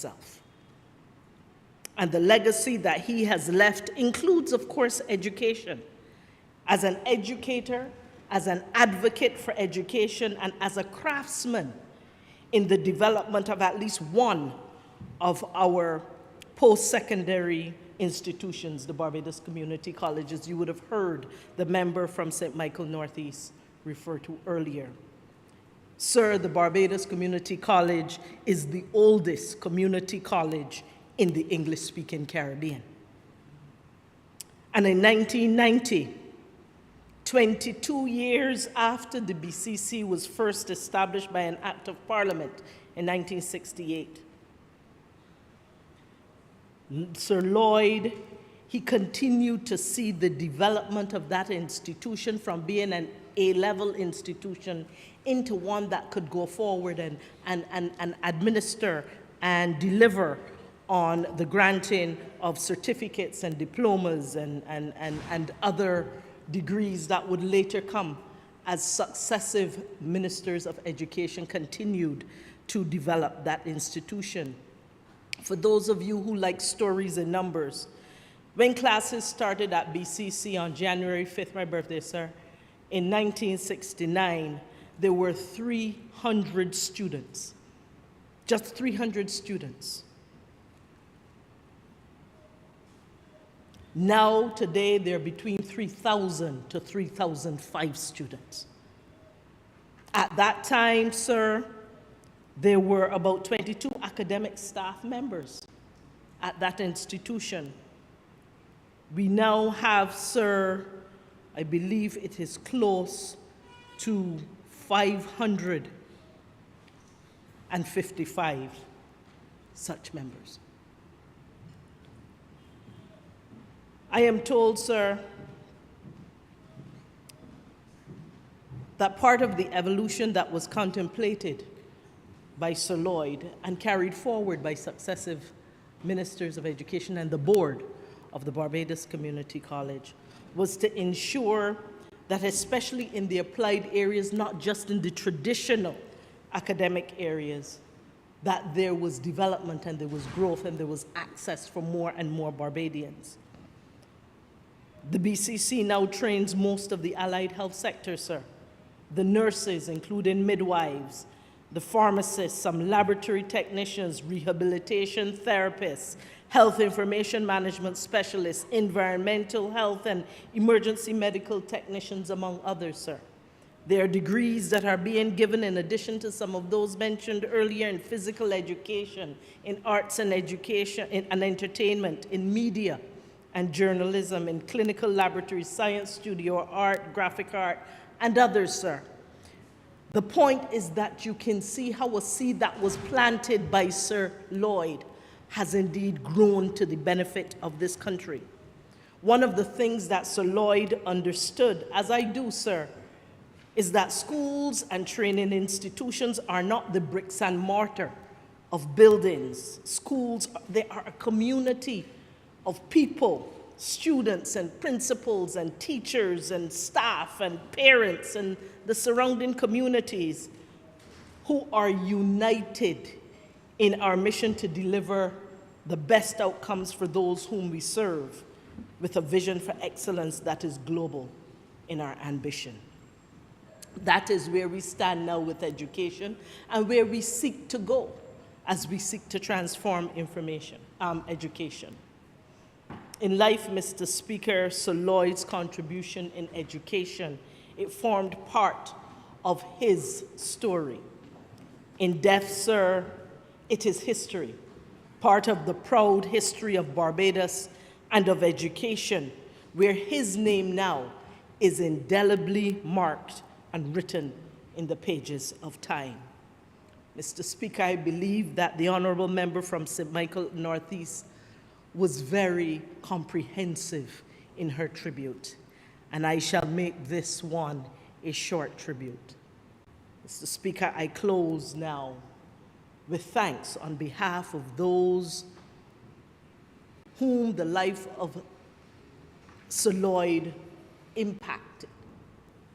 himself. And the legacy that he has left includes, of course, education. As an educator, as an advocate for education, and as a craftsman in the development of at least one of our post-secondary institutions, the Barbados Community Colleges, you would have heard the member from St. Michael Northeast refer to earlier. Sir, the Barbados Community College is the oldest community college in the English-speaking Caribbean. And in 1990, 22 years after the BCC was first established by an Act of Parliament in 1968, Sir Lloyd, he continued to see the development of that institution from being an A-level institution into one that could go forward and administer and deliver on the granting of certificates and diplomas and other degrees that would later come as successive ministers of education continued to develop that institution. For those of you who like stories and numbers, when classes started at BCC on January 5th, my birthday, sir, in 1969, there were 300 students, just 300 students. Now, today, there are between 3,000 to 3,005 students. At that time, sir, there were about 22 academic staff members at that institution. We now have, sir, I believe it is close to 555 such members. I am told, sir, that part of the evolution that was contemplated by Sir Lloyd and carried forward by successive ministers of education and the board of the Barbados Community College was to ensure that, especially in the applied areas, not just in the traditional academic areas, that there was development and there was growth and there was access for more and more Barbadians. The BCC now trains most of the allied health sector, sir. The nurses, including midwives, the pharmacists, some laboratory technicians, rehabilitation therapists, health information management specialists, environmental health and emergency medical technicians, among others, sir. There are degrees that are being given in addition to some of those mentioned earlier in physical education, in arts and education, and entertainment, in media and journalism, in clinical laboratory, science studio, art, graphic art, and others, sir. The point is that you can see how a seed that was planted by Sir Lloyd has indeed grown to the benefit of this country. One of the things that Sir Lloyd understood, as I do, sir, is that schools and training institutions are not the bricks and mortar of buildings. Schools, they are a community of people, students and principals and teachers and staff and parents and the surrounding communities who are united in our mission to deliver the best outcomes for those whom we serve, with a vision for excellence that is global in our ambition. That is where we stand now with education and where we seek to go as we seek to transform education. In life, Mr. Speaker, Sir Lloyd's contribution in education, it formed part of his story. In death, sir, it is history, part of the proud history of Barbados and of education, where his name now is indelibly marked and written in the pages of time. Mr. Speaker, I believe that the honourable member from St. Michael Northeast was very comprehensive in her tribute, and I shall make this one a short tribute. Mr. Speaker, I close now with thanks on behalf of those whom the life of Sir Lloyd impacted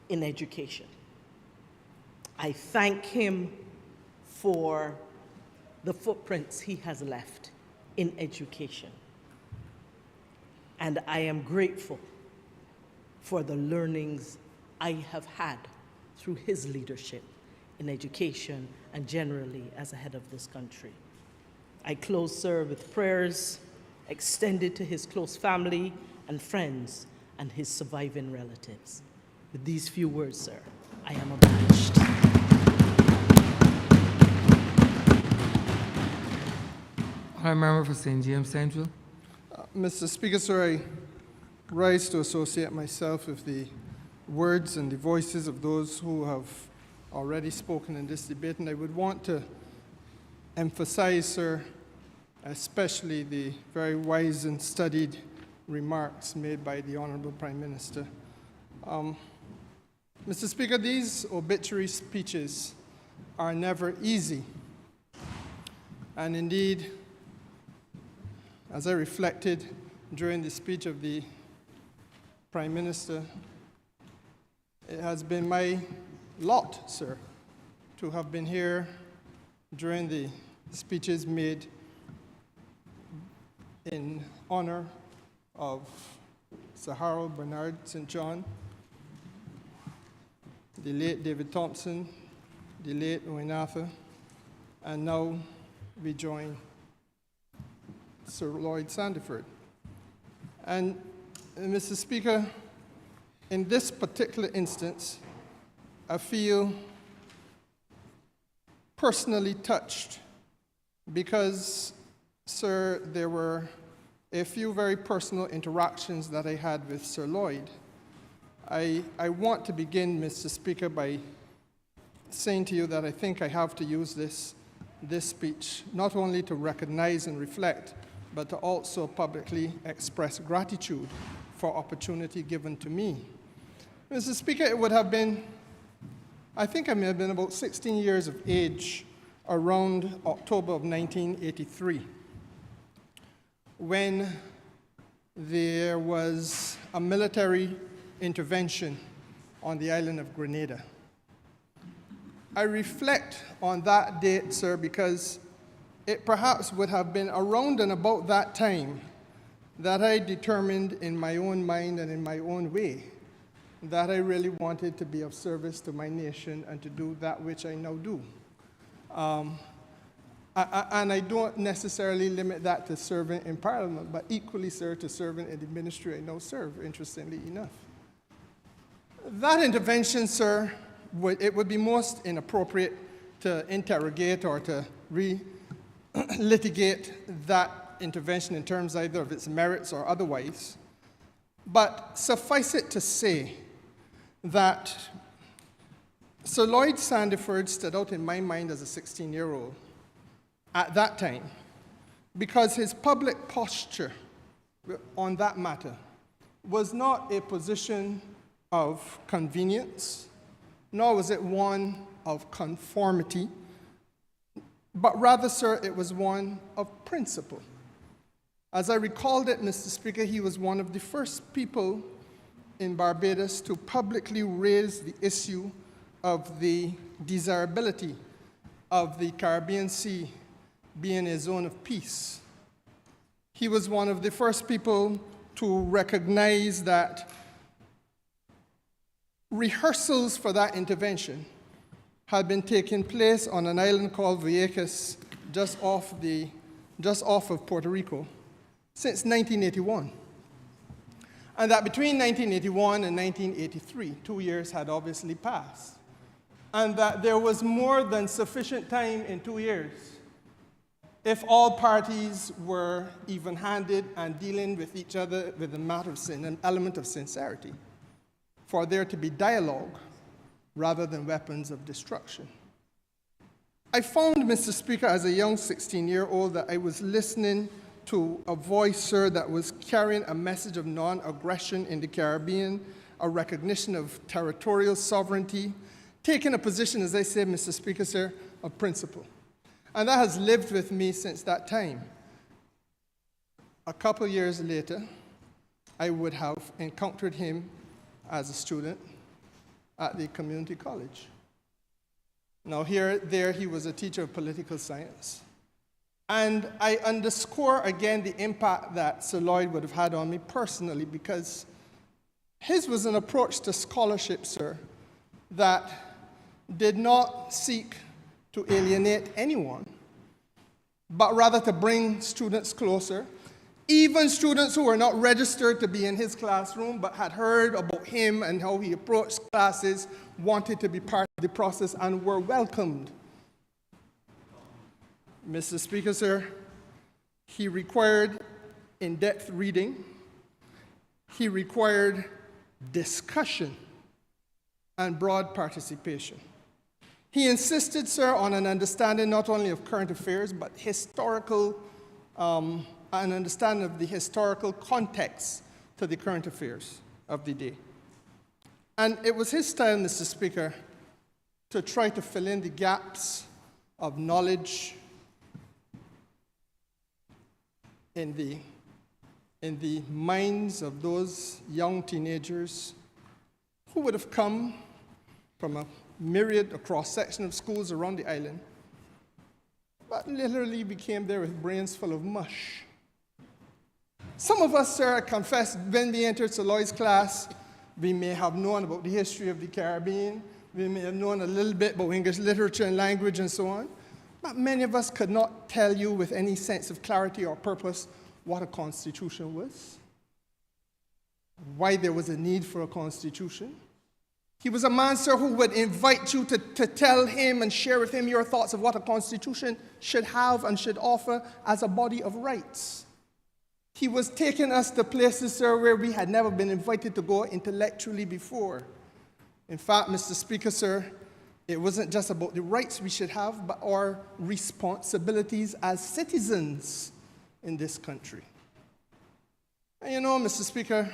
in education. I thank him for the footprints he has left in education. And I am grateful for the learnings I have had through his leadership in education and generally as a head of this country. I close, sir, with prayers extended to his close family and friends and his surviving relatives. With these few words, sir, I am obliged. Honourable Member for St. James Central. Mr. Speaker, sir, I rise to associate myself with the words and the voices of those who have already spoken in this debate, and I would want to emphasize, sir, especially the very wise and studied remarks made by the Honourable Prime Minister. Mr. Speaker, these obituary speeches are never easy, and indeed, as I reflected during the speech of the Prime Minister, it has been my lot, sir, to have been here during the speeches made in honor of Sir Harold Bernard St. John, the late David Thompson, the late Owen Arthur, and now we join Sir Lloyd Sandiford. And Mr. Speaker, in this particular instance, I feel personally touched because, sir, there were a few very personal interactions that I had with Sir Lloyd. I want to begin, Mr. Speaker, by saying to you that I think I have to use this speech not only to recognize and reflect, but to also publicly express gratitude for opportunity given to me. Mr. Speaker, it would have been, I think I may have been about 16 years of age around October of 1983, when there was a military intervention on the island of Grenada. I reflect on that date, sir, because it perhaps would have been around and about that time that I determined in my own mind and in my own way that I really wanted to be of service to my nation and to do that which I now do. And I don't necessarily limit that to serving in Parliament, but equally, sir, to serving in the ministry I now serve, interestingly enough. That intervention, sir, it would be most inappropriate to interrogate or to litigate that intervention in terms either of its merits or otherwise. But suffice it to say that Sir Lloyd Sandiford stood out in my mind as a 16-year-old at that time because his public posture on that matter was not a position of convenience, nor was it one of conformity, but rather, sir, it was one of principle. As I recalled it, Mr. Speaker, he was one of the first people in Barbados to publicly raise the issue of the desirability of the Caribbean Sea being a zone of peace. He was one of the first people to recognize that rehearsals for that intervention had been taking place on an island called Vieques, just off of Puerto Rico, since 1981. And that between 1981 and 1983, 2 years had obviously passed. And that there was more than sufficient time in 2 years, if all parties were even-handed and dealing with each other with an element of sincerity, for there to be dialogue rather than weapons of destruction. I found, Mr. Speaker, as a young 16-year-old, that I was listening to a voice, sir, that was carrying a message of non-aggression in the Caribbean, a recognition of territorial sovereignty, taking a position, as I said, Mr. Speaker, sir, of principle. And that has lived with me since that time. A couple years later, I would have encountered him as a student at the community college. Now, there he was a teacher of political science. And I underscore again the impact that Sir Lloyd would have had on me personally, because his was an approach to scholarship, sir, that did not seek to alienate anyone, but rather to bring students closer. Even students who were not registered to be in his classroom but had heard about him and how he approached classes wanted to be part of the process and were welcomed. Mr. Speaker, sir, he required in-depth reading. He required discussion and broad participation. He insisted, sir, on an understanding not only of current affairs, but an understanding of the historical context to the current affairs of the day. And it was his style, Mr. Speaker, to try to fill in the gaps of knowledge in the minds of those young teenagers who would have come from a myriad, a cross-section of schools around the island, but literally became there with brains full of mush. Some of us, sir, I confess, when we entered Sir Lloyd's class, we may have known about the history of the Caribbean, we may have known a little bit about English literature and language and so on, but many of us could not tell you with any sense of clarity or purpose what a constitution was, why there was a need for a constitution. He was a man, sir, who would invite you to tell him and share with him your thoughts of what a constitution should have and should offer as a body of rights. He was taking us to places, sir, where we had never been invited to go intellectually before. In fact, Mr. Speaker, sir, it wasn't just about the rights we should have, but our responsibilities as citizens in this country. And you know, Mr. Speaker,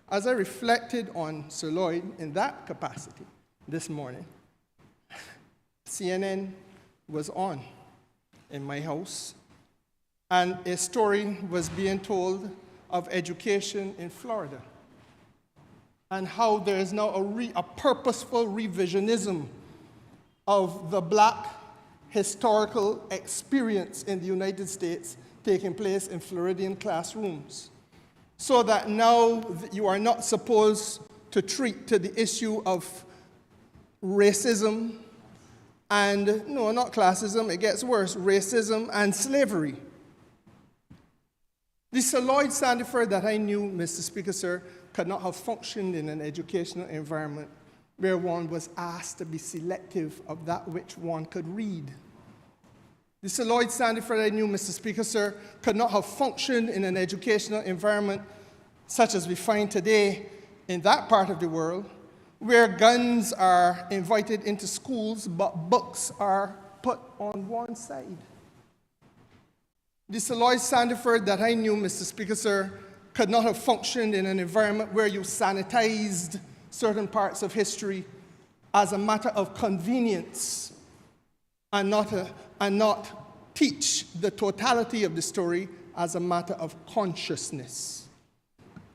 as I reflected on Sir Lloyd in that capacity this morning, CNN was on in my house, and a story was being told of education in Florida and how there is now a purposeful revisionism of the black historical experience in the United States taking place in Floridian classrooms, so that now you are not supposed to treat to the issue of racism and, no, not classism, it gets worse, racism and slavery. The Sir Lloyd Sandiford that I knew, Mr. Speaker, sir, could not have functioned in an educational environment where one was asked to be selective of that which one could read. The Sir Lloyd Sandiford I knew, Mr. Speaker, sir, could not have functioned in an educational environment such as we find today in that part of the world, where guns are invited into schools, but books are put on one side. The Sir Lloyd Sandiford that I knew, Mr. Speaker, sir, could not have functioned in an environment where you sanitized certain parts of history as a matter of convenience and not teach the totality of the story as a matter of consciousness.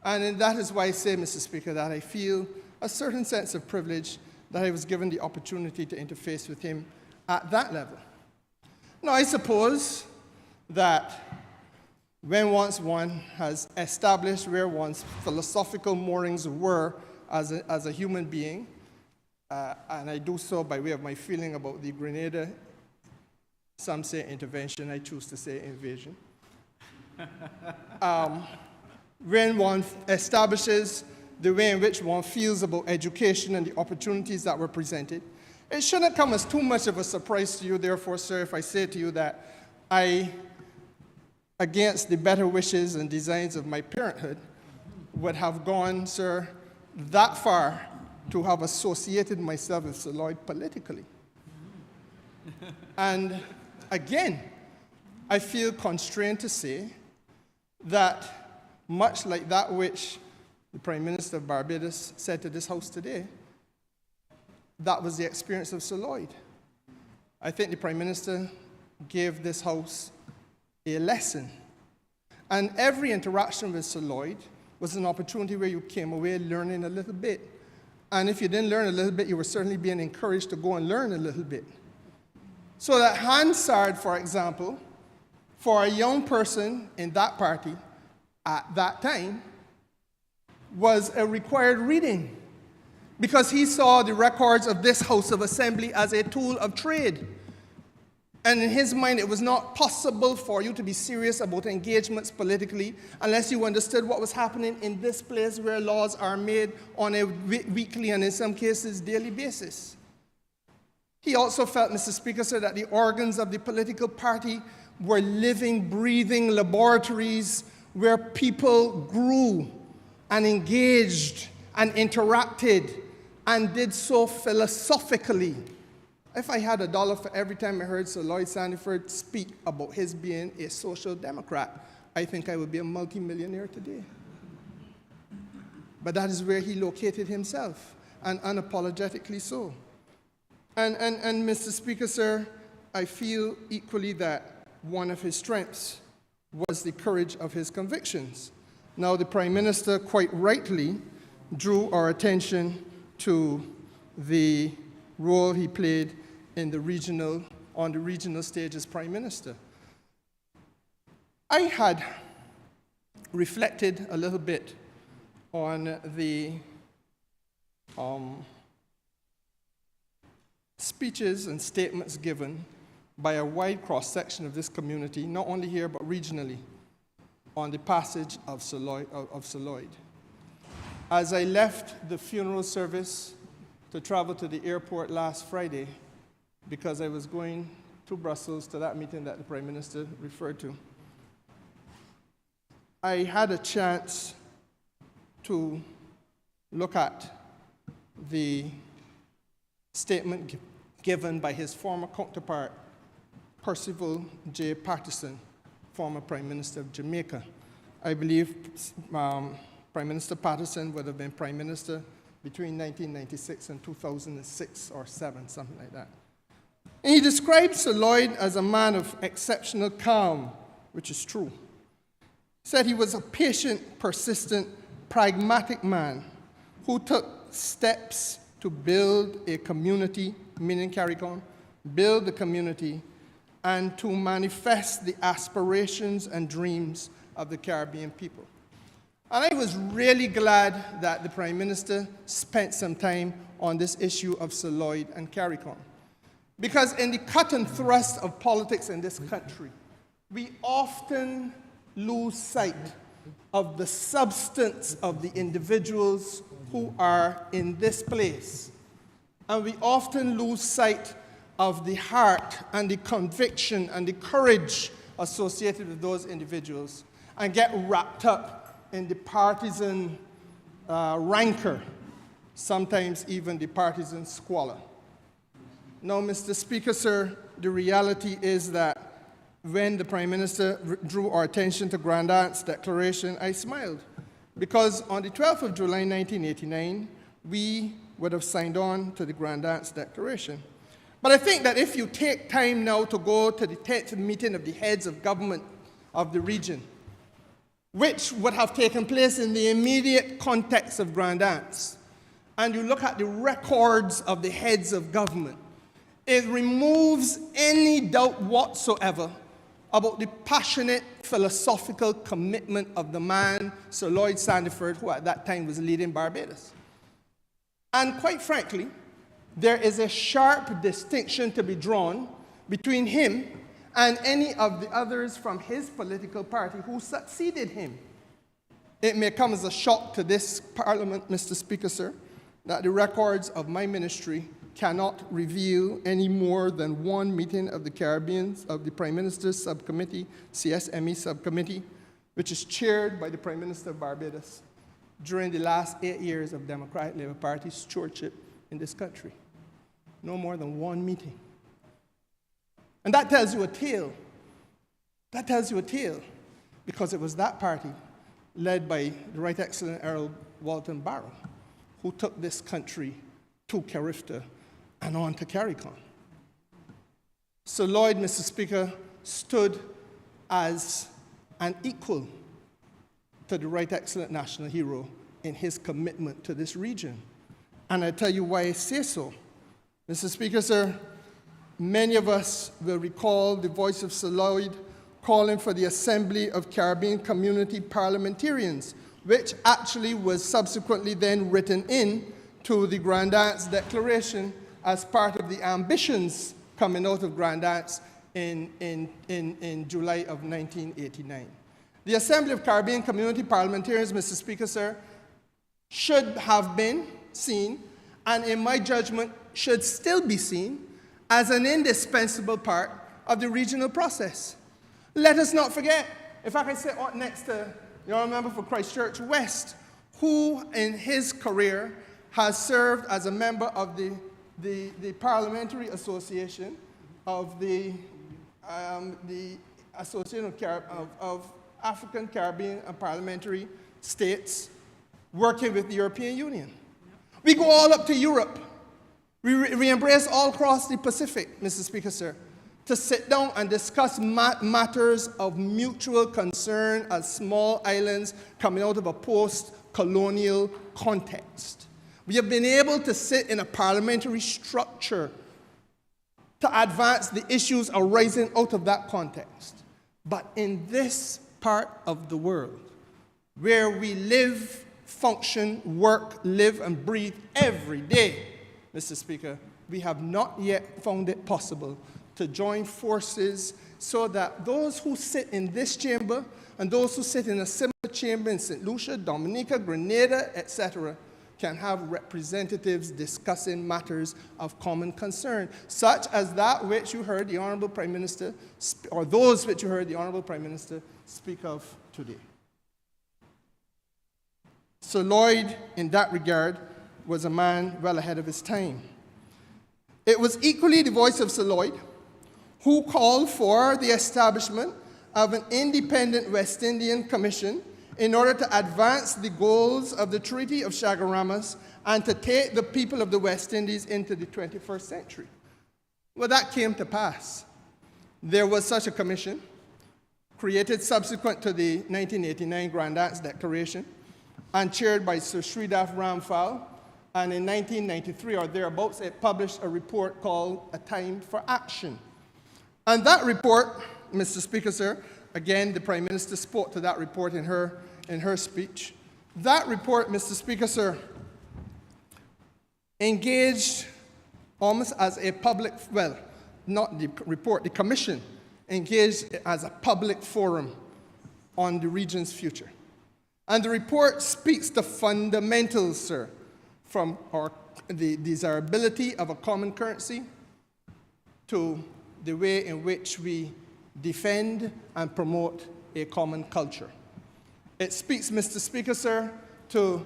And that is why I say, Mr. Speaker, that I feel a certain sense of privilege that I was given the opportunity to interface with him at that level. Now, I suppose that when once one has established where one's philosophical moorings were as a human being, and I do so by way of my feeling about the Grenada, some say intervention, I choose to say invasion. When one establishes the way in which one feels about education and the opportunities that were presented, it shouldn't come as too much of a surprise to you, therefore, sir, if I say to you that I, against the better wishes and designs of my parenthood, would have gone, sir, that far to have associated myself with Sir Lloyd politically. And again, I feel constrained to say that much like that which the Prime Minister of Barbados said to this House today, that was the experience of Sir Lloyd. I think the Prime Minister gave this House a lesson. And every interaction with Sir Lloyd was an opportunity where you came away learning a little bit. And if you didn't learn a little bit, you were certainly being encouraged to go and learn a little bit. So that Hansard, for example, for a young person in that party at that time was a required reading, because he saw the records of this House of Assembly as a tool of trade. And in his mind, it was not possible for you to be serious about engagements politically unless you understood what was happening in this place where laws are made on a weekly and in some cases daily basis. He also felt, Mr. Speaker, sir, that the organs of the political party were living, breathing laboratories where people grew and engaged and interacted and did so philosophically. If I had $1 for every time I heard Sir Lloyd Sandiford speak about his being a social democrat, I think I would be a multimillionaire today. But that is where he located himself, and unapologetically so. And Mr. Speaker, sir, I feel equally that one of his strengths was the courage of his convictions. Now, the Prime Minister quite rightly drew our attention to the role he played on the regional stage as Prime Minister. I had reflected a little bit on the speeches and statements given by a wide cross-section of this community, not only here but regionally, on the passage of Sir Lloyd. As I left the funeral service to travel to the airport last Friday, because I was going to Brussels to that meeting that the Prime Minister referred to, I had a chance to look at the statement given by his former counterpart, Percival J. Patterson, former Prime Minister of Jamaica. I believe Prime Minister Patterson would have been Prime Minister between 1996 and 2006 or 7, something like that. And he described Sir Lloyd as a man of exceptional calm, which is true. He said he was a patient, persistent, pragmatic man who took steps to build a community, meaning CARICOM, build the community, and to manifest the aspirations and dreams of the Caribbean people. And I was really glad that the Prime Minister spent some time on this issue of Sir Lloyd and CARICOM. Because in the cut and thrust of politics in this country, we often lose sight of the substance of the individuals who are in this place. And we often lose sight of the heart and the conviction and the courage associated with those individuals, and get wrapped up in the partisan rancor, sometimes even the partisan squalor. Now, Mr. Speaker, sir, the reality is that when the Prime Minister drew our attention to Grand Aunt's declaration, I smiled, because on the 12th of July 1989, we would have signed on to the Grand Aunt's declaration. But I think that if you take time now to go to the 10th meeting of the heads of government of the region, which would have taken place in the immediate context of Grand Aunts, and you look at the records of the heads of government, it removes any doubt whatsoever about the passionate philosophical commitment of the man, Sir Lloyd Sandiford, who at that time was leading Barbados. And quite frankly, there is a sharp distinction to be drawn between him and any of the others from his political party who succeeded him. It may come as a shock to this Parliament, Mr. Speaker, sir, that the records of my ministry cannot reveal any more than one meeting of the Caribbeans, of the Prime Minister's Subcommittee, CSME Subcommittee, which is chaired by the Prime Minister of Barbados during the last 8 years of Democratic Labour Party stewardship in this country. No more than one meeting. And that tells you a tale. That tells you a tale, because it was that party, led by the Right Excellent Earl Walton Barrow, who took this country to Carifta and on to CARICOM. Sir Lloyd, Mr. Speaker, stood as an equal to the Right Excellent National Hero in his commitment to this region. And I tell you why I say so. Mr. Speaker, sir, many of us will recall the voice of Sir Lloyd calling for the Assembly of Caribbean Community Parliamentarians, which actually was subsequently then written in to the Grand Anse Declaration as part of the ambitions coming out of Grand Anse in July of 1989. The Assembly of Caribbean Community Parliamentarians, Mr. Speaker, sir, should have been seen, and in my judgment, should still be seen as an indispensable part of the regional process. Let us not forget, if I can sit next to the Honourable Member for Christchurch West, who in his career has served as a member of the Parliamentary Association of the Association of African, Caribbean, and Parliamentary States, working with the European Union. We go all up to Europe. We embrace all across the Pacific, Mr. Speaker, sir, to sit down and discuss matters of mutual concern as small islands coming out of a post-colonial context. We have been able to sit in a parliamentary structure to advance the issues arising out of that context. But in this part of the world, where we live, function, work, live, and breathe every day, Mr. Speaker, we have not yet found it possible to join forces so that those who sit in this chamber and those who sit in a similar chamber in St. Lucia, Dominica, Grenada, etc., can have representatives discussing matters of common concern, such as that which you heard the Honourable Prime Minister, or those which you heard the Honourable Prime Minister speak of today. Sir Lloyd, in that regard, was a man well ahead of his time. It was equally the voice of Sir Lloyd who called for the establishment of an independent West Indian Commission in order to advance the goals of the Treaty of Chaguaramas and to take the people of the West Indies into the 21st century. Well, that came to pass. There was such a commission, created subsequent to the 1989 Grand Anse Declaration, and chaired by Sir Sridhar Ramphal, and in 1993 or thereabouts, it published a report called A Time for Action. And that report, Mr. Speaker, sir, again, the Prime Minister spoke to that report in her speech. That report, Mr. Speaker, sir, engaged almost as a public, well, not the report, the commission engaged as a public forum on the region's future. And the report speaks to fundamentals, sir, from the desirability of a common currency to the way in which we defend and promote a common culture. It speaks, Mr. Speaker, sir, to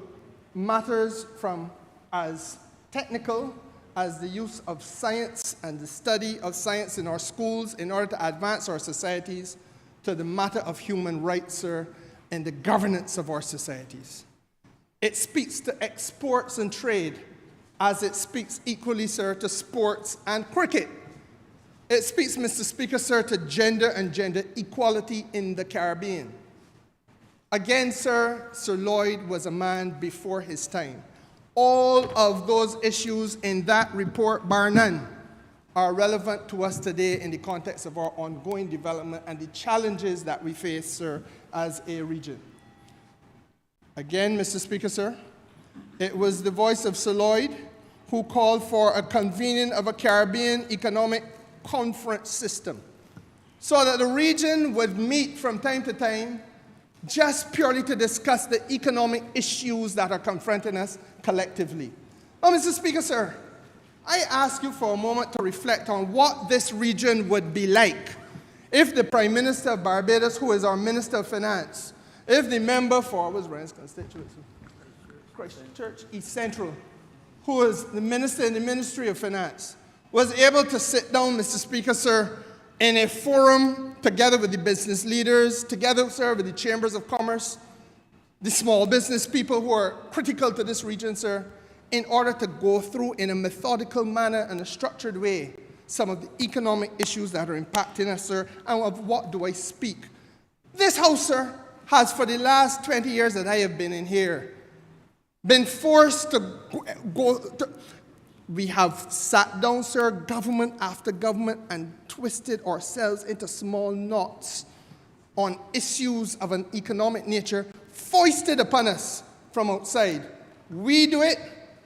matters from as technical as the use of science and the study of science in our schools in order to advance our societies, to the matter of human rights, sir, and the governance of our societies. It speaks to exports and trade, as it speaks equally, sir, to sports and cricket. It speaks, Mr. Speaker, sir, to gender and gender equality in the Caribbean. Again, sir, Sir Lloyd was a man before his time. All of those issues in that report, bar none, are relevant to us today in the context of our ongoing development and the challenges that we face, sir, as a region. Again, Mr. Speaker, sir, it was the voice of Sir Lloyd who called for a convening of a Caribbean economic conference system so that the region would meet from time to time just purely to discuss the economic issues that are confronting us collectively. Oh, Mr. Speaker, sir, I ask you for a moment to reflect on what this region would be like if the Prime Minister of Barbados, who is our Minister of Finance, if the member for Ryan's constituency, Christchurch East Central, who is the Minister in the Ministry of Finance, was able to sit down, Mr. Speaker, sir, in a forum together with the business leaders, together, sir, with the chambers of commerce, the small business people who are critical to this region, sir, in order to go through in a methodical manner and a structured way some of the economic issues that are impacting us, sir, and of what do I speak. This House, sir, has for the last 20 years that I have been in here, been forced to we have sat down, sir, government after government, and twisted ourselves into small knots on issues of an economic nature foisted upon us from outside. We do it,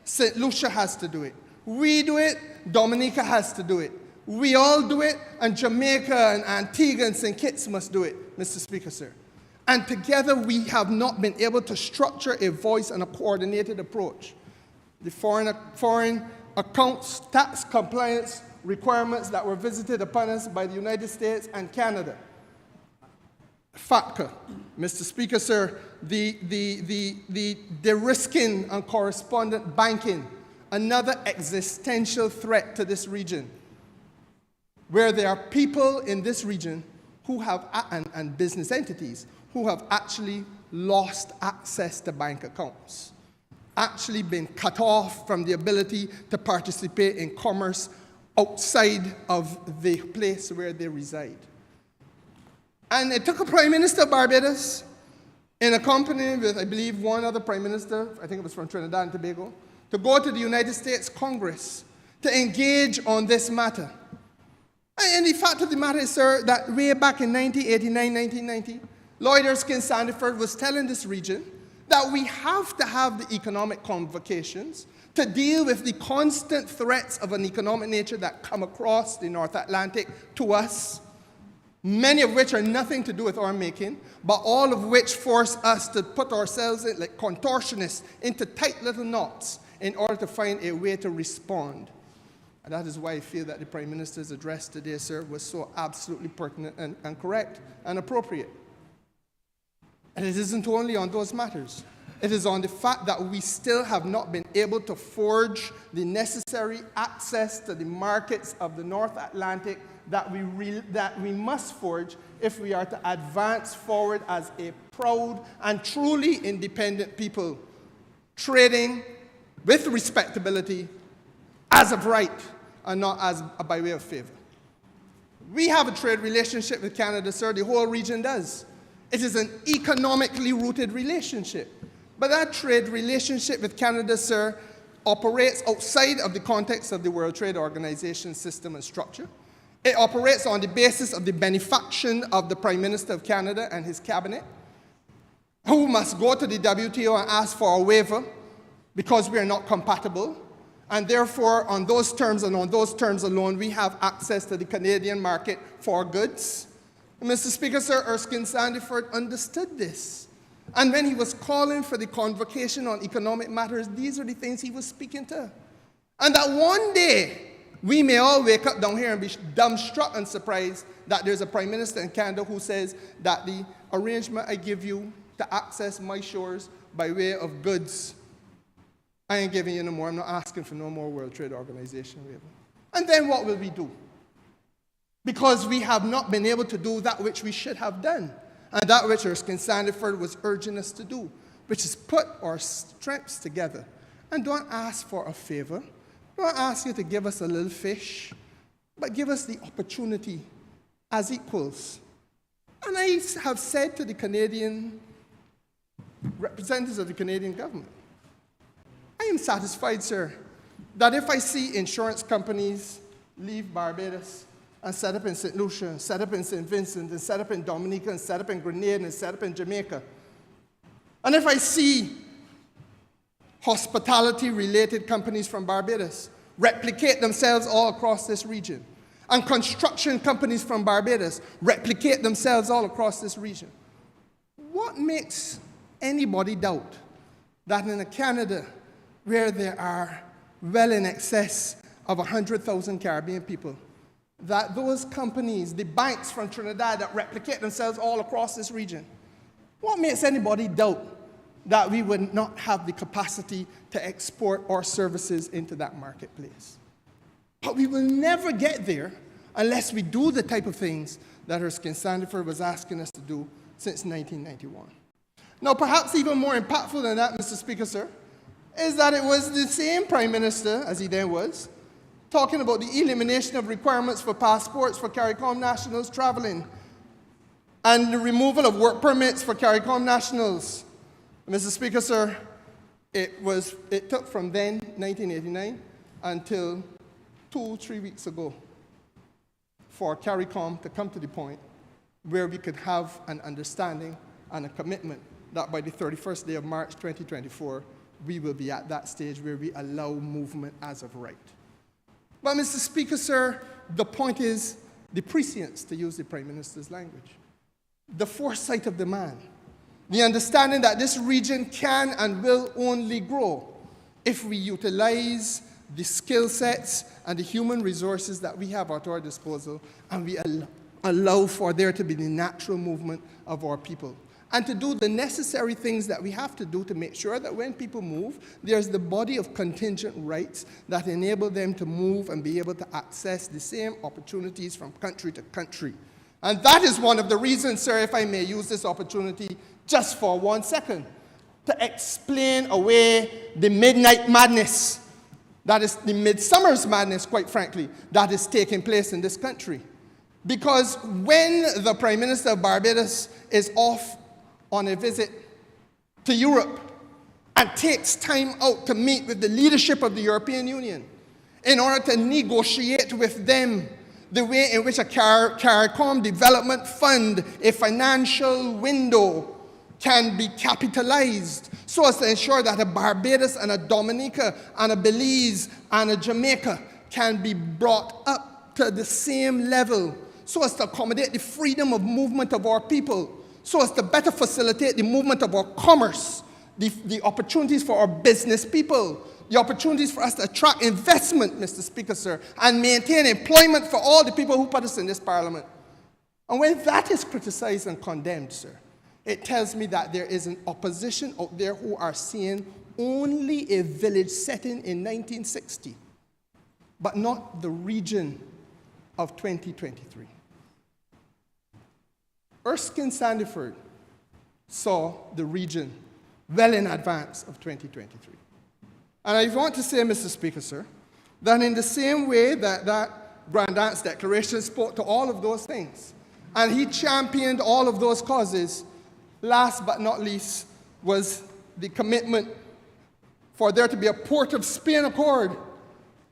St. Lucia has to do it. We do it, Dominica has to do it. We all do it, and Jamaica and Antigua and St. Kitts must do it, Mr. Speaker, sir. And together we have not been able to structure a voice and a coordinated approach. The foreign accounts tax compliance requirements that were visited upon us by the United States and Canada. FATCA, Mr. Speaker, sir, the de-risking and correspondent banking, another existential threat to this region, where there are people in this region who have, and business entities, who have actually lost access to bank accounts, actually been cut off from the ability to participate in commerce outside of the place where they reside. And it took a Prime Minister of Barbados, in a company with, I believe, one other Prime Minister, I think it was from Trinidad and Tobago, to go to the United States Congress to engage on this matter. And the fact of the matter is, sir, that way back in 1989, 1990, Lloyd Erskine Sandiford was telling this region that we have to have the economic convocations to deal with the constant threats of an economic nature that come across the North Atlantic to us, many of which are nothing to do with our making, but all of which force us to put ourselves in, like contortionists into tight little knots in order to find a way to respond. And that is why I feel that the Prime Minister's address today, sir, was so absolutely pertinent and correct and appropriate. And it isn't only on those matters. It is on the fact that we still have not been able to forge the necessary access to the markets of the North Atlantic that we must forge if we are to advance forward as a proud and truly independent people, trading with respectability as of right and not as by way of favor. We have a trade relationship with Canada, sir. The whole region does. It is an economically rooted relationship. But that trade relationship with Canada, sir, operates outside of the context of the World Trade Organization system and structure. It operates on the basis of the benefaction of the Prime Minister of Canada and his cabinet, who must go to the WTO and ask for a waiver because we are not compatible. And therefore, on those terms and on those terms alone, we have access to the Canadian market for goods. And Mr. Speaker, sir, Erskine Sandiford understood this. And when he was calling for the convocation on economic matters, these are the things he was speaking to. And that one day, we may all wake up down here and be dumbstruck and surprised that there's a Prime Minister in Canada who says that the arrangement I give you to access my shores by way of goods, I ain't giving you no more. I'm not asking for no more World Trade Organization waiver. And then what will we do? Because we have not been able to do that which we should have done, and that which Erskine Sandiford was urging us to do, which is put our strengths together. And don't ask for a favor. Don't ask you to give us a little fish, but give us the opportunity as equals. And I have said to the Canadian representatives of the Canadian government, I am satisfied, sir, that if I see insurance companies leave Barbados and set up in St. Lucia, and set up in St. Vincent, and set up in Dominica, and set up in Grenada, and set up in Jamaica, and if I see hospitality-related companies from Barbados replicate themselves all across this region, and construction companies from Barbados replicate themselves all across this region, what makes anybody doubt that in a Canada where there are well in excess of 100,000 Caribbean people, that those companies, the banks from Trinidad that replicate themselves all across this region, what makes anybody doubt that we would not have the capacity to export our services into that marketplace? But we will never get there unless we do the type of things that Erskine Sandiford was asking us to do since 1991. Now, perhaps even more impactful than that, Mr. Speaker, sir, is that it was the same Prime Minister, as he then was, talking about the elimination of requirements for passports for CARICOM nationals traveling and the removal of work permits for CARICOM nationals. Mr. Speaker, sir, it took from then, 1989, until 2-3 weeks ago for CARICOM to come to the point where we could have an understanding and a commitment that by the 31st day of March 2024, we will be at that stage where we allow movement as of right. But Mr. Speaker, sir, the point is the prescience, to use the Prime Minister's language, the foresight of the man, the understanding that this region can and will only grow if we utilize the skill sets and the human resources that we have at our disposal, and we allow for there to be the natural movement of our people. And to do the necessary things that we have to do to make sure that when people move, there's the body of contingent rights that enable them to move and be able to access the same opportunities from country to country. And that is one of the reasons, sir, if I may use this opportunity just for 1 second, to explain away the midnight madness, that is the midsummer's madness, quite frankly, that is taking place in this country. Because when the Prime Minister of Barbados is off on a visit to Europe and takes time out to meet with the leadership of the European Union in order to negotiate with them the way in which a CARICOM development fund, a financial window, can be capitalized so as to ensure that a Barbados and a Dominica and a Belize and a Jamaica can be brought up to the same level so as to accommodate the freedom of movement of our people, so as to better facilitate the movement of our commerce, the opportunities for our business people, the opportunities for us to attract investment, Mr. Speaker, sir, and maintain employment for all the people who put us in this parliament. And when that is criticized and condemned, sir, it tells me that there is an opposition out there who are seeing only a village setting in 1960, but not the region of 2023. Erskine Sandiford saw the region well in advance of 2023. And I want to say, Mr. Speaker, sir, that in the same way that that Grand Aunt's declaration spoke to all of those things, and he championed all of those causes, last but not least was the commitment for there to be a Port of Spain Accord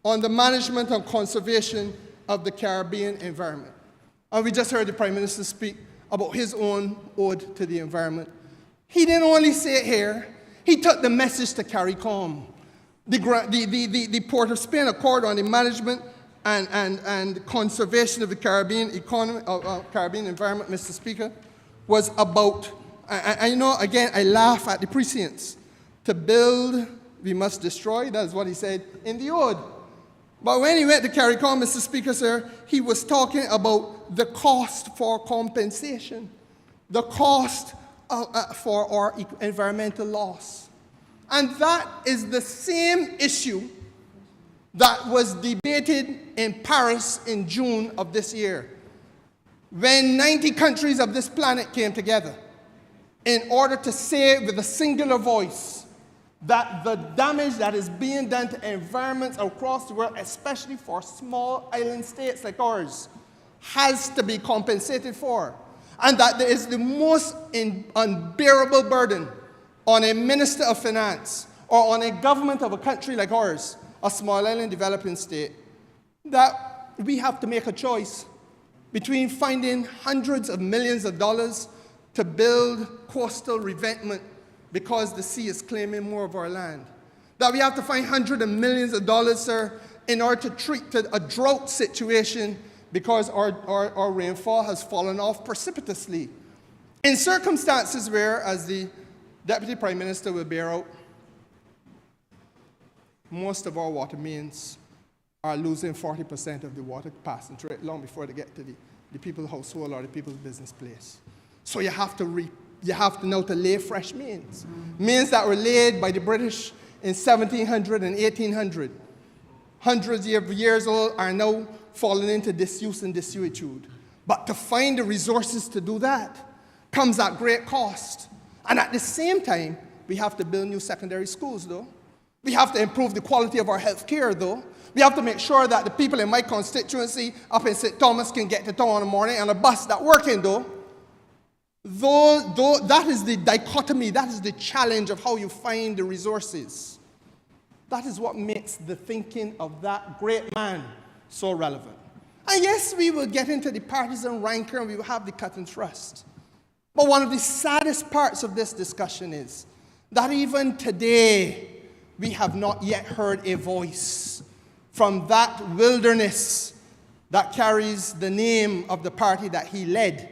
on the management and conservation of the Caribbean environment. And we just heard the Prime Minister speak about his own ode to the environment. He didn't only say it here, he took the message to CARICOM. The Port of Spain Accord on the management and conservation of the Caribbean economy, Caribbean environment, Mr. Speaker, was about, I know, again, I laugh at the prescience. To build, we must destroy. That's what he said in the ode. But when he went to CARICOM, Mr. Speaker, sir, he was talking about the cost for compensation, the cost for our environmental loss. And that is the same issue that was debated in Paris in June of this year, when 90 countries of this planet came together in order to say with a singular voice that the damage that is being done to environments across the world, especially for small island states like ours, has to be compensated for. And that there is the most unbearable burden on a minister of finance or on a government of a country like ours, a small island developing state, that we have to make a choice between finding hundreds of millions of dollars to build coastal revetment because the sea is claiming more of our land. That we have to find hundreds of millions of dollars, sir, in order to treat a drought situation because our rainfall has fallen off precipitously. In circumstances where, as the Deputy Prime Minister will bear out, most of our water mains are losing 40% of the water passing through it long before they get to the people's household or the people's business place. So you have to know to lay fresh mains. Mains that were laid by the British in 1700 and 1800. Hundreds of years old are now falling into disuse and desuetude. But to find the resources to do that comes at great cost. And at the same time, we have to build new secondary schools, though. We have to improve the quality of our health care, though. We have to make sure that the people in my constituency up in St. Thomas can get to town in the morning on a bus that's working, though. Though that is the dichotomy, that is the challenge of how you find the resources. That is what makes the thinking of that great man so relevant. And yes, we will get into the partisan rancor and we will have the cut and thrust. But one of the saddest parts of this discussion is that even today, we have not yet heard a voice from that wilderness that carries the name of the party that he led.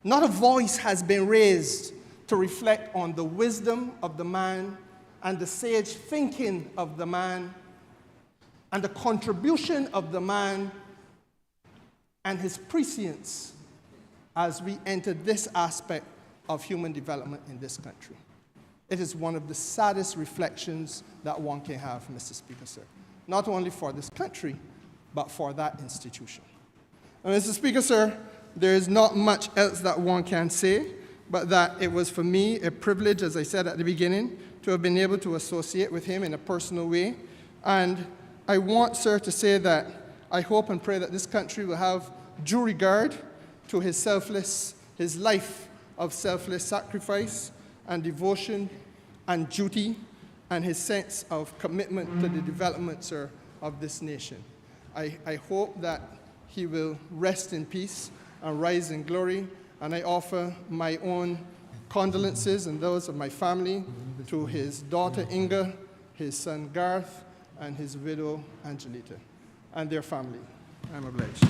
Not a voice has been raised to reflect on the wisdom of the man and the sage thinking of the man and the contribution of the man and his prescience as we enter this aspect of human development in this country. It is one of the saddest reflections that one can have, Mr. Speaker, sir. Not only for this country, but for that institution. And Mr. Speaker, sir, there is not much else that one can say, but that it was for me a privilege, as I said at the beginning, to have been able to associate with him in a personal way. And I want, sir, to say that I hope and pray that this country will have due regard to his life of selfless sacrifice and devotion and duty and his sense of commitment to the development, sir, of this nation. I hope that he will rest in peace and rise in glory, and I offer my own condolences and those of my family to his daughter Inga, his son Garth, and his widow Angelita, and their family. I'm obliged.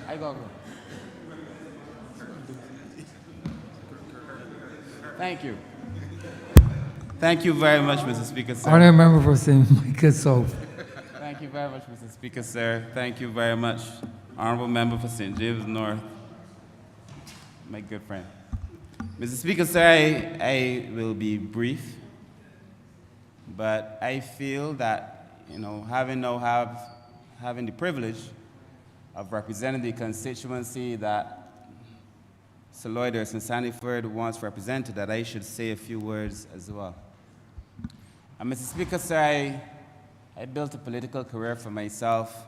I go. Thank you. Thank you very much, Mr. Speaker, sir. Honourable Member for St. Michael South. Thank you very much, Mr. Speaker, sir. Thank you very much, Honourable Member for St. James North, my good friend. Mr. Speaker, sir, I will be brief, but I feel that, having the privilege of representing the constituency that Sir Lloyd Erskine Sandyford once represented, that I should say a few words as well. And Mr. Speaker, sir, I built a political career for myself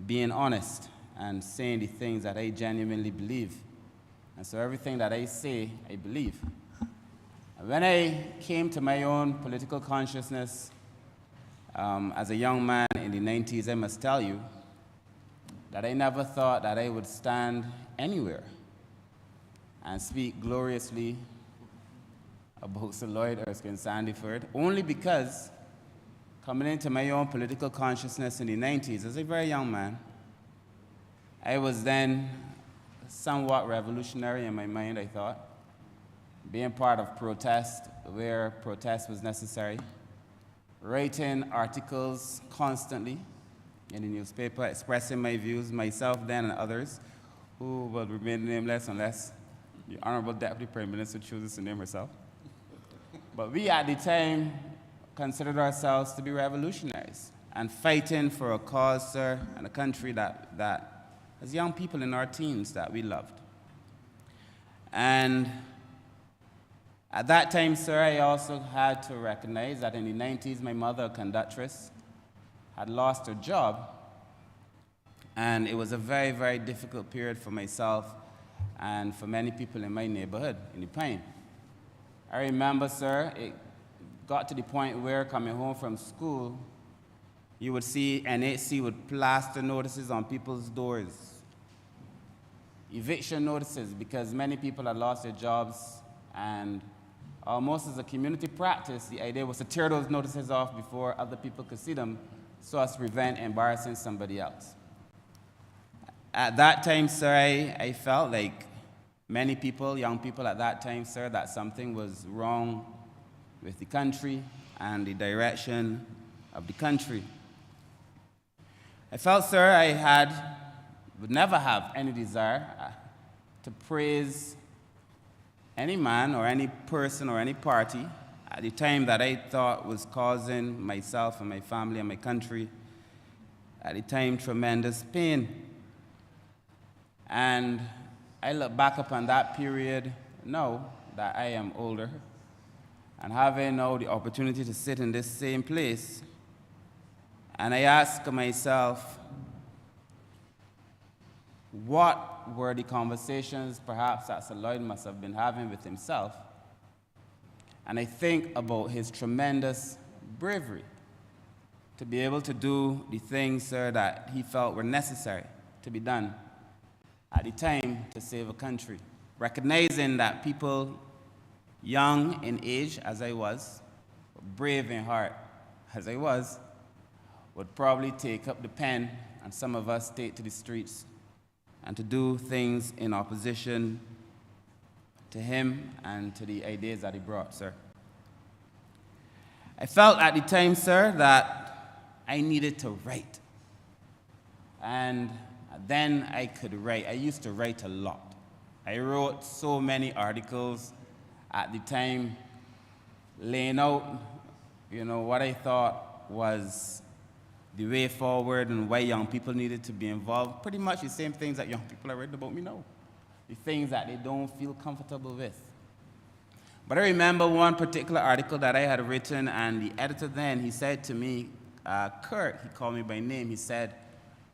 being honest and saying the things that I genuinely believe. And so everything that I say, I believe. And when I came to my own political consciousness as a young man in the 90s, I must tell you that I never thought that I would stand anywhere and speak gloriously about Sir Lloyd Erskine Sandyford, only because coming into my own political consciousness in the 90s as a very young man, I was then somewhat revolutionary in my mind, I thought, being part of protest where protest was necessary, writing articles constantly in the newspaper, expressing my views, myself then and others, who will remain nameless unless the Honourable Deputy Prime Minister chooses to name herself. But we at the time considered ourselves to be revolutionaries and fighting for a cause, sir, and a country that as young people in our teens that we loved. And at that time, sir, I also had to recognize that in the 90s, my mother, a conductress, had lost her job, and it was a very, very difficult period for myself and for many people in my neighborhood, in the Pine. I remember, sir, it got to the point where coming home from school, you would see NHC would plaster notices on people's doors, eviction notices, because many people had lost their jobs, and almost as a community practice, the idea was to tear those notices off before other people could see them so as to prevent embarrassing somebody else. At that time, sir, I felt like many people, young people at that time, sir, that something was wrong with the country and the direction of the country. I felt, sir, I would never have any desire to praise any man or any person or any party at the time that I thought was causing myself and my family and my country at the time tremendous pain. And I look back upon that period now that I am older and having now the opportunity to sit in this same place, and I ask myself, what were the conversations perhaps that Sir Lloyd must have been having with himself And I think about his tremendous bravery to be able to do the things, sir, that he felt were necessary to be done at the time to save a country, recognizing that people young in age, as I was, brave in heart, as I was, would probably take up the pen, and some of us take to the streets and to do things in opposition to him and to the ideas that he brought, sir. I felt at the time, sir, that I needed to write. And then I could write. I used to write a lot. I wrote so many articles at the time, laying out, what I thought was the way forward and why young people needed to be involved. Pretty much the same things that young people are writing about me now. The things that they don't feel comfortable with. But I remember one particular article that I had written, and the editor then, he said to me, Kurt, he called me by name, he said,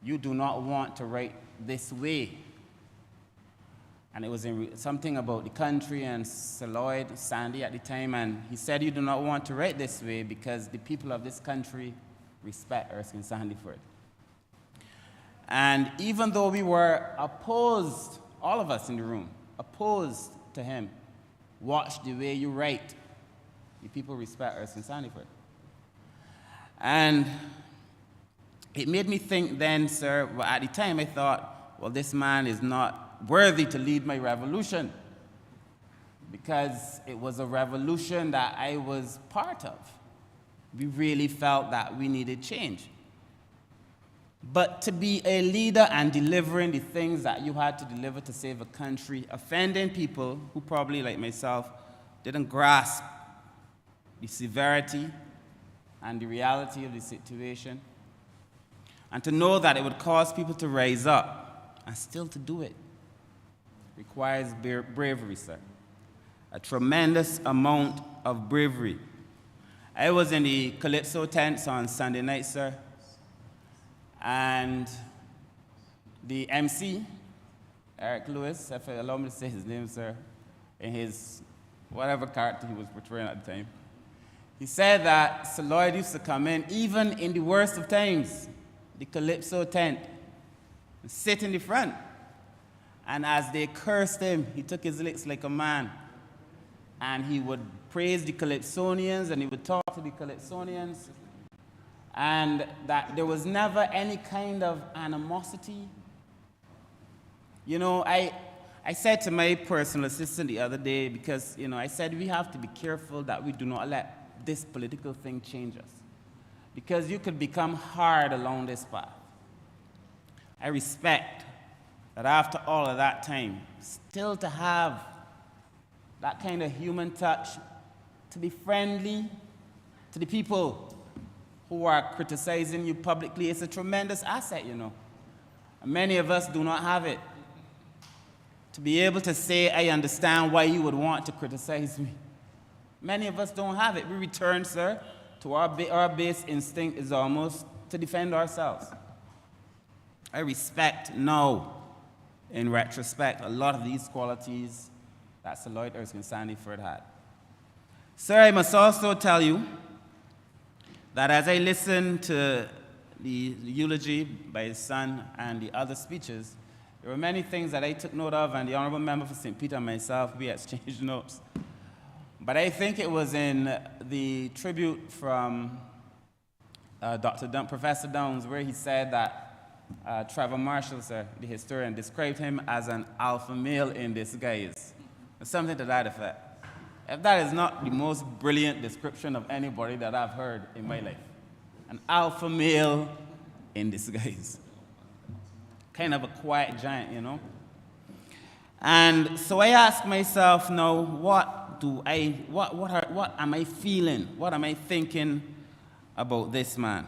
"You do not want to write this way." And it was something about the country and Sandy at the time, and he said, "You do not want to write this way because the people of this country respect Erskine Sandyford." And even though we were opposed, all of us in the room, opposed to him, watch the way you write, the people respect Erskine Sandyford. And it made me think then, sir, well, at the time I thought, well, this man is not worthy to lead my revolution, because it was a revolution that I was part of. We really felt that we needed change. But to be a leader and delivering the things that you had to deliver to save a country, offending people who probably, like myself, didn't grasp the severity and the reality of the situation, and to know that it would cause people to rise up and still to do it, requires bravery, sir. A tremendous amount of bravery. I was in the Calypso tents on Sunday night, sir, and the MC, Eric Lewis, if you allow me to say his name, sir, in his whatever character he was portraying at the time, he said that Sir Lloyd used to come in, even in the worst of times, the Calypso tent, and sit in the front. And as they cursed him, he took his licks like a man. And he would praise the Calypsonians, and he would talk to the Calypsonians. And that there was never any kind of animosity. I said to my personal assistant the other day, because, I said we have to be careful that we do not let this political thing change us. Because you could become hard along this path. I respect that after all of that time, still to have that kind of human touch, to be friendly to the people who are criticizing you publicly, it's a tremendous asset, And many of us do not have it. To be able to say, I understand why you would want to criticize me. Many of us don't have it. We return, sir, to our base instinct is almost to defend ourselves. I respect now, in retrospect, a lot of these qualities that Sir Lloyd Erskine Sandyford had. Sir, I must also tell you that as I listened to the eulogy by his son and the other speeches, there were many things that I took note of, and the Honourable Member for St. Peter and myself, we exchanged notes. But I think it was in the tribute from Professor Downs, where he said that Trevor Marshall, sir, the historian, described him as an alpha male in disguise. Something to that effect. If that is not the most brilliant description of anybody that I've heard in my life. An alpha male in disguise. Kind of a quiet giant, And so I ask myself now, what am I feeling? What am I thinking about this man?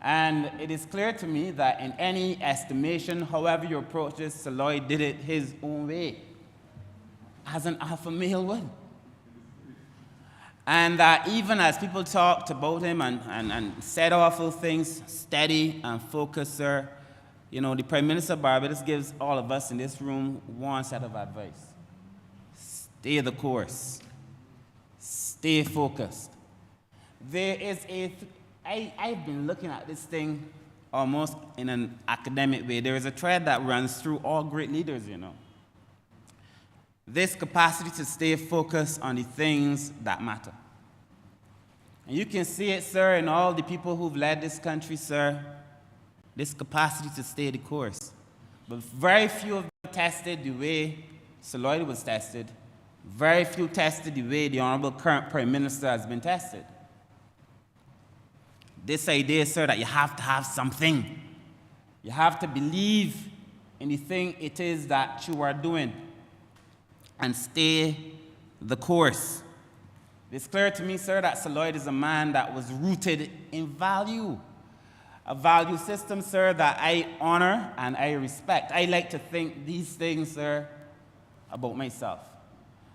And it is clear to me that in any estimation, however you approach this, Sir Lloyd did it his own way, as an alpha male would. And that even as people talked about him and said awful things, steady and focused, sir, the Prime Minister of Barbados gives all of us in this room one set of advice. stay the course. Stay focused. There is I've been looking at this thing almost in an academic way. There is a thread that runs through all great leaders, you know. This capacity to stay focused on the things that matter. And you can see it, sir, in all the people who've led this country, sir, this capacity to stay the course. But very few of them tested the way Sir Lloyd was tested. Very few tested the way the Honourable current Prime Minister has been tested. This idea, sir, that you have to have something. You have to believe in the thing it is that you are doing and stay the course. It's clear to me, sir, that Sir Lloyd is a man that was rooted in value. A value system, sir, that I honor and I respect. I like to think these things, sir, about myself.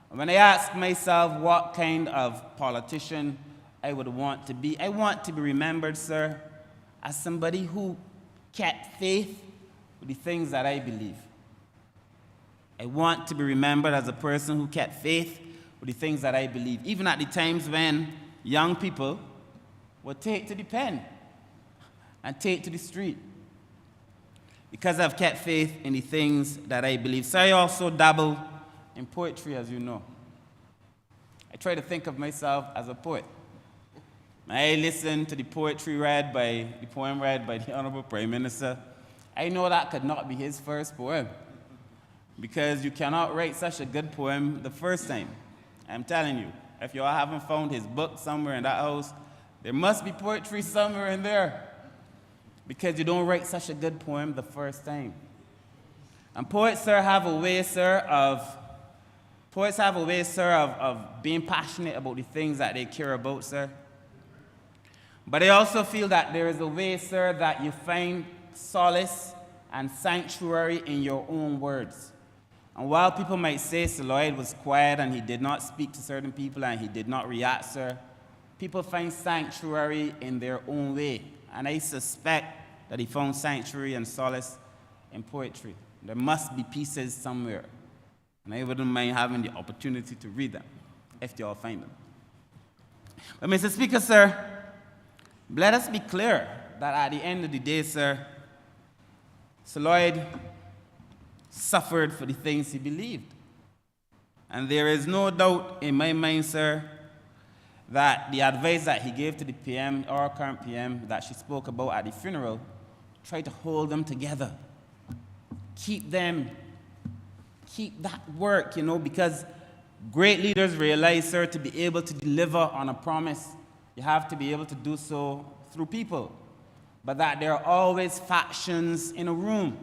When I ask myself what kind of politician I would want to be, I want to be remembered, sir, as somebody who kept faith with the things that I believe. I want to be remembered as a person who kept faith with the things that I believe, even at the times when young people would take to the pen and take to the street, because I've kept faith in the things that I believe. So I also dabble in poetry, as you know. I try to think of myself as a poet. I listen to the poem read by the Honourable Prime Minister. I know that could not be his first poem, because you cannot write such a good poem the first time. I'm telling you, if you all haven't found his book somewhere in that house, there must be poetry somewhere in there, because you don't write such a good poem the first time. And poets, sir, have a way, sir, of being passionate about the things that they care about, sir. But I also feel that there is a way, sir, that you find solace and sanctuary in your own words. And while people might say Sir Lloyd was quiet and he did not speak to certain people and he did not react, sir, people find sanctuary in their own way. And I suspect that he found sanctuary and solace in poetry. There must be pieces somewhere. And I wouldn't mind having the opportunity to read them, if you all find them. But Mr. Speaker, sir, let us be clear that at the end of the day, sir, Sir Lloyd suffered for the things he believed. And there is no doubt in my mind, sir, that the advice that he gave to the PM, our current PM, that she spoke about at the funeral, tried to hold them together. Keep that work, you know, because great leaders realize, sir, to be able to deliver on a promise, you have to be able to do so through people. But that there are always factions in a room.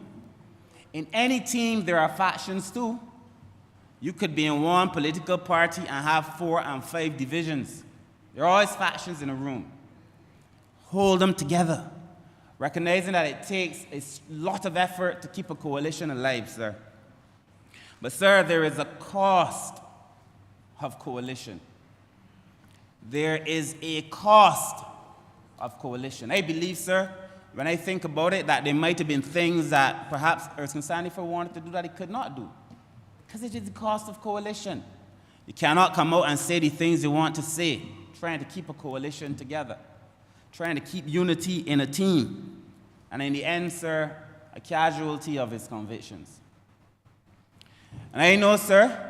In any team, there are factions too. You could be in one political party and have 4 and 5 divisions. There are always factions in a room. Hold them together, recognizing that it takes a lot of effort to keep a coalition alive, sir. But, sir, there is a cost of coalition. There is a cost of coalition. I believe, sir, when I think about it, that there might have been things that perhaps Erskine Sandifer wanted to do that he could not do, because it is the cost of coalition. You cannot come out and say the things you want to say, trying to keep a coalition together, trying to keep unity in a team, and in the end, sir, a casualty of his convictions. And I know, sir,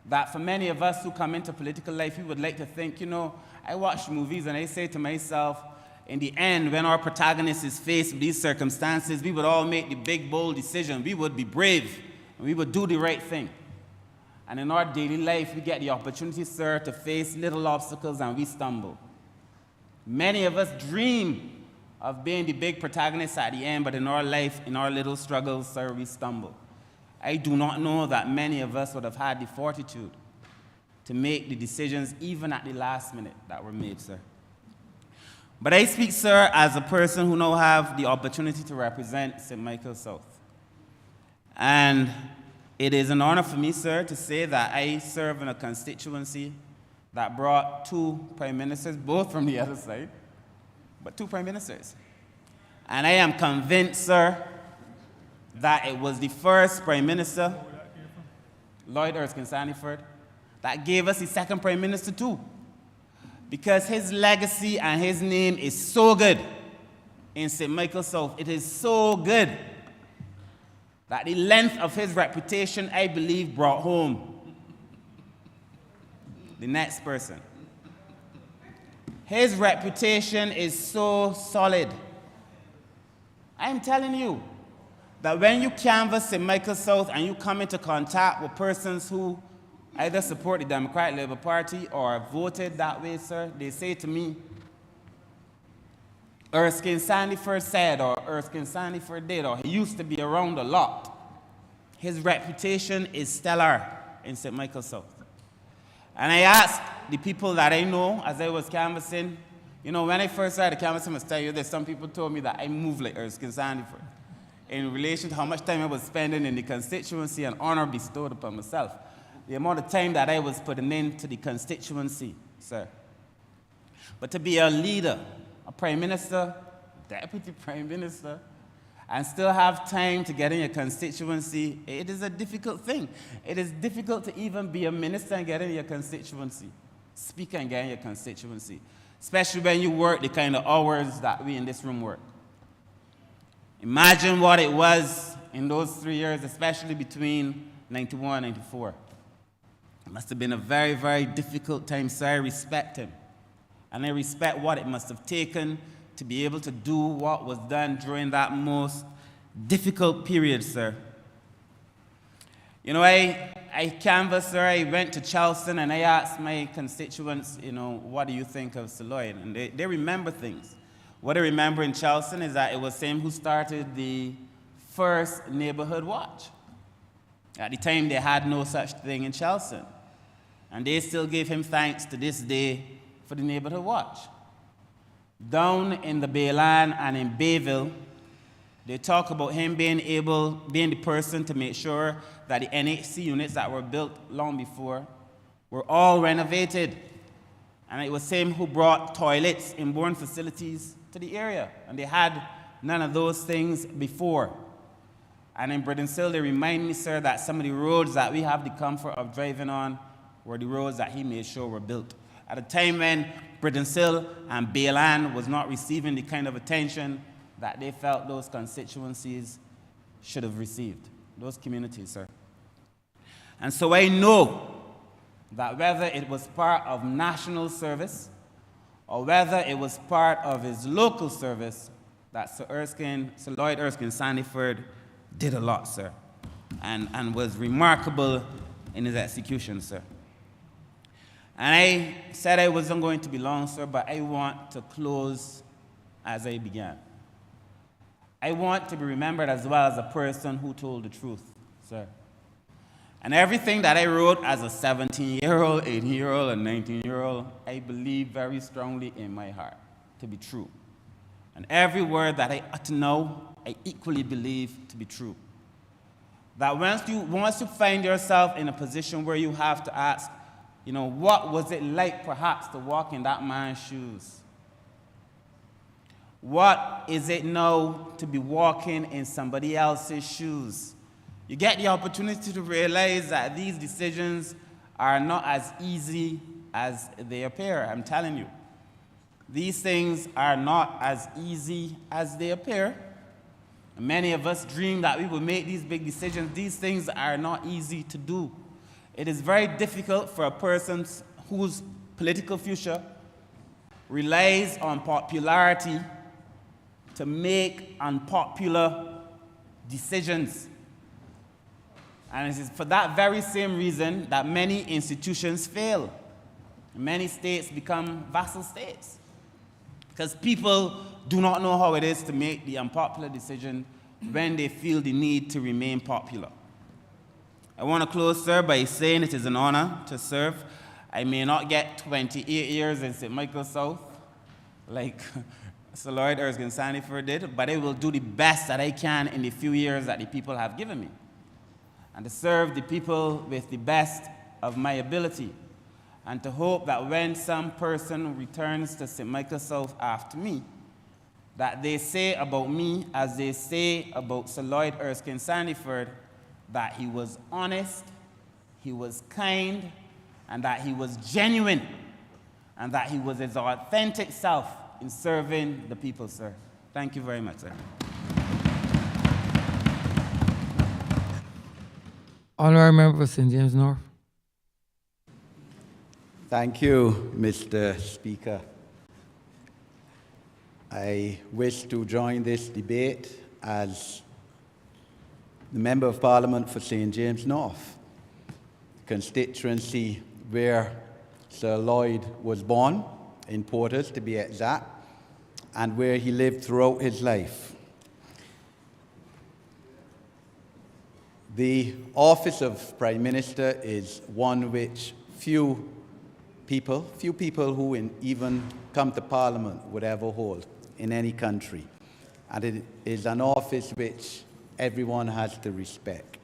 that for many of us who come into political life, we would like to think, you know, I watch movies and I say to myself, in the end, when our protagonist is faced with these circumstances, we would all make the big, bold decision. We would be brave, and we would do the right thing. And in our daily life, we get the opportunity, sir, to face little obstacles, and we stumble. Many of us dream of being the big protagonist at the end, but in our life, in our little struggles, sir, we stumble. I do not know that many of us would have had the fortitude to make the decisions, even at the last minute, that were made, sir. But I speak, sir, as a person who now have the opportunity to represent St. Michael South. And it is an honor for me, sir, to say that I serve in a constituency that brought 2 prime ministers, both from the other side, but 2 prime ministers. And I am convinced, sir, that it was the first prime minister, Lloyd Erskine Sandifer, that gave us the second Prime Minister too. Because his legacy and his name is so good in St. Michael South. It is so good that the length of his reputation, I believe, brought home the next person. His reputation is so solid. I'm telling you that when you canvass St. Michael South and you come into contact with persons who either support the Democratic Labour Party or voted that way, sir, they say to me, Erskine Sandiford said, or Erskine Sandiford did, or he used to be around a lot. His reputation is stellar in St. Michael South. And I asked the people that I know as I was canvassing, you know, when I first started canvassing, I must tell you that some people told me that I moved like Erskine Sandiford in relation to how much time I was spending in the constituency and honor bestowed upon myself. The amount of time that I was putting into the constituency, sir. But to be a leader, a prime minister, deputy prime minister, and still have time to get in your constituency, it is a difficult thing. It is difficult to even be a minister and get in your constituency, speak and get in your constituency, especially when you work the kind of hours that we in this room work. Imagine what it was in those 3 years, especially between 91 and 94. It must have been a very, very difficult time, so I respect him. And I respect what it must have taken to be able to do what was done during that most difficult period, sir. You know, I canvassed, sir, I went to Charleston and I asked my constituents, you know, what do you think of Sir Lloyd? And they remember things. What I remember in Charleston is that it was him who started the first neighborhood watch. At the time, they had no such thing in Charleston. And they still give him thanks to this day for the neighborhood watch. Down in the Bayland and in Bayville, they talk about him being the person to make sure that the NHC units that were built long before were all renovated. And it was him who brought toilets in born facilities to the area. And they had none of those things before. And in Bridensill, they remind me, sir, that some of the roads that we have the comfort of driving on were the roads that he made sure were built. At a time when Bridensill and Bayland was not receiving the kind of attention that they felt those constituencies should have received, those communities, sir. And so I know that whether it was part of national service or whether it was part of his local service, that Sir Lloyd Erskine Sandiford did a lot, sir, and was remarkable in his execution, sir. And I said I wasn't going to be long, sir, but I want to close as I began. I want to be remembered as well as a person who told the truth, sir. And everything that I wrote as a 17-year-old, 18-year-old, and 19-year-old, I believe very strongly in my heart to be true. And every word that I utter now, I equally believe to be true. That once you find yourself in a position where you have to ask, you know, what was it like perhaps to walk in that man's shoes? What is it now to be walking in somebody else's shoes? You get the opportunity to realize that these decisions are not as easy as they appear. I'm telling you. These things are not as easy as they appear. Many of us dream that we will make these big decisions. These things are not easy to do. It is very difficult for a person whose political future relies on popularity to make unpopular decisions. And it is for that very same reason that many institutions fail. Many states become vassal states. Because people do not know how it is to make the unpopular decision when they feel the need to remain popular. I want to close, sir, by saying it is an honor to serve. I may not get 28 years in St. Michael South like Sir Lloyd Erskine Sandiford did, but I will do the best that I can in the few years that the people have given me, and to serve the people with the best of my ability, and to hope that when some person returns to St. Michael South after me, that they say about me as they say about Sir Lloyd Erskine Sandiford, that he was honest, he was kind, and that he was genuine, and that he was his authentic self in serving the people, sir. Thank you very much, sir. Honourable Member for St. James North. Thank you, Mr. Speaker. I wish to join this debate as the Member of Parliament for St. James North, constituency where Sir Lloyd was born, in Porters to be exact, and where he lived throughout his life. The office of Prime Minister is one which few people who even come to Parliament would ever hold in any country. And it is an office which everyone has to respect.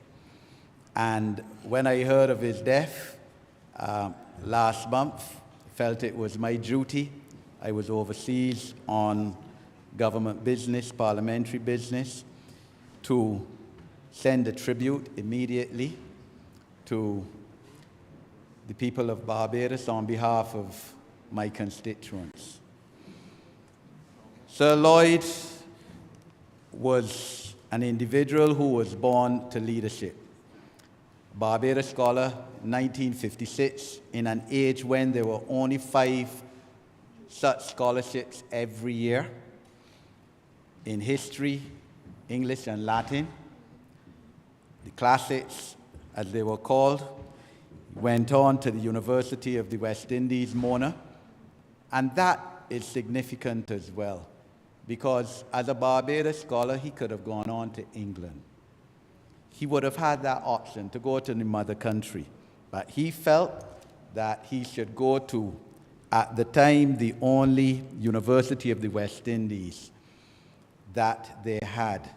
And when I heard of his death last month, felt it was my duty. I was overseas on government business, parliamentary business, to send a tribute immediately to the people of Barbados on behalf of my constituents. Sir Lloyd was an individual who was born to leadership. Barbados scholar, 1956, in an age when there were only 5 such scholarships every year in history, English, and Latin. The classics, as they were called, went on to the University of the West Indies, Mona, and that is significant as well, because as a Barbados scholar, he could have gone on to England. He would have had that option to go to the mother country, but he felt that he should go to, at the time, the only University of the West Indies that they had.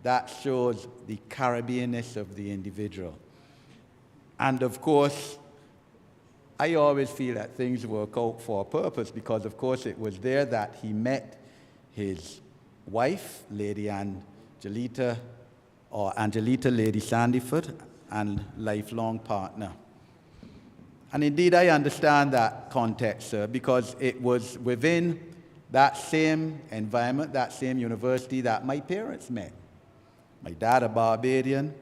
That shows the Caribbeanness of the individual. And of course, I always feel that things work out for a purpose, because of course it was there that he met his wife, Lady Angelita Lady Sandyford, and lifelong partner. And indeed, I understand that context, sir, because it was within that same environment, that same university, that my parents met. My dad, a Barbadian,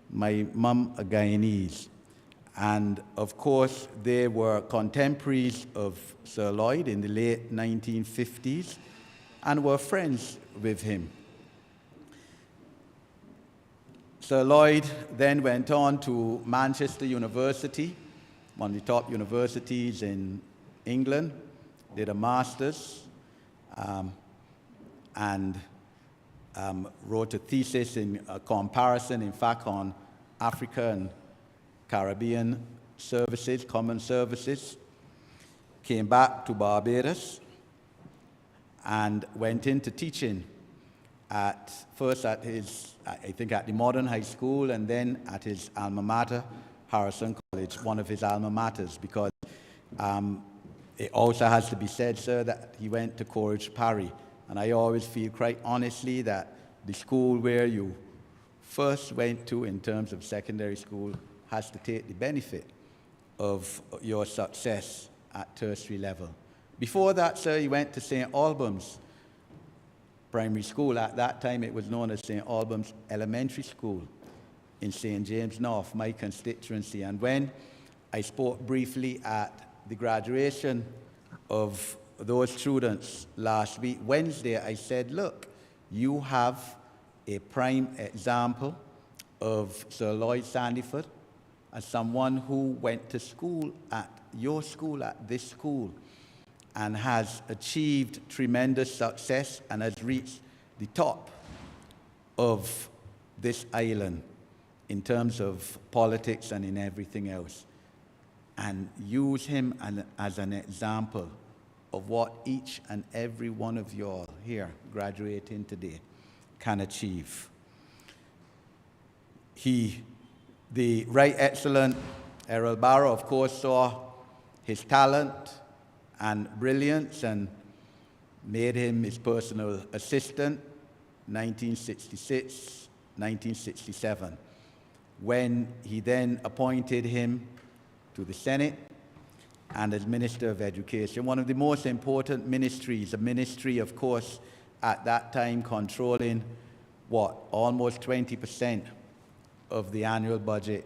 my mum, a Guyanese. And of course, they were contemporaries of Sir Lloyd in the late 1950s and were friends with him. Sir Lloyd then went on to Manchester University, one of the top universities in England, did a master's, and wrote a thesis in a comparison, in fact, on Africa and Caribbean services, common services. Came back to Barbados and went into teaching first at his, I think at the Modern High School, and then at his alma mater, Harrison College, one of his alma maters, because it also has to be said, sir, that he went to Coleridge Parry. And I always feel quite honestly that the school where you first went to in terms of secondary school has to take the benefit of your success at tertiary level. Before that, sir, he went to St. Albans Primary School. At that time, it was known as St. Albans Elementary School in St. James North, my constituency. And when I spoke briefly at the graduation of those students last week, Wednesday, I said, look, you have a prime example of Sir Lloyd Sandyford as someone who went to school at your school, at this school, and has achieved tremendous success and has reached the top of this island in terms of politics and in everything else. And use him as an example of what each and every one of you all here graduating today can achieve. The Right Excellent Errol Barrow, of course, saw his talent and brilliance and made him his personal assistant, 1966, 1967, when he then appointed him to the Senate and as Minister of Education, one of the most important ministries, a ministry, of course, at that time controlling, almost 20% of the annual budget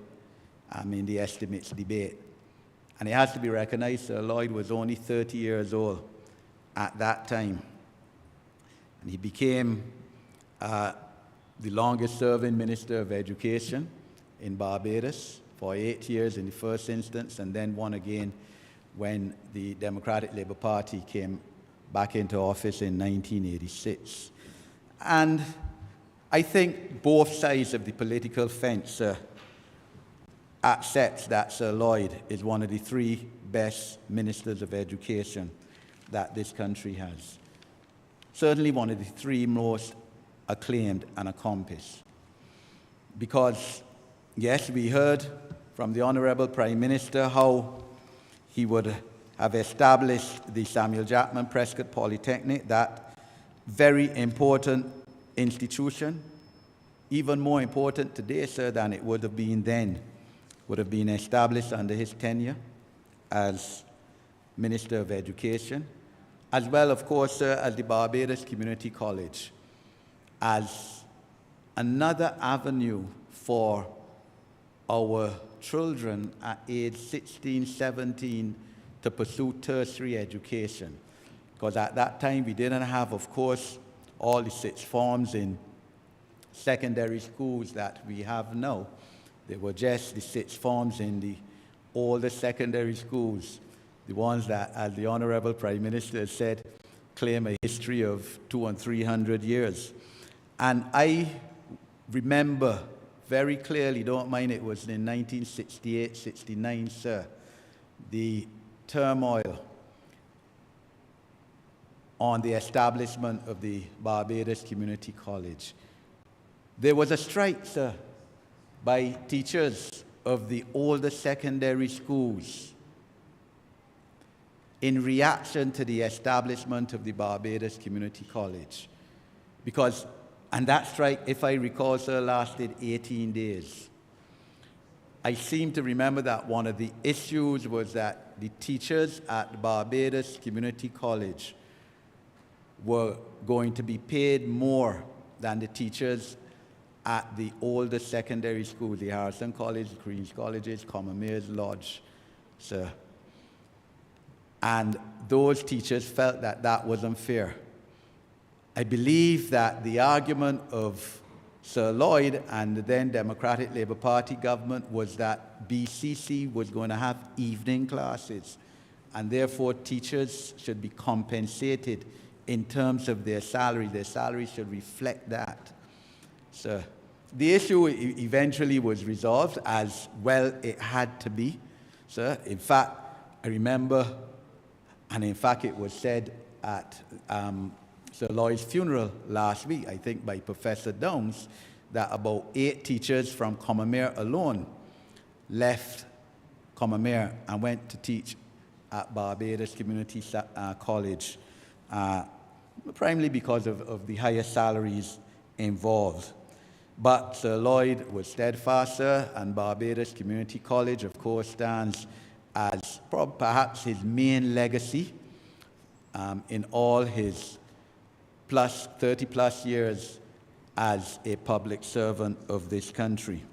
in the estimates debate. And it has to be recognized, Sir Lloyd was only 30 years old at that time. And he became the longest-serving Minister of Education in Barbados for 8 years in the first instance, and then one again when the Democratic Labour Party came back into office in 1986. And I think both sides of the political fence accepts that Sir Lloyd is one of the three best ministers of education that this country has. Certainly one of the three most acclaimed and accomplished. Because, yes, we heard from the Honourable Prime Minister how he would have established the Samuel Jackman Prescott Polytechnic, that very important institution, even more important today, sir, than it would have been then, would have been established under his tenure as Minister of Education, as well, of course, sir, as the Barbados Community College, as another avenue for our children at age 16, 17 to pursue tertiary education. Because at that time we didn't have, of course, all the sixth forms in secondary schools that we have now. They were just the sixth forms in the older secondary schools, the ones that, as the Honourable Prime Minister said, claim a history of 200 and 300 years. And I remember very clearly, don't mind it was in 1968, 69, sir, the turmoil on the establishment of the Barbados Community College. There was a strike, sir, by teachers of the older secondary schools in reaction to the establishment of the Barbados Community College. And that strike, if I recall, sir, lasted 18 days. I seem to remember that one of the issues was that the teachers at Barbados Community College were going to be paid more than the teachers at the older secondary schools, the Harrison College, Queen's Colleges, Commonwealth Lodge, sir. And those teachers felt that that was unfair. I believe that the argument of Sir Lloyd and the then Democratic Labour Party government was that BCC was going to have evening classes, and therefore teachers should be compensated in terms of their salary. Their salary should reflect that. So the issue eventually was resolved, as well it had to be. So in fact, I remember, and in fact it was said at Sir Lloyd's funeral last week, I think by Professor Downs, that about 8 teachers from Commonwealth alone left Commonwealth and went to teach at Barbados Community College, primarily because of the higher salaries involved. But Sir Lloyd was steadfast, sir, and Barbados Community College, of course, stands as perhaps his main legacy in all his 30-plus years as a public servant of this country.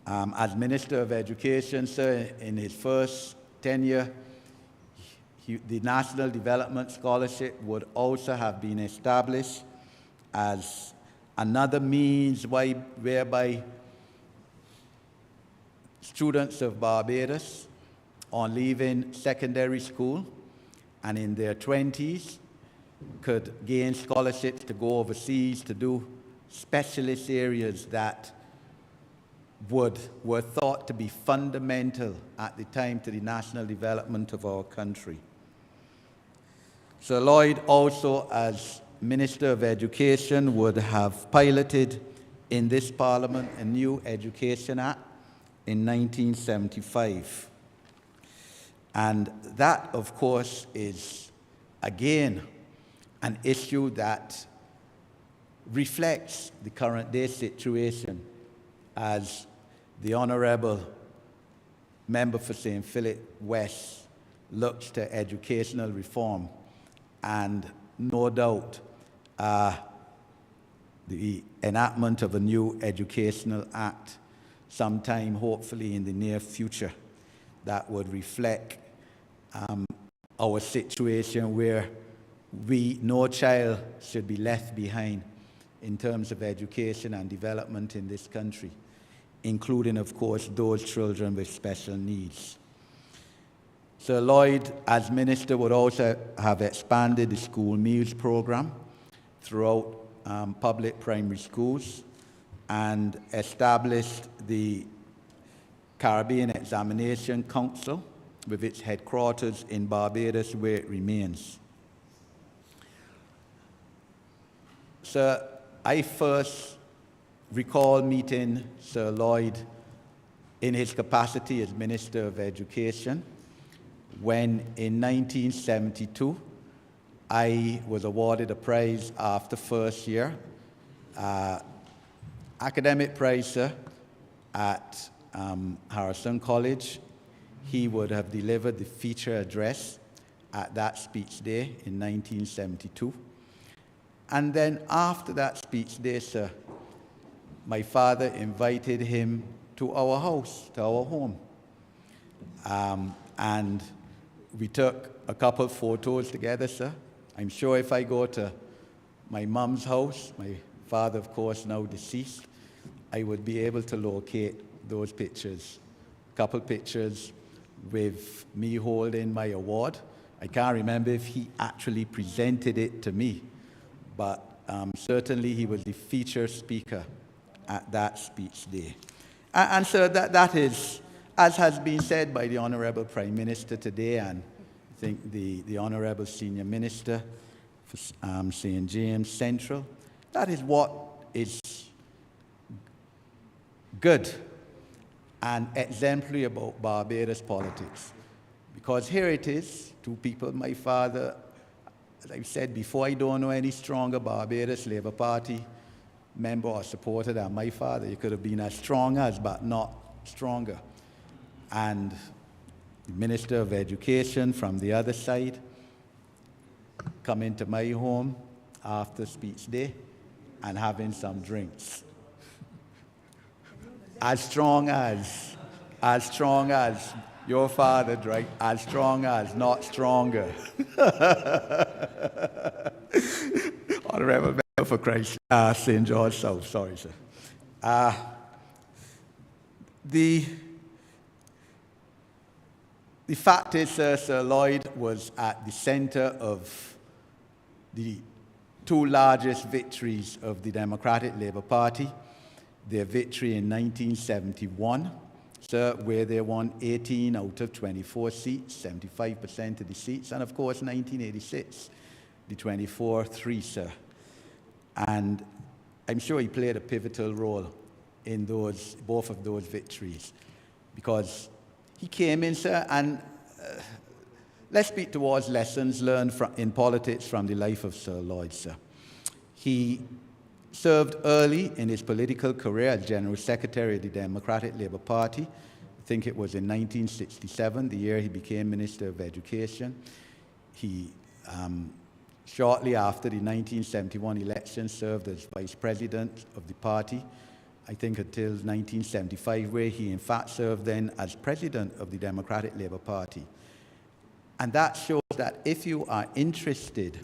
As Minister of Education, sir, in his first tenure, the National Development Scholarship would also have been established as another means whereby students of Barbados on leaving secondary school and in their 20s could gain scholarships to go overseas to do specialist areas that were thought to be fundamental at the time to the national development of our country. Sir Lloyd also, as Minister of Education, would have piloted in this Parliament a new Education Act in 1975. And that, of course, is, again, an issue that reflects the current day situation, as the Honourable member for St. Philip West looks to educational reform, and no doubt the enactment of a new educational act sometime, hopefully in the near future, that would reflect our situation where no child should be left behind in terms of education and development in this country, including, of course, those children with special needs. Sir Lloyd, as minister, would also have expanded the school meals program throughout public primary schools and established the Caribbean Examination Council with its headquarters in Barbados, where it remains. Sir, I first recall meeting Sir Lloyd in his capacity as Minister of Education when, in 1972, I was awarded a prize after first year, academic prize, sir, at Harrison College. He would have delivered the feature address at that speech day in 1972. And then after that speech day, sir, my father invited him to our house, to our home. And we took a couple photos together, sir. I'm sure if I go to my mom's house, my father, of course, now deceased, I would be able to locate those pictures. A couple pictures with me holding my award. I can't remember if he actually presented it to me, but certainly he was the feature speaker at that speech day. And so that is, as has been said by the Honourable Prime Minister today, and I think the Honourable Senior Minister for St. James Central, that is what is good and exemplary about Barbados politics. Because here it is, two people, my father, as I've said before, I don't know any stronger Barbados Labour Party member or supporter than my father. You could have been as strong as, but not stronger. And the Minister of Education from the other side coming to my home after speech day and having some drinks. As strong as your father drank, as strong as, not stronger. Honourable Member for Christ, St. George South, sorry, sir. The fact is, Sir Lloyd was at the centre of the two largest victories of the Democratic Labour Party. Their victory in 1971, sir, where they won 18 out of 24 seats, 75% of the seats, and of course 1986, the 24-3, sir. And I'm sure he played a pivotal role in both of those victories, because he came in, sir, and let's speak towards lessons learned in politics from the life of Sir Lloyd, sir. He served early in his political career as General Secretary of the Democratic Labour Party. I think it was in 1967, the year he became Minister of Education. He, shortly after the 1971 election, served as Vice President of the party, I think until 1975, where he in fact served then as President of the Democratic Labour Party. And that shows that if you are interested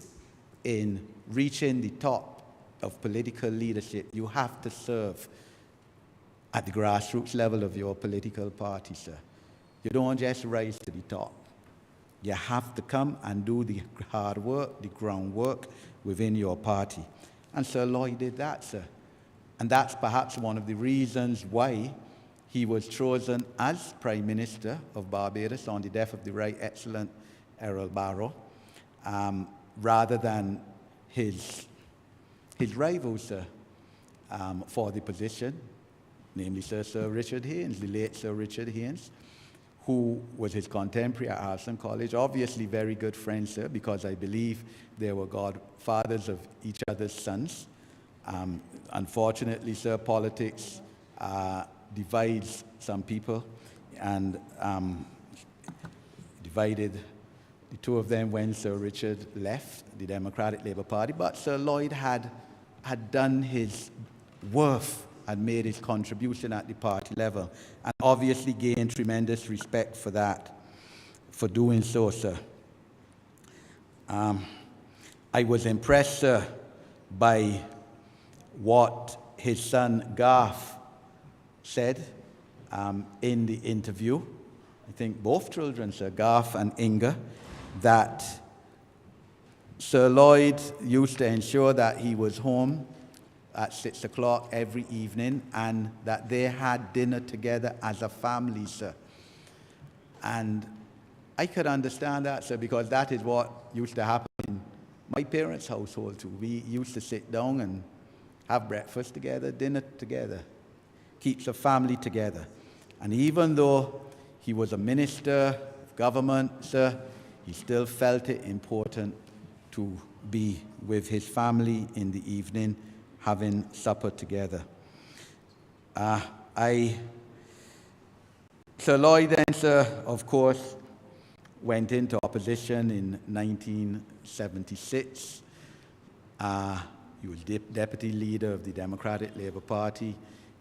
in reaching the top of political leadership, you have to serve at the grassroots level of your political party, sir. You don't just rise to the top. You have to come and do the hard work, the groundwork within your party. And Sir Lloyd did that, sir. And that's perhaps one of the reasons why he was chosen as Prime Minister of Barbados on the death of the Right Excellent Errol Barrow, rather than his rival, sir, for the position, namely Sir Richard Haynes, the late Sir Richard Haynes, who was his contemporary at Harrison College. Obviously very good friends, sir, because I believe they were godfathers of each other's sons. Unfortunately, sir, politics divides some people and divided. The two of them when Sir Richard left the Democratic Labour Party, but Sir Lloyd had done his worth, had made his contribution at the party level, and obviously gained tremendous respect for that, for doing so, sir. I was impressed, sir, by what his son Garth said in the interview. I think both children, Sir Garth and Inga, that Sir Lloyd used to ensure that he was home at 6 o'clock every evening and that they had dinner together as a family, sir. And I could understand that, sir, because that is what used to happen in my parents' household too. We used to sit down and have breakfast together, dinner together. Keeps a family together. And even though he was a minister of government, sir, he still felt it important to be with his family in the evening, having supper together. Sir Lloyd then, sir, of course, went into opposition in 1976. He was deputy leader of the Democratic Labour Party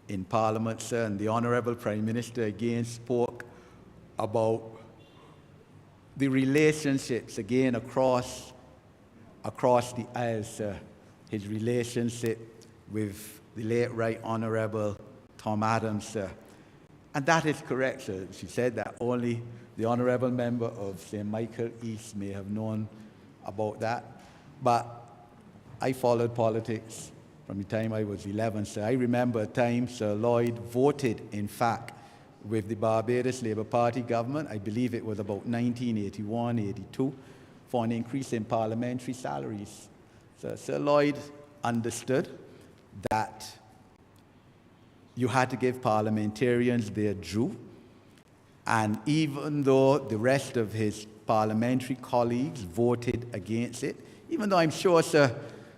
in Parliament, sir, and the Honourable Prime Minister again spoke about the relationships again across the aisle, sir. His relationship with the late Right Honourable Tom Adams, sir. And that is correct, sir. She said that only the Honourable member of St. Michael East may have known about that. But I followed politics from the time I was 11, sir. I remember a time Sir Lloyd voted, in fact, with the Barbados Labour Party government, I believe it was about 1981-82, for an increase in parliamentary salaries. So Sir Lloyd understood that you had to give parliamentarians their due, and even though the rest of his parliamentary colleagues voted against it, even though I'm sure, sir,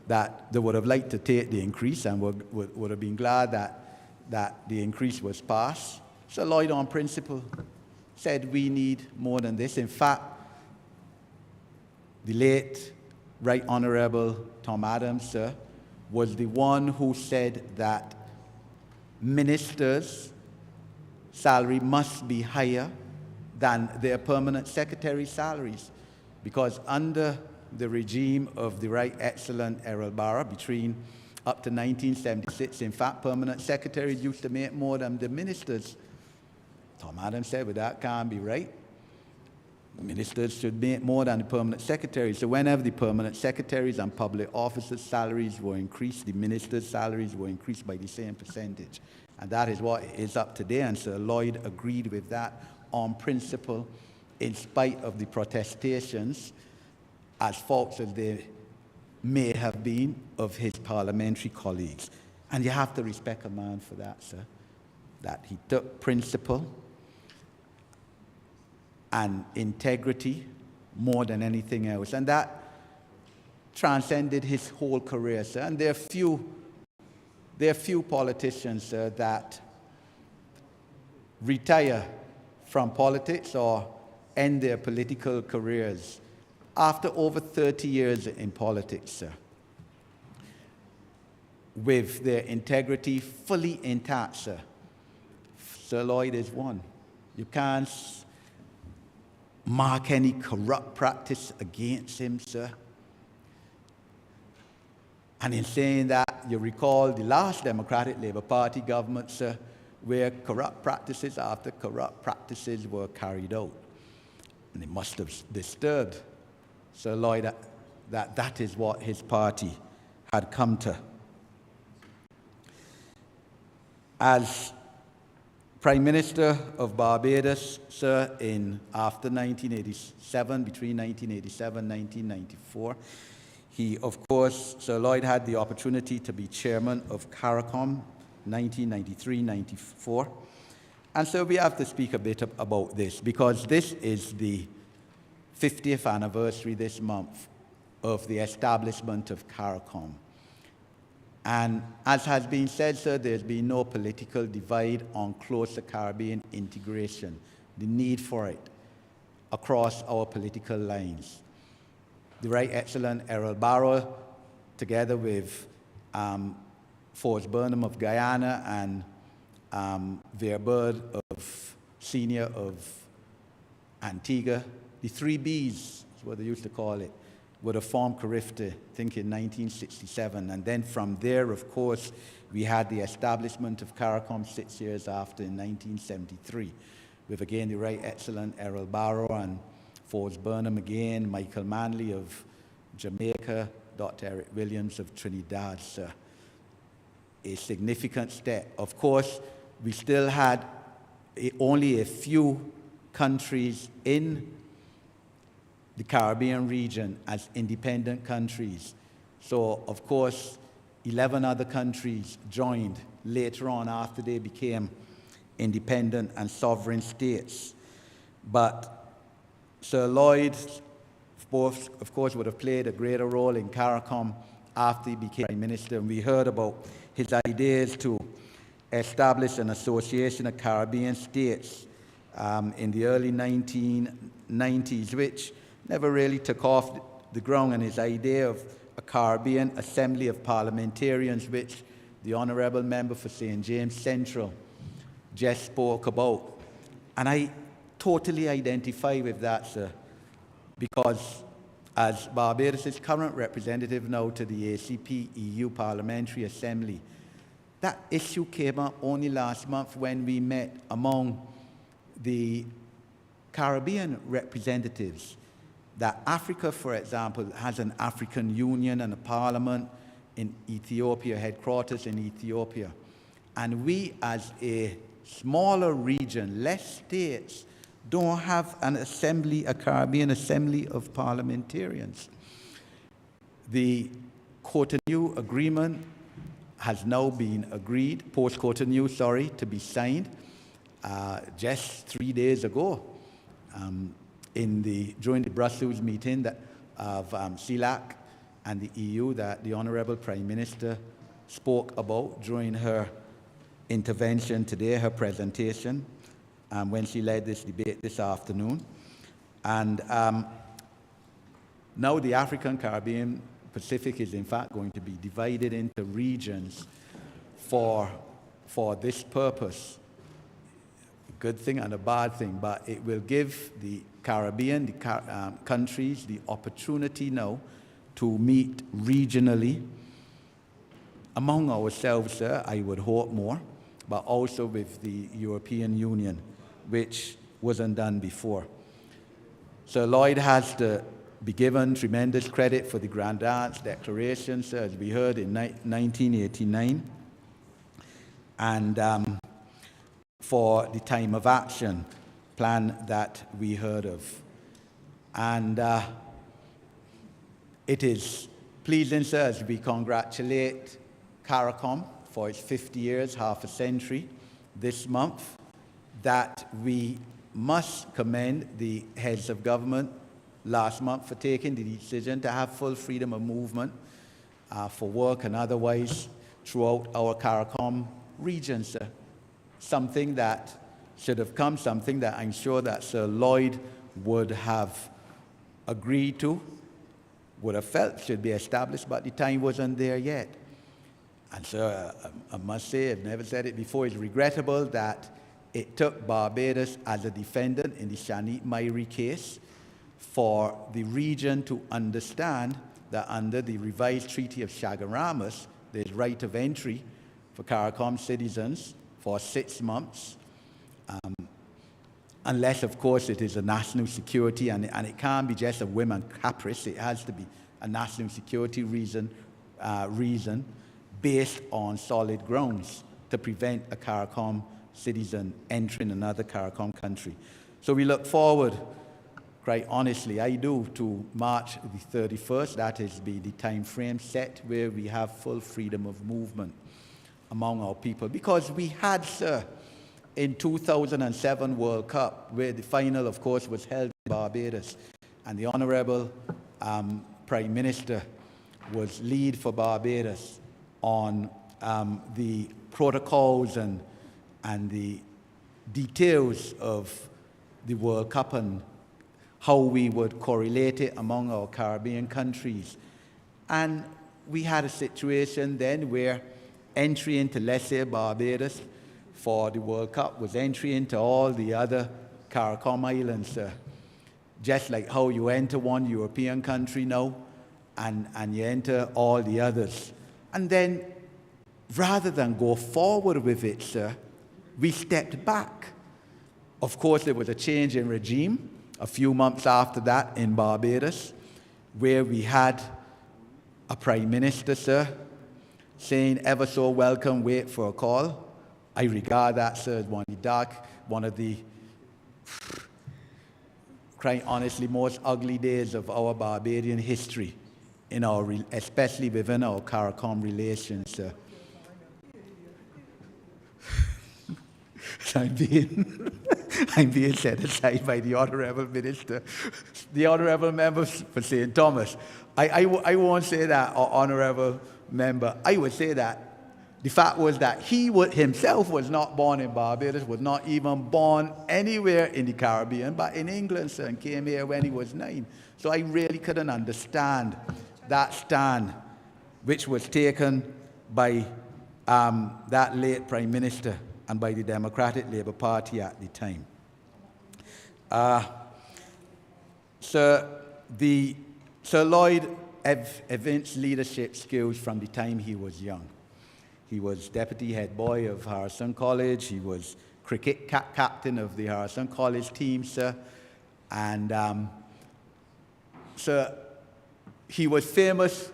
that they would have liked to take the increase and would have been glad that the increase was passed, Sir Lloyd, on principle, said we need more than this. In fact, the late Right Honourable Tom Adams, sir, was the one who said that ministers' salary must be higher than their permanent secretary salaries, because under the regime of the Right Excellent Errol Barra between up to 1976, in fact, permanent secretaries used to make more than the ministers. Tom Adams said, well, that can't be right. Ministers should make more than the permanent secretaries. So whenever the permanent secretaries and public officers' salaries were increased, the ministers' salaries were increased by the same percentage. And that is what is up today. And Sir Lloyd agreed with that on principle, in spite of the protestations, as false as they may have been, of his parliamentary colleagues. And you have to respect a man for that, sir, that he took principle and integrity more than anything else. And that transcended his whole career, sir. And there are few politicians, sir, that retire from politics or end their political careers after over 30 years in politics, sir, with their integrity fully intact, sir. Sir Lloyd is one. You can't mark any corrupt practice against him, sir. And in saying that, you recall the last Democratic Labour Party government, sir, where corrupt practices after corrupt practices were carried out. And it must have disturbed Sir Lloyd that is what his party had come to. As Prime Minister of Barbados, sir, after 1987, between 1987 and 1994, he, of course, Sir Lloyd had the opportunity to be chairman of CARICOM, 1993-94. And so we have to speak a bit about this, because this is the 50th anniversary this month of the establishment of CARICOM. And as has been said, sir, there's been no political divide on closer Caribbean integration, the need for it across our political lines. The Right Excellent Errol Barrow, together with Forrest Burnham of Guyana and Vera Bird of Senior of Antigua, the three Bs is what they used to call it, would have formed CARIFTA, I think in 1967. And then from there, of course, we had the establishment of CARICOM 6 years after in 1973, with again the Right Excellent Errol Barrow and Forrest Burnham again, Michael Manley of Jamaica, Dr. Eric Williams of Trinidad, sir. A significant step. Of course, we still had only a few countries in the Caribbean region as independent countries. So, of course, 11 other countries joined later on after they became independent and sovereign states. But Sir Lloyd, of course, would have played a greater role in CARICOM after he became Prime Minister. And we heard about his ideas to establish an association of Caribbean states in the early 1990s, which never really took off the ground, and his idea of a Caribbean Assembly of Parliamentarians, which the Honourable Member for St. James Central just spoke about. And I totally identify with that, sir, because as Barbados' current representative now to the ACP EU Parliamentary Assembly, that issue came up only last month when we met among the Caribbean representatives. That Africa, for example, has an African Union and a parliament in Ethiopia, headquarters in Ethiopia. And we, as a smaller region, less states, don't have an assembly, a Caribbean Assembly of Parliamentarians. The Cotonou Agreement has now been agreed, post-Cotonou, sorry, to be signed just 3 days ago. During the Brussels meeting of CELAC and the EU that the Honourable Prime Minister spoke about during her intervention today, her presentation, when she led this debate this afternoon. And now the African, Caribbean, Pacific is in fact going to be divided into regions for this purpose. A good thing and a bad thing, but it will give the Caribbean, countries, the opportunity now to meet regionally among ourselves, sir, I would hope more, but also with the European Union, which wasn't done before. Sir Lloyd has to be given tremendous credit for the Grandance Declaration, sir, as we heard in 1989, and for the time of action plan that we heard of. And it is pleasing, sir, as we congratulate CARICOM for its 50 years, half a century, this month, that we must commend the heads of government last month for taking the decision to have full freedom of movement for work and otherwise throughout our CARICOM region, sir. Something that should have come, something that I'm sure that Sir Lloyd would have agreed to, would have felt should be established, but the time wasn't there yet. And so I must say, I've never said it before, it's regrettable that it took Barbados as a defendant in the Shanit Mairi case for the region to understand that under the revised Treaty of Chaguaramas, there's right of entry for CARICOM citizens for 6 months, unless, of course, it is a national security, and it can't be just a whim and caprice. It has to be a national security reason based on solid grounds to prevent a CARICOM citizen entering another CARICOM country. So we look forward, quite honestly, I do, to March the 31st. That is the time frame set where we have full freedom of movement among our people. Because we had, sir, in 2007 World Cup, where the final, of course, was held in Barbados, and the Honourable Prime Minister was lead for Barbados. on the protocols and the details of the World Cup and how we would correlate it among our Caribbean countries. And we had a situation then where entry into, let's say, Barbados for the World Cup was entry into all the other CARICOM islands. Just like how you enter one European country now and you enter all the others. And then, rather than go forward with it, sir, we stepped back. Of course, there was a change in regime a few months after that in Barbados, where we had a prime minister, sir, saying, ever so welcome, wait for a call. I regard that, sir, as one of the, quite honestly, most ugly days of our Barbadian history, especially within our CARICOM relations, sir. I'm being set aside by the Honourable Minister, the Honourable Member for St. Thomas. I won't say that, Honourable Member. I would say that the fact was that he himself was not born in Barbados, was not even born anywhere in the Caribbean, but in England, sir, and came here when he was 9. So I really couldn't understand that stand which was taken by that late Prime Minister and by the Democratic Labour Party at the time. Sir Lloyd evinced leadership skills from the time he was young. He was deputy head boy of Harrison College. He was cricket captain of the Harrison College team, sir. And sir, he was famous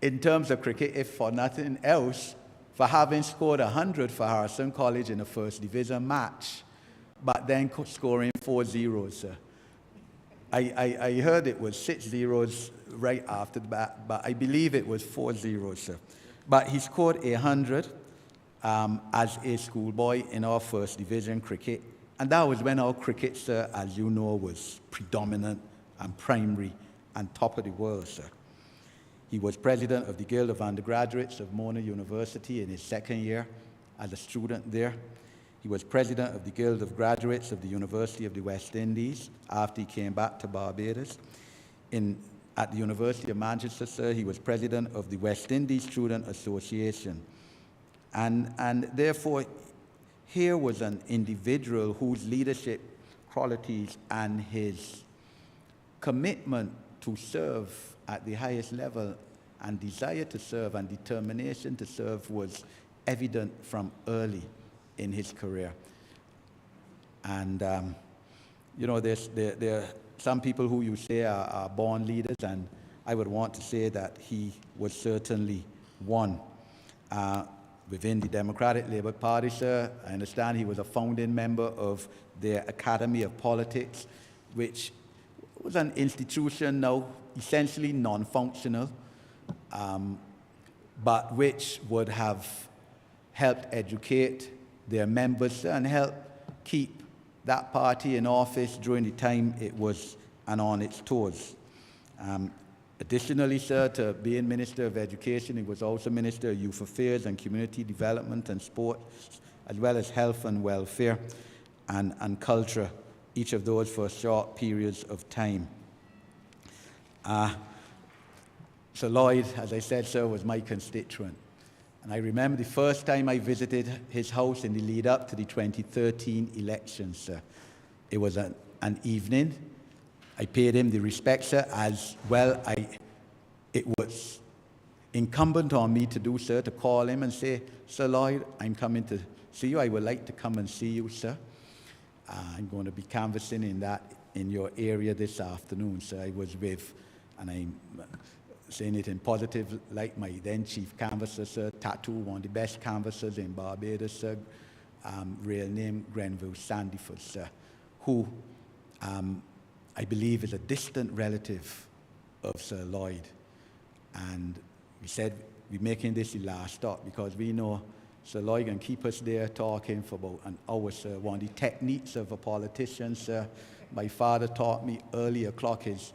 in terms of cricket, if for nothing else, for having scored 100 for Harrison College in a first division match, but then scoring 4 zeros, sir. I heard it was 6 zeros right after that, but I believe it was 4 zeros, sir. But he scored 100 as a schoolboy in our first division cricket. And that was when our cricket, sir, as you know, was predominant and primary and top of the world, sir. He was president of the Guild of Undergraduates of Mona University in his second year as a student there. He was president of the Guild of Graduates of the University of the West Indies after he came back to Barbados. At the University of Manchester, sir, he was president of the West Indies Student Association. And therefore, here was an individual whose leadership qualities and his commitment to serve at the highest level and desire to serve and determination to serve was evident from early in his career. And, you know, there are some people who you say are born leaders, and I would want to say that he was certainly one. Within the Democratic Labour Party, sir, I understand he was a founding member of their Academy of Politics, which was an institution now essentially non-functional, but which would have helped educate their members and help keep that party in office during the time it was on its toes. Additionally, sir, to being Minister of Education, he was also Minister of Youth Affairs and Community Development and Sports, as well as Health and Welfare and Culture, each of those for short periods of time. So Lloyd, as I said, sir, was my constituent. And I remember the first time I visited his house in the lead up to the 2013 elections, sir. It was an evening. I paid him the respect, sir, as well. It was incumbent on me to do, sir, to call him and say, Sir Lloyd, I'm coming to see you. I would like to come and see you, sir. I'm going to be canvassing in your area this afternoon, sir. I was with, and I'm saying it in positive light, my then chief canvasser, sir, Tattoo, one of the best canvassers in Barbados, sir, real name Grenville Sandyford, sir, who I believe is a distant relative of Sir Lloyd. And we said we're making this the last stop because we know Sir Lloyd can keep us there talking for about an hour, sir. One of the techniques of a politician, sir, my father taught me early o'clock is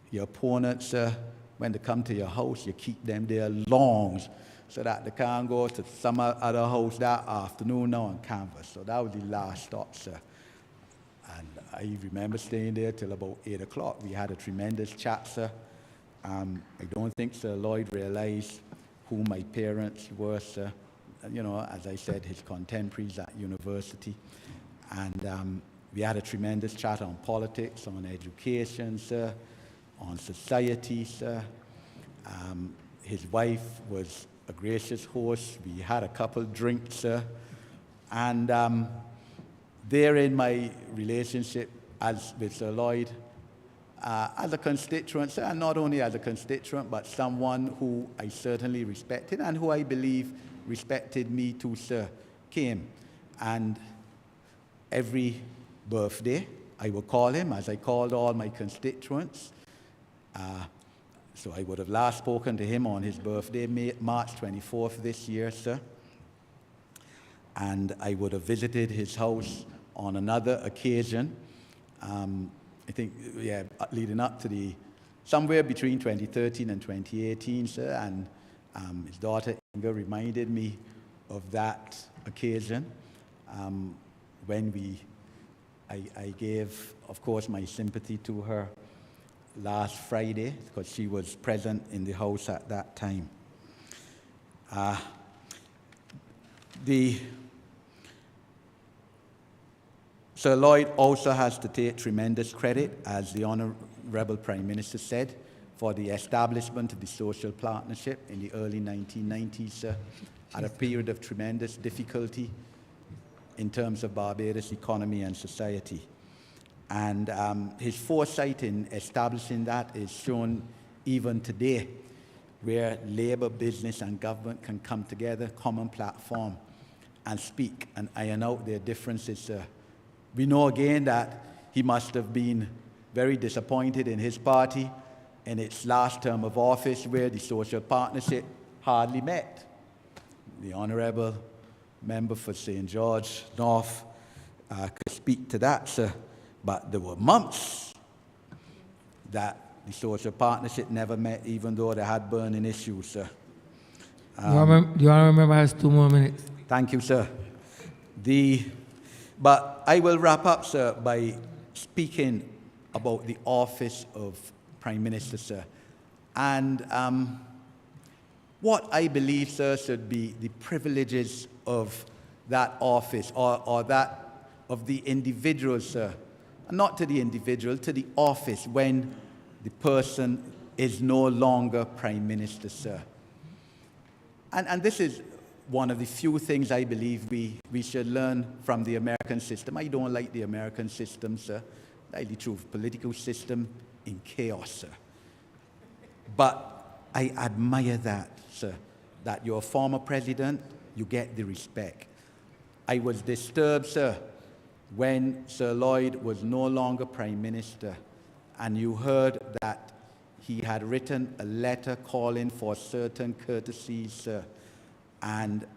your opponent, sir, when they come to your house, you keep them there long so that they can't go to some other house that afternoon now on canvas. So that was the last stop, sir. And I remember staying there till about 8 o'clock. We had a tremendous chat, sir. I don't think Sir Lloyd realized who my parents were, sir. You know, as I said, his contemporaries at university. And we had a tremendous chat on politics, on education, sir, on society, sir. His wife was a gracious host. We had a couple drinks, sir. And therein my relationship with Sir Lloyd, as a constituent, sir, and not only as a constituent, but someone who I certainly respected and who I believe respected me too, sir, came. And every birthday, I would call him, as I called all my constituents. So I would have last spoken to him on his birthday, March 24th this year, sir. And I would have visited his house on another occasion, I think, yeah, leading up to somewhere between 2013 and 2018, sir. And his daughter, Inga, reminded me of that occasion when I gave, of course, my sympathy to her last Friday because she was present in the house at that time. Sir Lloyd also has to take tremendous credit, as the Honourable Prime Minister said, for the establishment of the social partnership in the early 1990s, sir, at a period of tremendous difficulty in terms of Barbados' economy and society. And his foresight in establishing that is shown even today, where labour, business and government can come together, common platform, and speak and iron out their differences, sir. We know again that he must have been very disappointed in his party in its last term of office, where the social partnership hardly met. The Honourable Member for St. George North could speak to that, sir. But there were months that the social partnership never met, even though they had burning issues, sir. Do you want to remember has 2 more minutes? Thank you, sir. But I will wrap up, sir, by speaking about the office of Prime Minister, sir. And what I believe, sir, should be the privileges of that office, or that of the individual, sir. Not to the individual, to the office when the person is no longer Prime Minister, sir. And this is one of the few things I believe we should learn from the American system. I don't like the American system, sir. I like the true political system in chaos, sir. But I admire that, sir, that you're a former president, you get the respect. I was disturbed, sir, when Sir Lloyd was no longer Prime Minister, and you heard that he had written a letter calling for certain courtesies, sir, and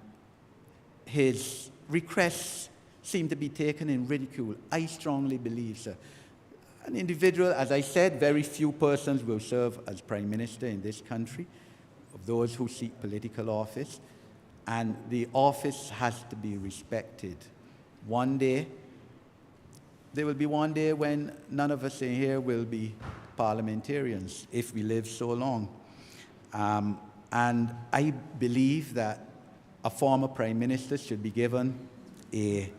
his requests seem to be taken in ridicule. I strongly believe, sir, an individual, as I said, very few persons will serve as Prime Minister in this country, of those who seek political office, and the office has to be respected. One day, there will be one day when none of us in here will be parliamentarians, if we live so long. And I believe that a former Prime Minister should be given a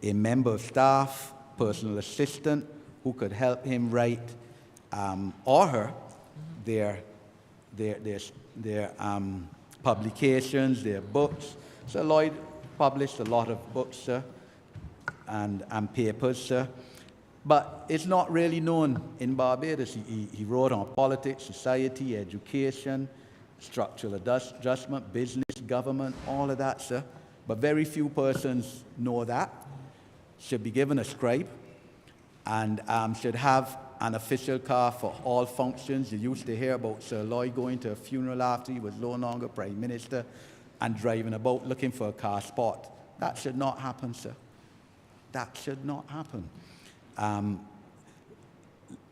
member of staff, personal assistant, who could help him write, or her, their publications, their books. Sir Lloyd published a lot of books, sir, and papers, sir. But it's not really known in Barbados. He wrote on politics, society, education, structural adjustment, business, government, all of that, sir. But very few persons know that. Should be given a scribe and should have an official car for all functions. You used to hear about Sir Lloyd going to a funeral after he was no longer Prime Minister and driving about looking for a car spot. That should not happen, sir. That should not happen.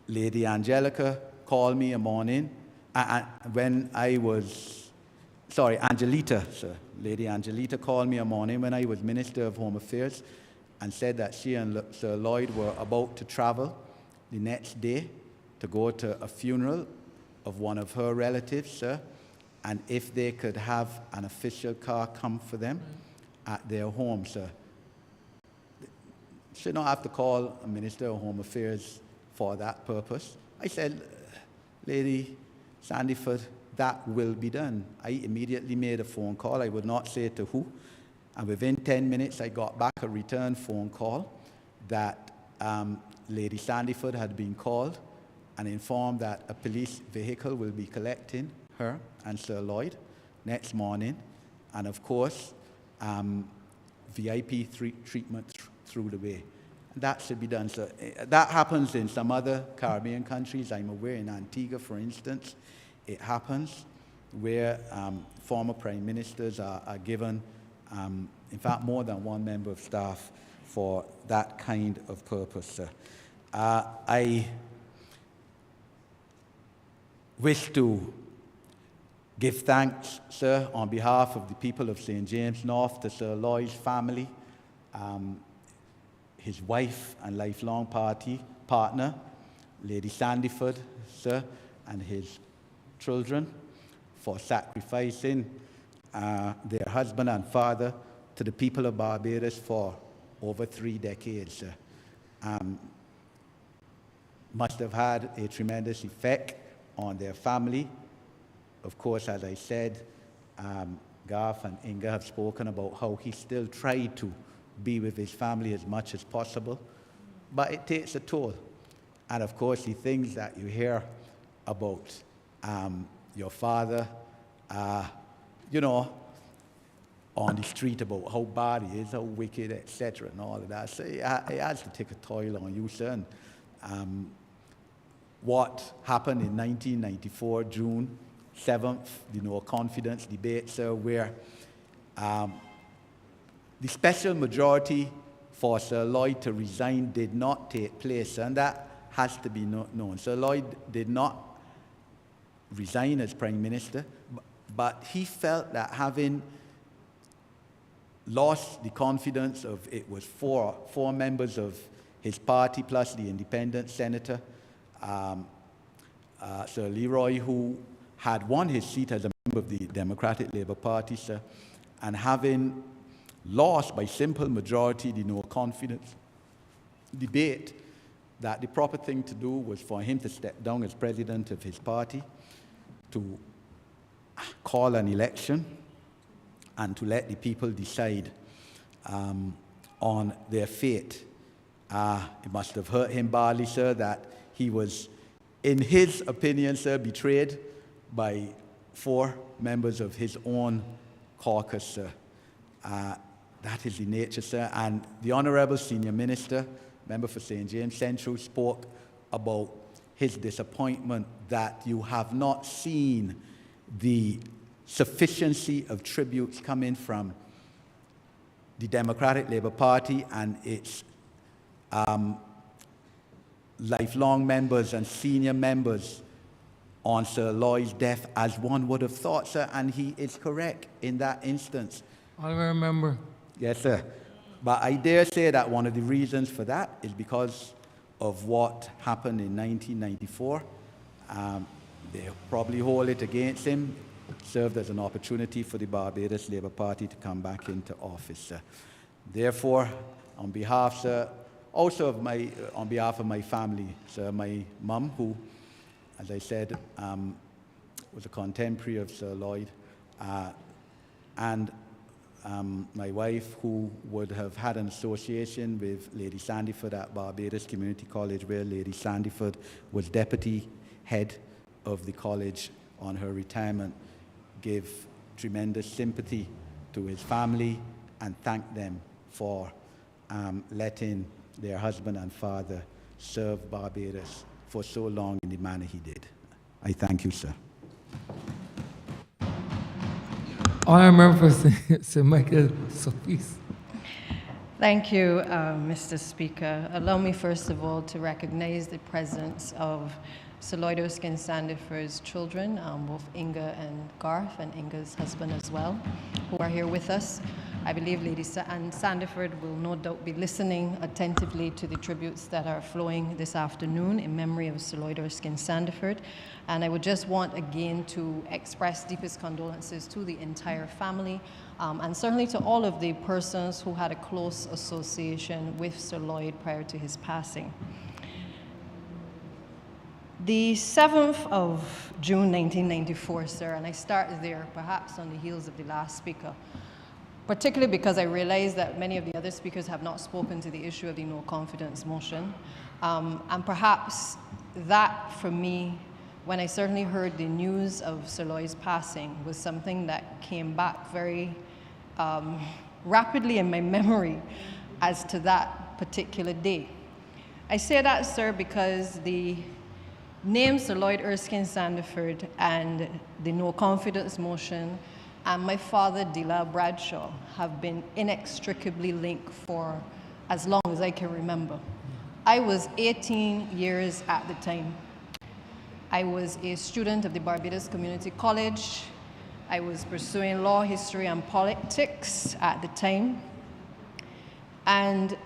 Lady Angelica called me a morning when I was, sorry, Angelita, sir, Lady Angelita called me a morning when I was Minister of Home Affairs and said that she and Sir Lloyd were about to travel the next day to go to a funeral of one of her relatives, sir, and if they could have an official car come for them at their home, sir. Should not have to call a Minister of Home Affairs for that purpose. I said, Lady Sandyford, that will be done. I immediately made a phone call. I would not say to who. And within 10 minutes, I got back a return phone call that Lady Sandyford had been called and informed that a police vehicle will be collecting her and Sir Lloyd next morning. And of course, VIP treatment through the way. That should be done. So that happens in some other Caribbean countries. I'm aware in Antigua, for instance, it happens where former prime ministers are given, in fact, more than one member of staff for that kind of purpose. I wish to give thanks, sir, on behalf of the people of St. James North to Sir Lloyd's family, his wife and lifelong partner, Lady Sandyford, sir, and his children for sacrificing their husband and father to the people of Barbados for over 3 decades. Must have had a tremendous effect on their family. Of course, as I said, Garth and Inga have spoken about how he still tried to be with his family as much as possible, but it takes a toll. And of course, the things that you hear about your father, you know, on the street about how bad he is, how wicked, etc., and all of that. So it has to take a toll on you, sir. And, what happened in 1994, June 7th, the no confidence debate, sir, where the special majority for Sir Lloyd to resign did not take place, and that has to be known. Sir Lloyd did not resign as Prime Minister, but he felt that having lost the confidence of, it was four members of his party plus the independent senator, Sir Leroy, who had won his seat as a member of the Democratic Labour Party, sir, and having lost by simple majority the no confidence debate, that the proper thing to do was for him to step down as president of his party, to call an election, and to let the people decide on their fate. It must have hurt him badly, sir, that he was, in his opinion, sir, betrayed by 4 members of his own caucus, sir. That is the nature, sir. And the Honourable Senior Minister, member for St. James Central, spoke about his disappointment that you have not seen the sufficiency of tributes coming from the Democratic Labour Party and its lifelong members and senior members on Sir Lloyd's death as one would have thought, sir, and he is correct in that instance. I remember. Yes, sir. But I dare say that one of the reasons for that is because of what happened in 1994. They probably hold it against him. It served as an opportunity for the Barbados Labour Party to come back into office, sir. Therefore, on behalf, sir, also of on behalf of my family, sir, my mum, who, as I said, was a contemporary of Sir Lloyd, and my wife, who would have had an association with Lady Sandyford at Barbados Community College, where Lady Sandyford was deputy head of the college on her retirement, give tremendous sympathy to his family and thank them for letting their husband and father serve Barbados for so long in the manner he did. I thank you, sir. I remember Sir Michael Sophis. Thank you, Mr. Speaker. Allow me first of all to recognize the presence of Sir Lloyd Erskine Sandiford's children, both Inga and Garth, and Inga's husband as well, who are here with us. I believe Lady Anne Sandiford will no doubt be listening attentively to the tributes that are flowing this afternoon in memory of Sir Lloyd Erskine Sandiford. And I would just want again to express deepest condolences to the entire family, and certainly to all of the persons who had a close association with Sir Lloyd prior to his passing. The 7th of June 1994, sir, and I start there, perhaps on the heels of the last speaker, particularly because I realize that many of the other speakers have not spoken to the issue of the no confidence motion. And perhaps that, for me, when I certainly heard the news of Sir Lloyd's passing, was something that came back very rapidly in my memory as to that particular day. I say that, sir, because the name Sir Lloyd Erskine Sandiford and the no confidence motion and my father, Dila Bradshaw, have been inextricably linked for as long as I can remember. I was 18 years at the time. I was a student of the Barbados Community College. I was pursuing law, history, and politics at the time. And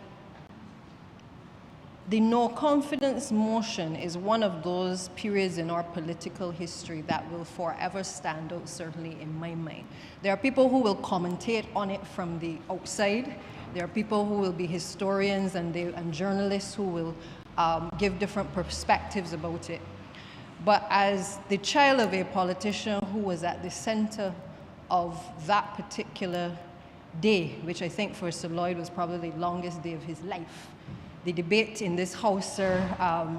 the no confidence motion is one of those periods in our political history that will forever stand out, certainly in my mind. There are people who will commentate on it from the outside. There are people who will be historians and journalists who will give different perspectives about it. But as the child of a politician who was at the center of that particular day, which I think for Sir Lloyd was probably the longest day of his life, the debate in this House, sir,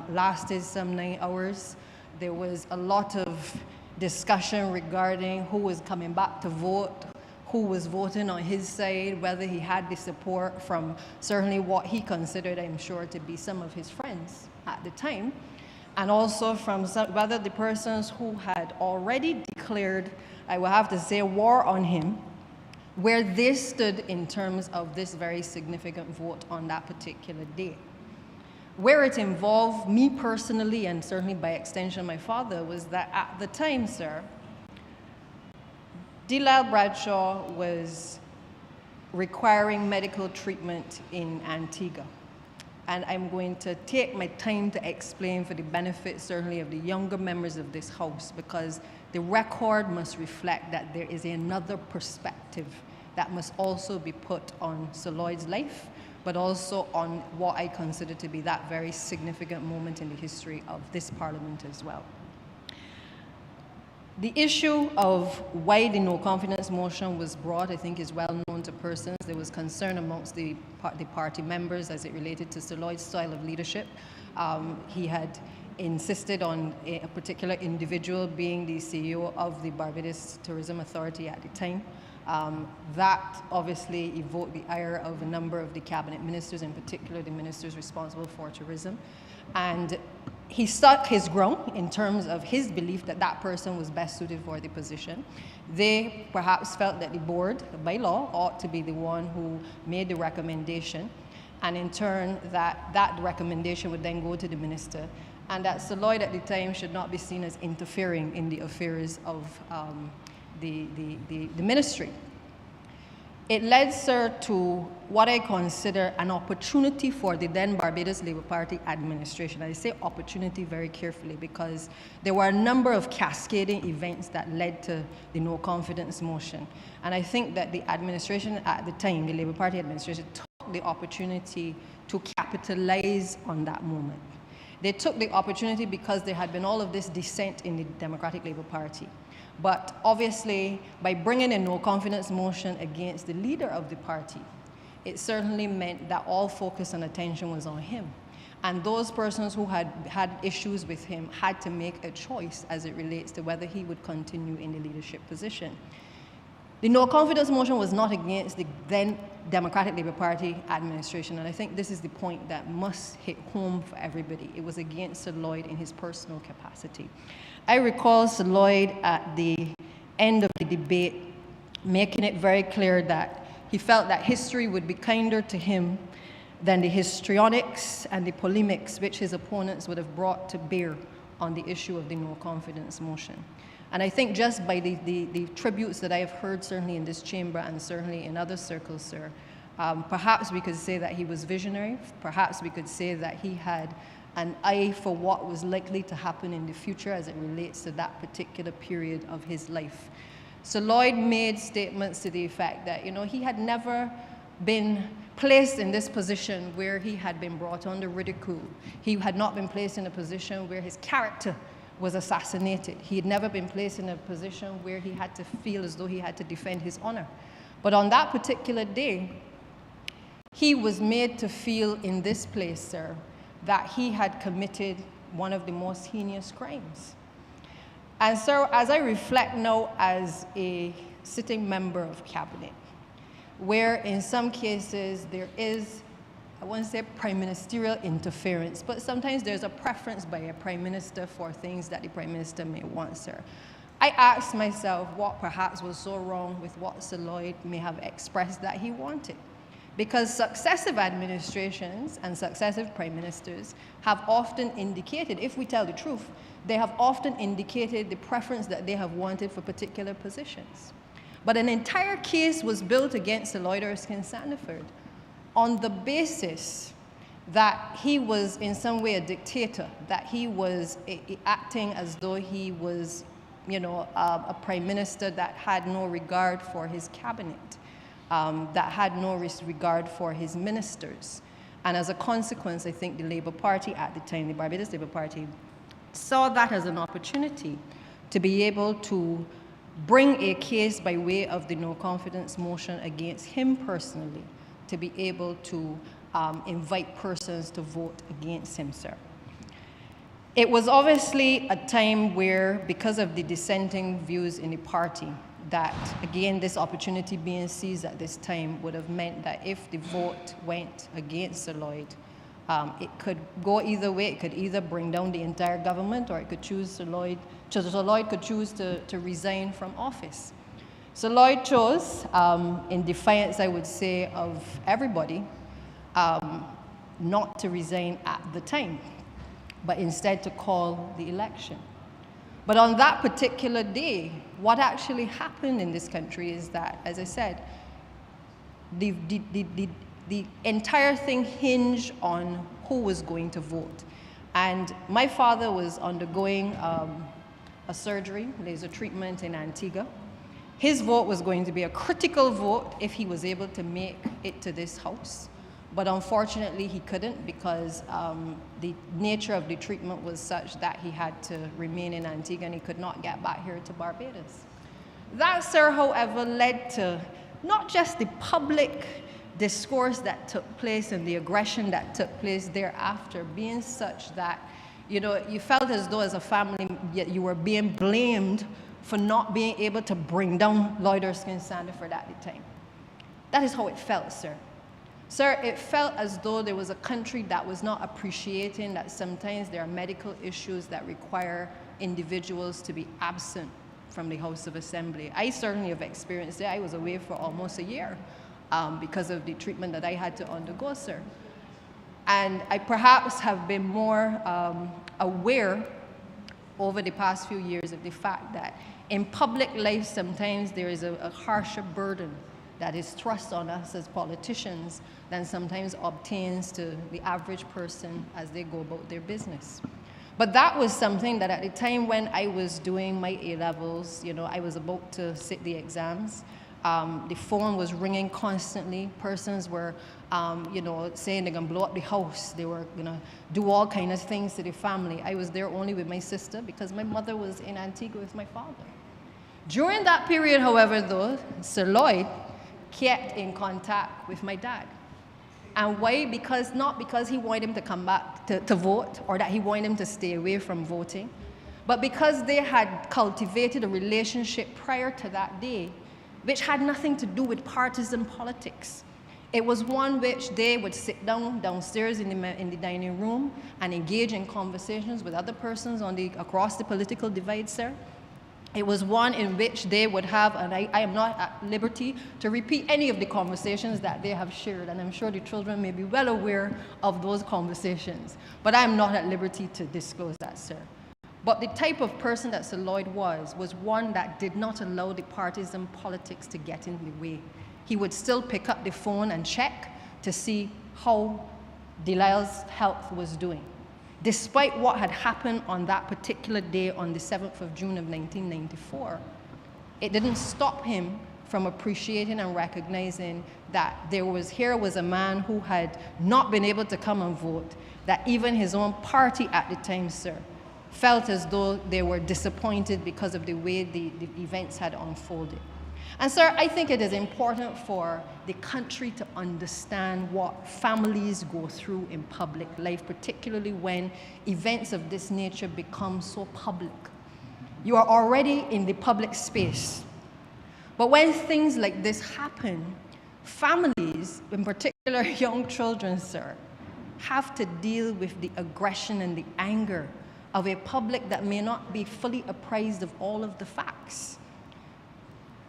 lasted some 9 hours. There was a lot of discussion regarding who was coming back to vote, who was voting on his side, whether he had the support from certainly what he considered, I'm sure, to be some of his friends at the time, and also from whether the persons who had already declared, I will have to say, war on him, where they stood in terms of this very significant vote on that particular day. Where it involved me personally, and certainly by extension my father, was that at the time, sir, Dila Bradshaw was requiring medical treatment in Antigua. And I'm going to take my time to explain for the benefit, certainly, of the younger members of this House, because the record must reflect that there is another perspective that must also be put on Sir Lloyd's life, but also on what I consider to be that very significant moment in the history of this Parliament as well. The issue of why the no confidence motion was brought, I think, is well known to persons. There was concern amongst the party members as it related to Sir Lloyd's style of leadership. He had insisted on a particular individual being the CEO of the Barbados Tourism Authority at the time. That obviously evoked the ire of a number of the cabinet ministers, in particular the ministers responsible for tourism. And he stuck his ground in terms of his belief that that person was best suited for the position. They perhaps felt that the board, by law, ought to be the one who made the recommendation, and in turn that recommendation would then go to the minister, and that Sir Lloyd at the time should not be seen as interfering in the affairs of the ministry. It led, sir, to what I consider an opportunity for the then Barbados Labour Party administration. I say opportunity very carefully because there were a number of cascading events that led to the no confidence motion. And I think that the administration at the time, the Labour Party administration, took the opportunity to capitalize on that moment. They took the opportunity because there had been all of this dissent in the Democratic Labour Party. But obviously, by bringing a no confidence motion against the leader of the party, it certainly meant that all focus and attention was on him. And those persons who had had issues with him had to make a choice as it relates to whether he would continue in the leadership position. The no confidence motion was not against the then Democratic Labour Party administration, and I think this is the point that must hit home for everybody. It was against Sir Lloyd in his personal capacity. I recall Sir Lloyd at the end of the debate making it very clear that he felt that history would be kinder to him than the histrionics and the polemics which his opponents would have brought to bear on the issue of the no confidence motion. And I think just by the tributes that I have heard, certainly in this chamber and certainly in other circles, sir, perhaps we could say that he was visionary. Perhaps we could say that he had an eye for what was likely to happen in the future as it relates to that particular period of his life. So Lloyd made statements to the effect that, you know, he had never been placed in this position where he had been brought under ridicule. He had not been placed in a position where his character was assassinated. He had never been placed in a position where he had to feel as though he had to defend his honor. But on that particular day, he was made to feel in this place, sir, that he had committed one of the most heinous crimes. And so as I reflect now as a sitting member of cabinet, where in some cases there is, I won't say prime ministerial interference, but sometimes there's a preference by a prime minister for things that the prime minister may want, sir. I asked myself what perhaps was so wrong with what Sir Lloyd may have expressed that he wanted. Because successive administrations and successive prime ministers have often indicated, if we tell the truth, they have often indicated the preference that they have wanted for particular positions. But an entire case was built against Sir Lloyd Erskine-Sandiford on the basis that he was in some way a dictator, that he was acting as though he was, you know, a prime minister that had no regard for his cabinet. That had no regard for his ministers. And as a consequence, I think the Labour Party at the time, the Barbados Labour Party, saw that as an opportunity to be able to bring a case by way of the no confidence motion against him personally, to be able to invite persons to vote against him, sir. It was obviously a time where, because of the dissenting views in the party, that, again, this opportunity being seized at this time would have meant that if the vote went against Sir Lloyd, it could go either way. It could either bring down the entire government, or it could choose Sir Lloyd could choose to resign from office. Sir Lloyd chose, in defiance, I would say, of everybody, not to resign at the time, but instead to call the election. But on that particular day, what actually happened in this country is that, as I said, the entire thing hinged on who was going to vote. And my father was undergoing a surgery, laser treatment in Antigua. His vote was going to be a critical vote if he was able to make it to this house. But unfortunately, he couldn't, because the nature of the treatment was such that he had to remain in Antigua and he could not get back here to Barbados. That, sir, however, led to not just the public discourse that took place and the aggression that took place thereafter being such that, you know, you felt as though as a family you were being blamed for not being able to bring down Lloyd Erskine-Sandiford at the time. That is how it felt, sir. Sir, it felt as though there was a country that was not appreciating that sometimes there are medical issues that require individuals to be absent from the House of Assembly. I certainly have experienced it. I was away for almost a year because of the treatment that I had to undergo, sir. And I perhaps have been more aware over the past few years of the fact that in public life sometimes there is a harsher burden that is thrust on us as politicians than sometimes obtains to the average person as they go about their business. But that was something that at the time when I was doing my A-levels, you know, I was about to sit the exams. The phone was ringing constantly. Persons were, you know, saying they're gonna blow up the house. They were gonna do all kinds of things to the family. I was there only with my sister because my mother was in Antigua with my father. During that period, however, though, Sir Lloyd kept in contact with my dad. And why? Because not because he wanted him to come back to vote or that he wanted him to stay away from voting, but because they had cultivated a relationship prior to that day which had nothing to do with partisan politics. It was one which they would sit downstairs in the dining room and engage in conversations with other persons across the political divide, sir. It was one in which they would have, and I am not at liberty to repeat any of the conversations that they have shared, and I'm sure the children may be well aware of those conversations, but I am not at liberty to disclose that, sir. But the type of person that Sir Lloyd was one that did not allow the partisan politics to get in the way. He would still pick up the phone and check to see how Delilah's health was doing. Despite what had happened on that particular day on the 7th of June of 1994, it didn't stop him from appreciating and recognizing that here was a man who had not been able to come and vote, that even his own party at the time, sir, felt as though they were disappointed because of the way the events had unfolded. And sir, I think it is important for the country to understand what families go through in public life, particularly when events of this nature become so public. You are already in the public space. But when things like this happen, families, in particular young children, sir, have to deal with the aggression and the anger of a public that may not be fully apprised of all of the facts.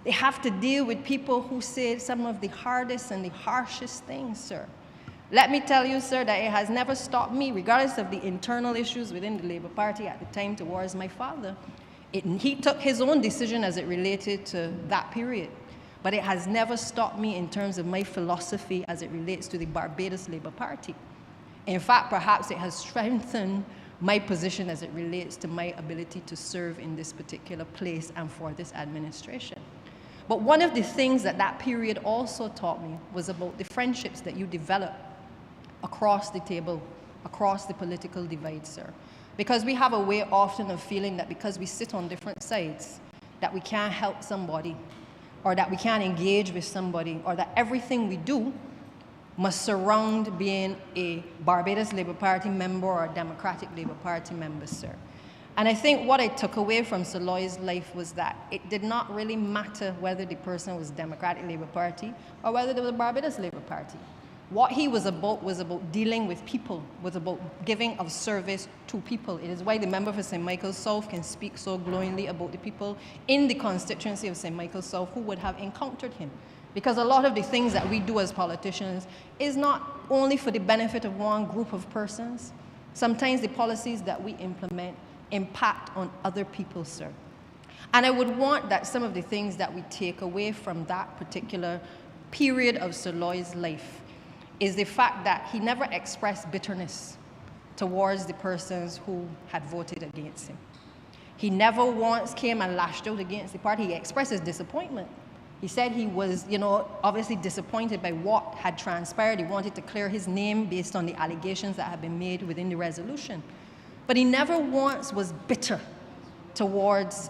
They have to deal with people who say some of the hardest and the harshest things, sir. Let me tell you, sir, that it has never stopped me, regardless of the internal issues within the Labour Party at the time towards my father. He took his own decision as it related to that period. But it has never stopped me in terms of my philosophy as it relates to the Barbados Labour Party. In fact, perhaps it has strengthened my position as it relates to my ability to serve in this particular place and for this administration. But one of the things that that period also taught me was about the friendships that you develop across the table, across the political divide, sir. Because we have a way often of feeling that because we sit on different sides, that we can't help somebody, or that we can't engage with somebody, or that everything we do must surround being a Barbados Labour Party member or a Democratic Labour Party member, sir. And I think what I took away from Sir Lloyd's life was that it did not really matter whether the person was Democratic Labour Party or whether they was a Barbados Labour Party. What he was about dealing with people, was about giving of service to people. It is why the member for St. Michael South can speak so glowingly about the people in the constituency of St. Michael South who would have encountered him. Because a lot of the things that we do as politicians is not only for the benefit of one group of persons. Sometimes the policies that we implement impact on other people, sir. And I would want that some of the things that we take away from that particular period of Sir Lloyd's life is the fact that he never expressed bitterness towards the persons who had voted against him. He never once came and lashed out against the party. He expressed his disappointment. He said he was, obviously disappointed by what had transpired. He wanted to clear his name based on the allegations that had been made within the resolution. But he never once was bitter towards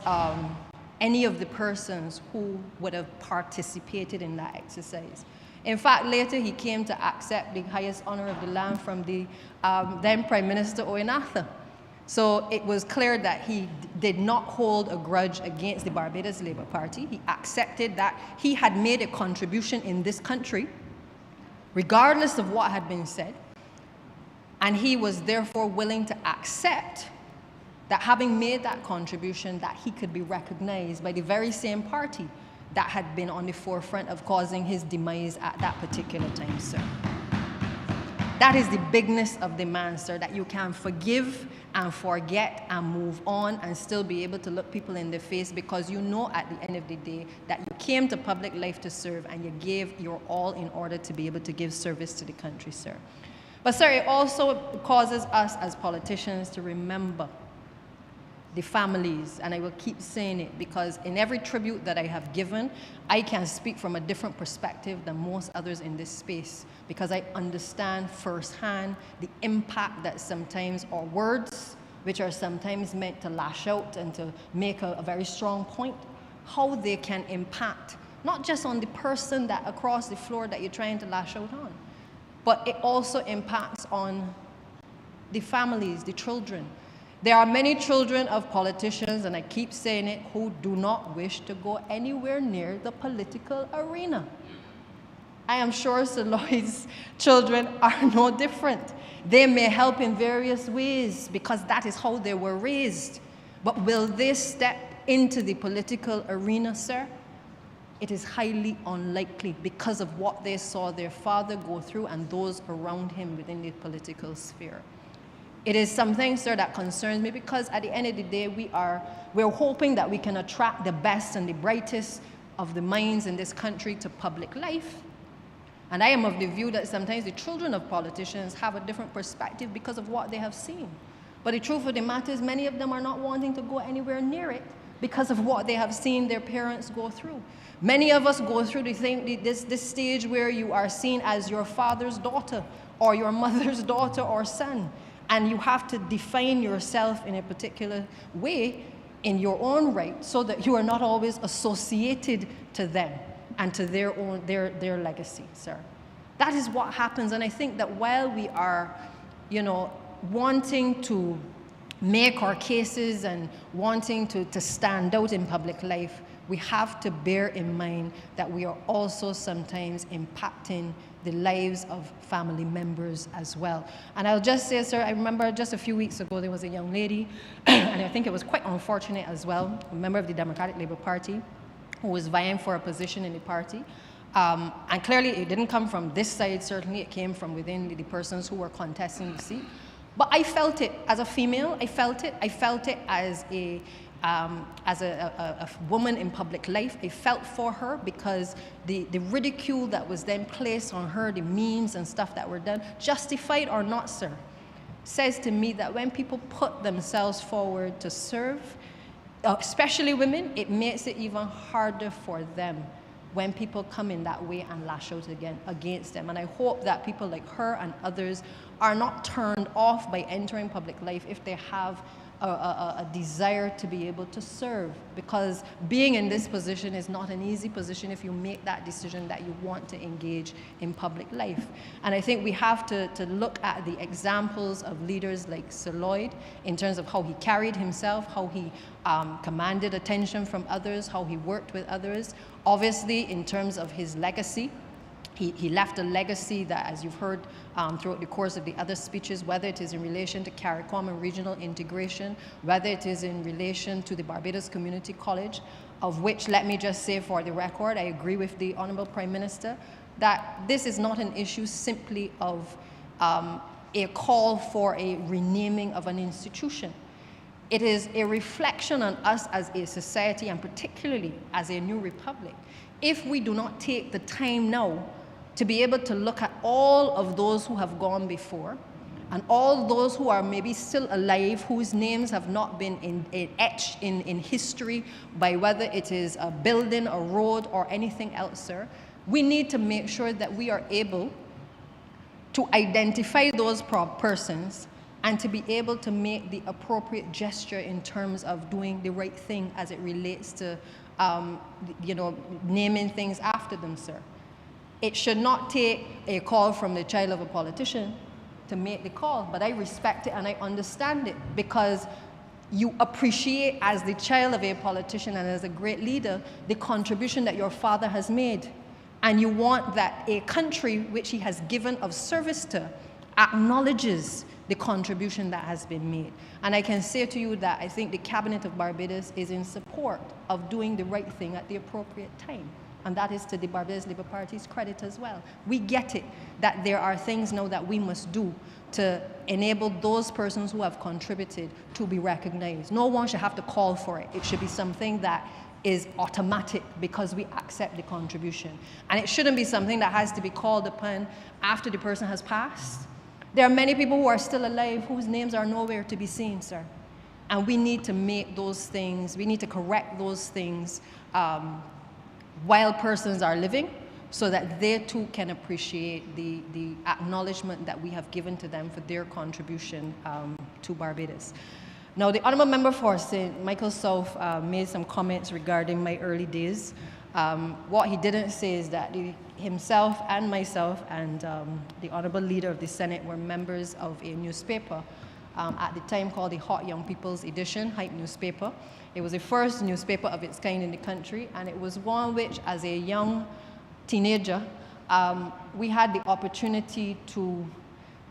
any of the persons who would have participated in that exercise. In fact, later he came to accept the highest honor of the land from the then Prime Minister Owen Arthur. So it was clear that he did not hold a grudge against the Barbados Labour Party. He accepted that he had made a contribution in this country, regardless of what had been said. And he was therefore willing to accept that having made that contribution, that he could be recognized by the very same party that had been on the forefront of causing his demise at that particular time, sir. That is the bigness of the man, sir, that you can forgive and forget and move on and still be able to look people in the face because you know at the end of the day that you came to public life to serve and you gave your all in order to be able to give service to the country, sir. But sir, it also causes us as politicians to remember the families, and I will keep saying it because in every tribute that I have given, I can speak from a different perspective than most others in this space because I understand firsthand the impact that sometimes our words, which are sometimes meant to lash out and to make a very strong point, how they can impact not just on the person that across the floor that you're trying to lash out on, but it also impacts on the families, the children. There are many children of politicians, and I keep saying it, who do not wish to go anywhere near the political arena. I am sure Sir Lloyd's children are no different. They may help in various ways because that is how they were raised. But will they step into the political arena, sir? It is highly unlikely because of what they saw their father go through and those around him within the political sphere. It is something, sir, that concerns me because at the end of the day, we're hoping that we can attract the best and the brightest of the minds in this country to public life. And I am of the view that sometimes the children of politicians have a different perspective because of what they have seen. But the truth of the matter is many of them are not wanting to go anywhere near it because of what they have seen their parents go through. Many of us go through this stage where you are seen as your father's daughter or your mother's daughter or son. And you have to define yourself in a particular way in your own right so that you are not always associated to them and to their legacy, sir. That is what happens. And I think that while we are, wanting to make our cases and wanting to stand out in public life, we have to bear in mind that we are also sometimes impacting the lives of family members as well. And I'll just say, sir, I remember just a few weeks ago, there was a young lady, and I think it was quite unfortunate as well, a member of the Democratic Labour Party, who was vying for a position in the party. And clearly it didn't come from this side, certainly it came from within the persons who were contesting the seat. But I felt it as a female, I felt it as a woman in public life. I felt for her because the ridicule that was then placed on her, the memes and stuff that were done, justified or not, sir, says to me that when people put themselves forward to serve, especially women, it makes it even harder for them when people come in that way and lash out against them. And I hope that people like her and others are not turned off by entering public life if they have a desire to be able to serve, because being in this position is not an easy position if you make that decision that you want to engage in public life. And I think we have to look at the examples of leaders like Sir Lloyd in terms of how he carried himself, how he commanded attention from others, how he worked with others. Obviously, in terms of his legacy, he left a legacy that, as you've heard throughout the course of the other speeches, whether it is in relation to CARICOM and regional integration, whether it is in relation to the Barbados Community College, of which, let me just say for the record, I agree with the Honourable Prime Minister, that this is not an issue simply of a call for a renaming of an institution. It is a reflection on us as a society, and particularly as a new republic. If we do not take the time now to be able to look at all of those who have gone before and all those who are maybe still alive, whose names have not been etched in history by whether it is a building, a road, or anything else, sir, we need to make sure that we are able to identify those persons and to be able to make the appropriate gesture in terms of doing the right thing as it relates to naming things after them, sir. It should not take a call from the child of a politician to make the call, but I respect it and I understand it because you appreciate, as the child of a politician and as a great leader, the contribution that your father has made. And you want that a country which he has given of service to acknowledges the contribution that has been made. And I can say to you that I think the Cabinet of Barbados is in support of doing the right thing at the appropriate time. And that is to the Barbados Labour Party's credit as well. We get it that there are things now that we must do to enable those persons who have contributed to be recognized. No one should have to call for it. It should be something that is automatic because we accept the contribution. And it shouldn't be something that has to be called upon after the person has passed. There are many people who are still alive whose names are nowhere to be seen, sir. And we need to make those things, we need to correct those things while persons are living so that they too can appreciate the acknowledgement that we have given to them for their contribution to Barbados. Now, the Honourable Member for St. Michael South made some comments regarding my early days. What he didn't say is that himself and myself and the Honourable Leader of the Senate were members of a newspaper at the time called the Hot Young People's Edition, Hype newspaper. It was the first newspaper of its kind in the country, and it was one which, as a young teenager, we had the opportunity to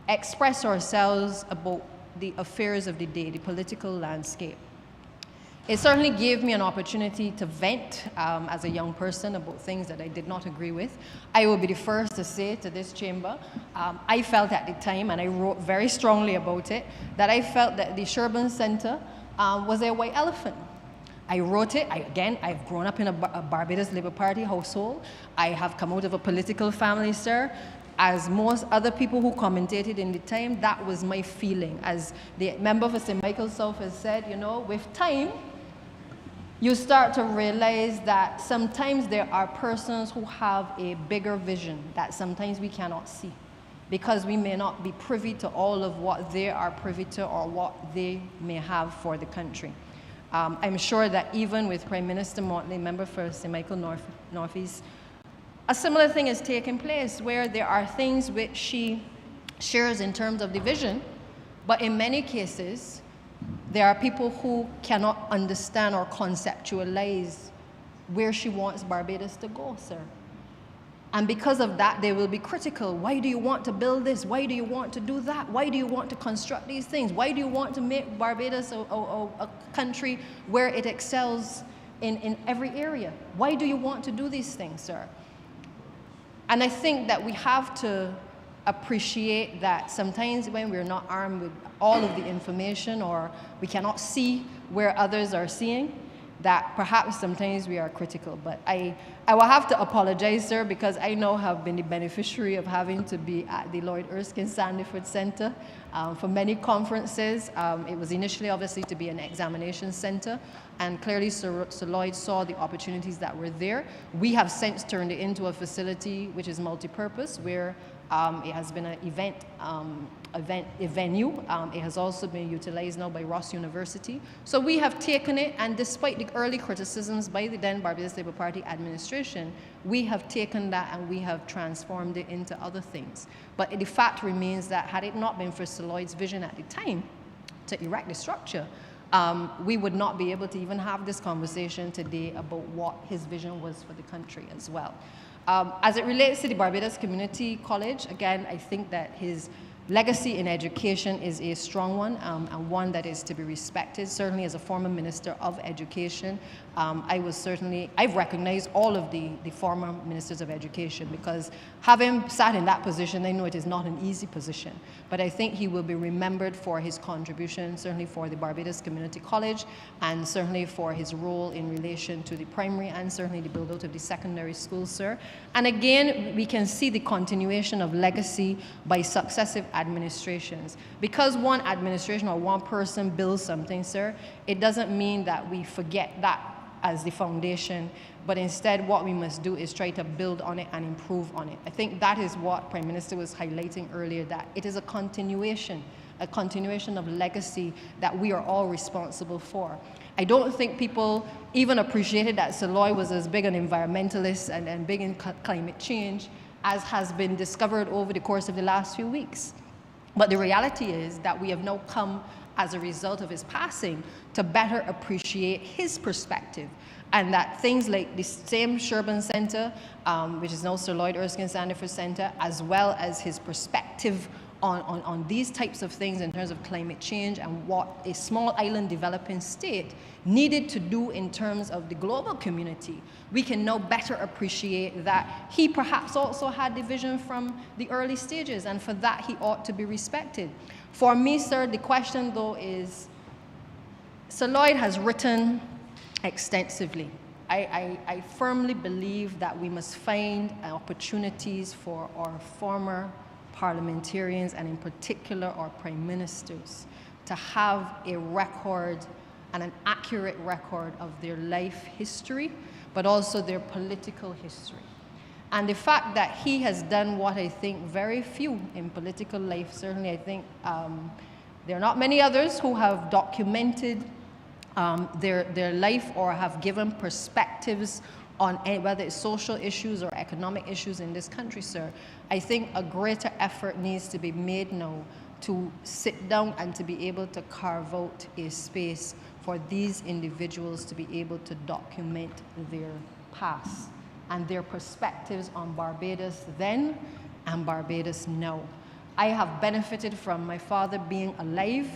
express ourselves about the affairs of the day, the political landscape. It certainly gave me an opportunity to vent as a young person about things that I did not agree with. I will be the first to say to this chamber, I felt at the time, and I wrote very strongly about it, that I felt that the Sherburne Center was a white elephant. I wrote it. I've grown up in a Barbados Labour Party household. I have come out of a political family, sir. As most other people who commentated in the time, that was my feeling. As the member for St. Michael South has said, you know, with time, you start to realize that sometimes there are persons who have a bigger vision that sometimes we cannot see, because we may not be privy to all of what they are privy to or what they may have for the country. I'm sure that even with Prime Minister Motley, member for St. Michael Northeast, a similar thing is taking place where there are things which she shares in terms of the vision, but in many cases, there are people who cannot understand or conceptualize where she wants Barbados to go, sir. And because of that, they will be critical. Why do you want to build this? Why do you want to do that? Why do you want to construct these things? Why do you want to make Barbados a country where it excels in every area? Why do you want to do these things, sir? And I think that we have to appreciate that sometimes when we're not armed with all of the information, or we cannot see where others are seeing, that perhaps sometimes we are critical. But I will have to apologize, sir, because I now have been the beneficiary of having to be at the Lloyd Erskine Sandiford Center for many conferences. It was initially obviously to be an examination center, and clearly Sir Lloyd saw the opportunities that were there. We have since turned it into a facility which is multi-purpose, where it has been an a venue. It has also been utilized now by Ross University. So we have taken it, and despite the early criticisms by the then Barbados Labour Party administration, we have taken that and we have transformed it into other things. But the fact remains that had it not been for Sir Lloyd's vision at the time to erect the structure, we would not be able to even have this conversation today about what his vision was for the country as well. As it relates to the Barbados Community College, again, I think that his legacy in education is a strong one, and one that is to be respected. Certainly as a former Minister of Education, I've recognized all of the former Ministers of Education, because having sat in that position, I know it is not an easy position. But I think he will be remembered for his contribution, certainly for the Barbados Community College, and certainly for his role in relation to the primary and certainly the build-out of the secondary schools, sir. And again, we can see the continuation of legacy by successive administrations. Because one administration or one person builds something, sir, it doesn't mean that we forget that as the foundation, but instead what we must do is try to build on it and improve on it. I think that is what Prime Minister was highlighting earlier, that it is a continuation of legacy that we are all responsible for. I don't think people even appreciated that Sir Lloyd was as big an environmentalist and big in climate change as has been discovered over the course of the last few weeks. But the reality is that we have now come, as a result of his passing, to better appreciate his perspective, and that things like the same Sherburne Center, which is now Sir Lloyd Erskine Sandiford Center, as well as his perspective on these types of things in terms of climate change and what a small island developing state needed to do in terms of the global community, we can now better appreciate that he perhaps also had the vision from the early stages, and for that he ought to be respected. For me, sir, the question though is, Sir Lloyd has written extensively. I firmly believe that we must find opportunities for our former parliamentarians, and in particular our prime ministers, to have a record and an accurate record of their life history, but also their political history. And the fact that he has done what I think very few in political life, certainly I think there are not many others who have documented their life or have given perspectives on whether it's social issues or economic issues in this country, sir. I think a greater effort needs to be made now to sit down and to be able to carve out a space for these individuals to be able to document their past and their perspectives on Barbados then and Barbados now. I have benefited from my father being alive.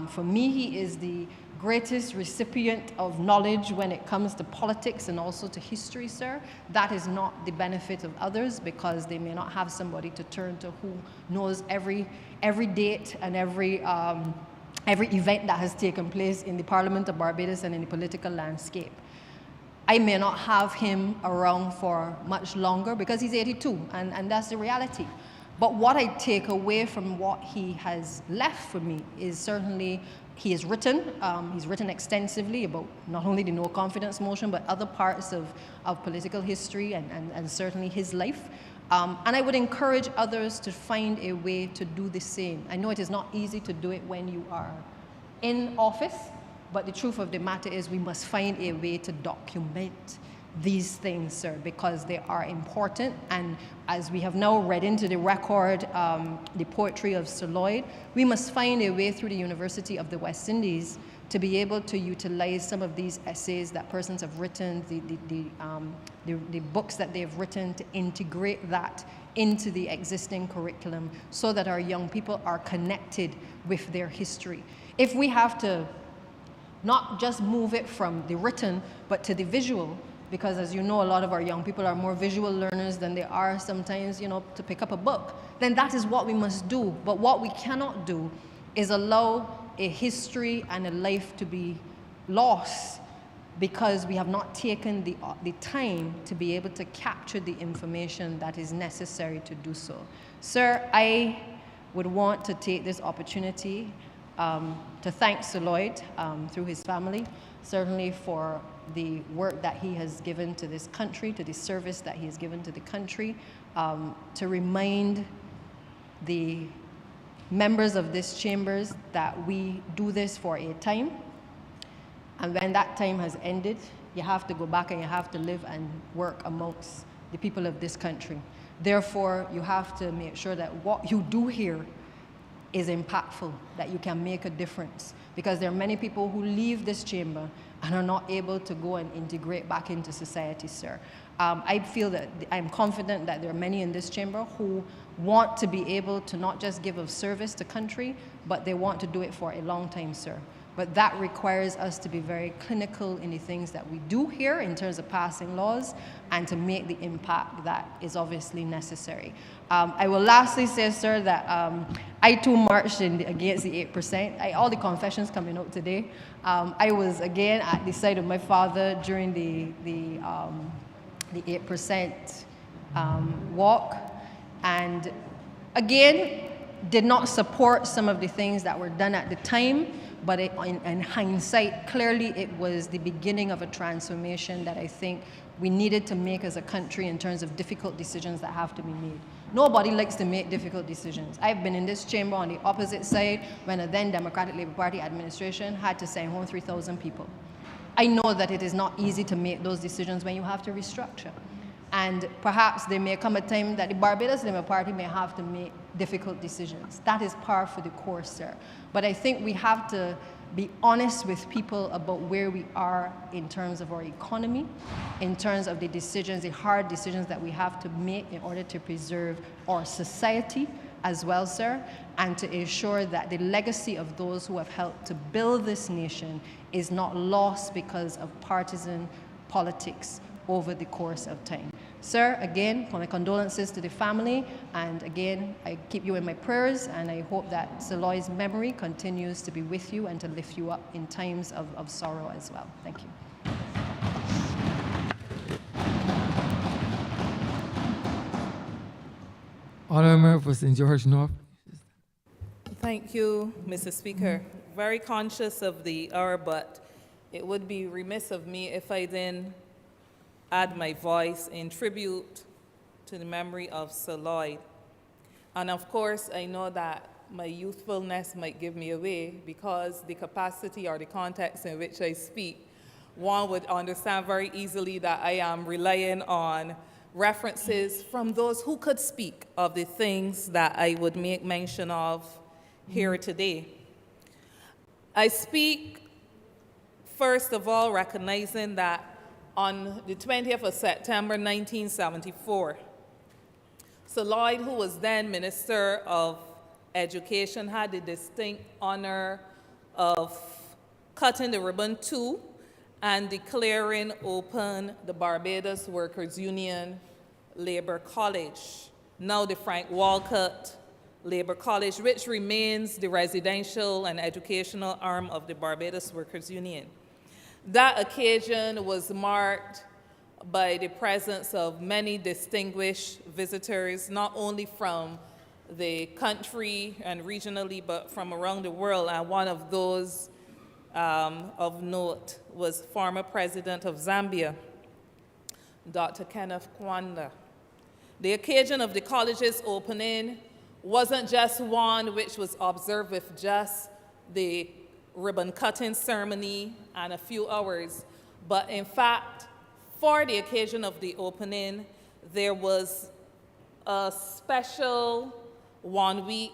For me, he is the greatest recipient of knowledge when it comes to politics and also to history, sir. That is not the benefit of others because they may not have somebody to turn to who knows every date and every event that has taken place in the Parliament of Barbados and in the political landscape. I may not have him around for much longer because he's 82, and that's the reality. But what I take away from what he has left for me is certainly he's written extensively about not only the no confidence motion, but other parts of political history and certainly his life. And I would encourage others to find a way to do the same. I know it is not easy to do it when you are in office, but the truth of the matter is we must find a way to document these things, sir, because they are important. And as we have now read into the record, the poetry of Sir Lloyd, we must find a way through the University of the West Indies to be able to utilize some of these essays that persons have written, the books that they've written, to integrate that into the existing curriculum so that our young people are connected with their history. If we have to not just move it from the written, but to the visual, because as you know, a lot of our young people are more visual learners than they are sometimes, to pick up a book, then that is what we must do. But what we cannot do is allow a history and a life to be lost because we have not taken the time to be able to capture the information that is necessary to do so. Sir, I would want to take this opportunity to thank Sir Lloyd through his family, certainly for the work that he has given to this country, to the service that he has given to the country, to remind the members of this chambers that we do this for a time, and when that time has ended, you have to go back and you have to live and work amongst the people of this country. Therefore, you have to make sure that what you do here is impactful, that you can make a difference. Because there are many people who leave this chamber and are not able to go and integrate back into society, sir. I feel that I'm confident that there are many in this chamber who want to be able to not just give of service to country, but they want to do it for a long time, sir. But that requires us to be very clinical in the things that we do here in terms of passing laws and to make the impact that is obviously necessary. I will lastly say, sir, that I too marched against the 8%. All the confessions coming out today. I was again at the side of my father during the 8% walk, and again did not support some of the things that were done at the time. But in hindsight, clearly it was the beginning of a transformation that I think we needed to make as a country in terms of difficult decisions that have to be made. Nobody likes to make difficult decisions. I've been in this chamber on the opposite side when a then Democratic Labour Party administration had to send home 3,000 people. I know that it is not easy to make those decisions when you have to restructure. And perhaps there may come a time that the Barbados Labour Party may have to make difficult decisions. That is par for the course, sir. But I think we have to be honest with people about where we are in terms of our economy, in terms of the decisions, the hard decisions that we have to make in order to preserve our society as well, sir, and to ensure that the legacy of those who have helped to build this nation is not lost because of partisan politics over the course of time. Sir, again, my condolences to the family, and again, I keep you in my prayers, and I hope that Sir Lloyd's memory continues to be with you and to lift you up in times of sorrow as well. Thank you. Honourable Member for St. George North. Thank you, Mr. Speaker. Very conscious of the hour, but it would be remiss of me if I didn't add my voice in tribute to the memory of Sir Lloyd. And of course, I know that my youthfulness might give me away because the capacity or the context in which I speak, one would understand very easily that I am relying on references from those who could speak of the things that I would make mention of here today. I speak, first of all, recognizing that on the 20th of September 1974, Sir Lloyd, who was then Minister of Education, had the distinct honor of cutting the ribbon to and declaring open the Barbados Workers Union Labor College, now the Frank Walcott Labor College, which remains the residential and educational arm of the Barbados Workers Union. That occasion was marked by the presence of many distinguished visitors, not only from the country and regionally, but from around the world. And one of those of note was former President of Zambia, Dr. Kenneth Kwanda. The occasion of the college's opening wasn't just one which was observed with just the ribbon cutting ceremony and a few hours, but in fact, for the occasion of the opening, there was a special one-week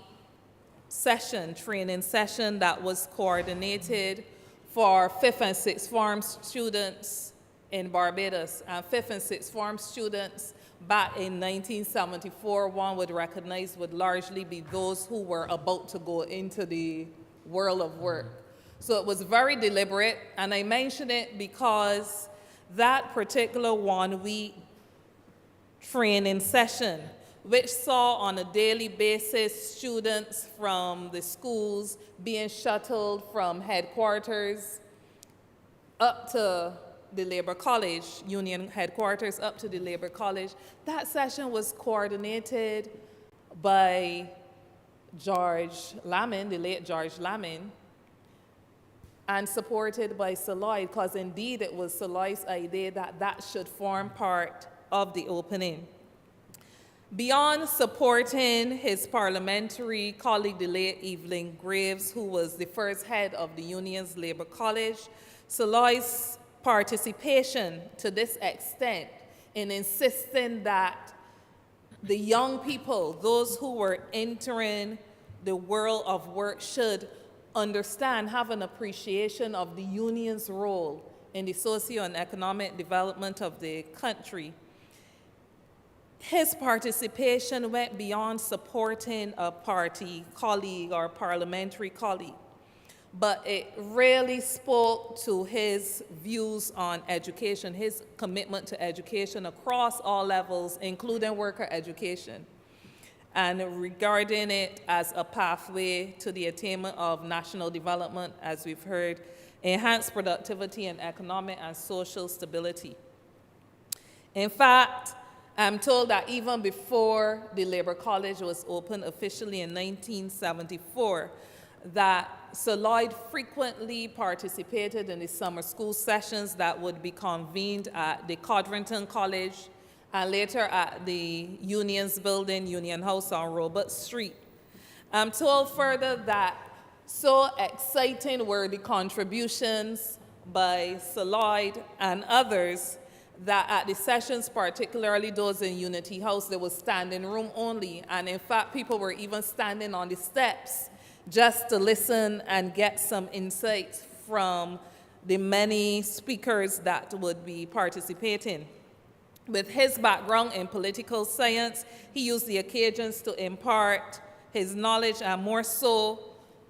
session, training session that was coordinated for 5th and 6th form students in Barbados. And 5th and 6th form students back in 1974, one would recognize would largely be those who were about to go into the world of work. So it was very deliberate, and I mention it because that particular one-week training session, which saw on a daily basis students from the schools being shuttled from headquarters up to the Labor College, Union headquarters up to the Labor College. That session was coordinated by George Lamin, the late George Lamin, and supported by Saloy, because indeed it was Saloy's idea that that should form part of the opening. Beyond supporting his parliamentary colleague, the late Evelyn Graves, who was the first head of the union's Labor College, Saloy's participation to this extent in insisting that the young people, those who were entering the world of work, should understand, have an appreciation of the union's role in the socio and economic development of the country. His participation went beyond supporting a party colleague or parliamentary colleague, but it really spoke to his views on education, his commitment to education across all levels, including worker education, and regarding it as a pathway to the attainment of national development, as we've heard, enhanced productivity and economic and social stability. In fact, I'm told that even before the Labor College was opened officially in 1974, that Sir Lloyd frequently participated in the summer school sessions that would be convened at the Codrington College and later at the Union's building, Union House on Robert Street. I'm told further that so exciting were the contributions by Sir Lloyd and others that at the sessions, particularly those in Unity House, there was standing room only. And in fact, people were even standing on the steps just to listen and get some insights from the many speakers that would be participating. With his background in political science, he used the occasions to impart his knowledge, and more so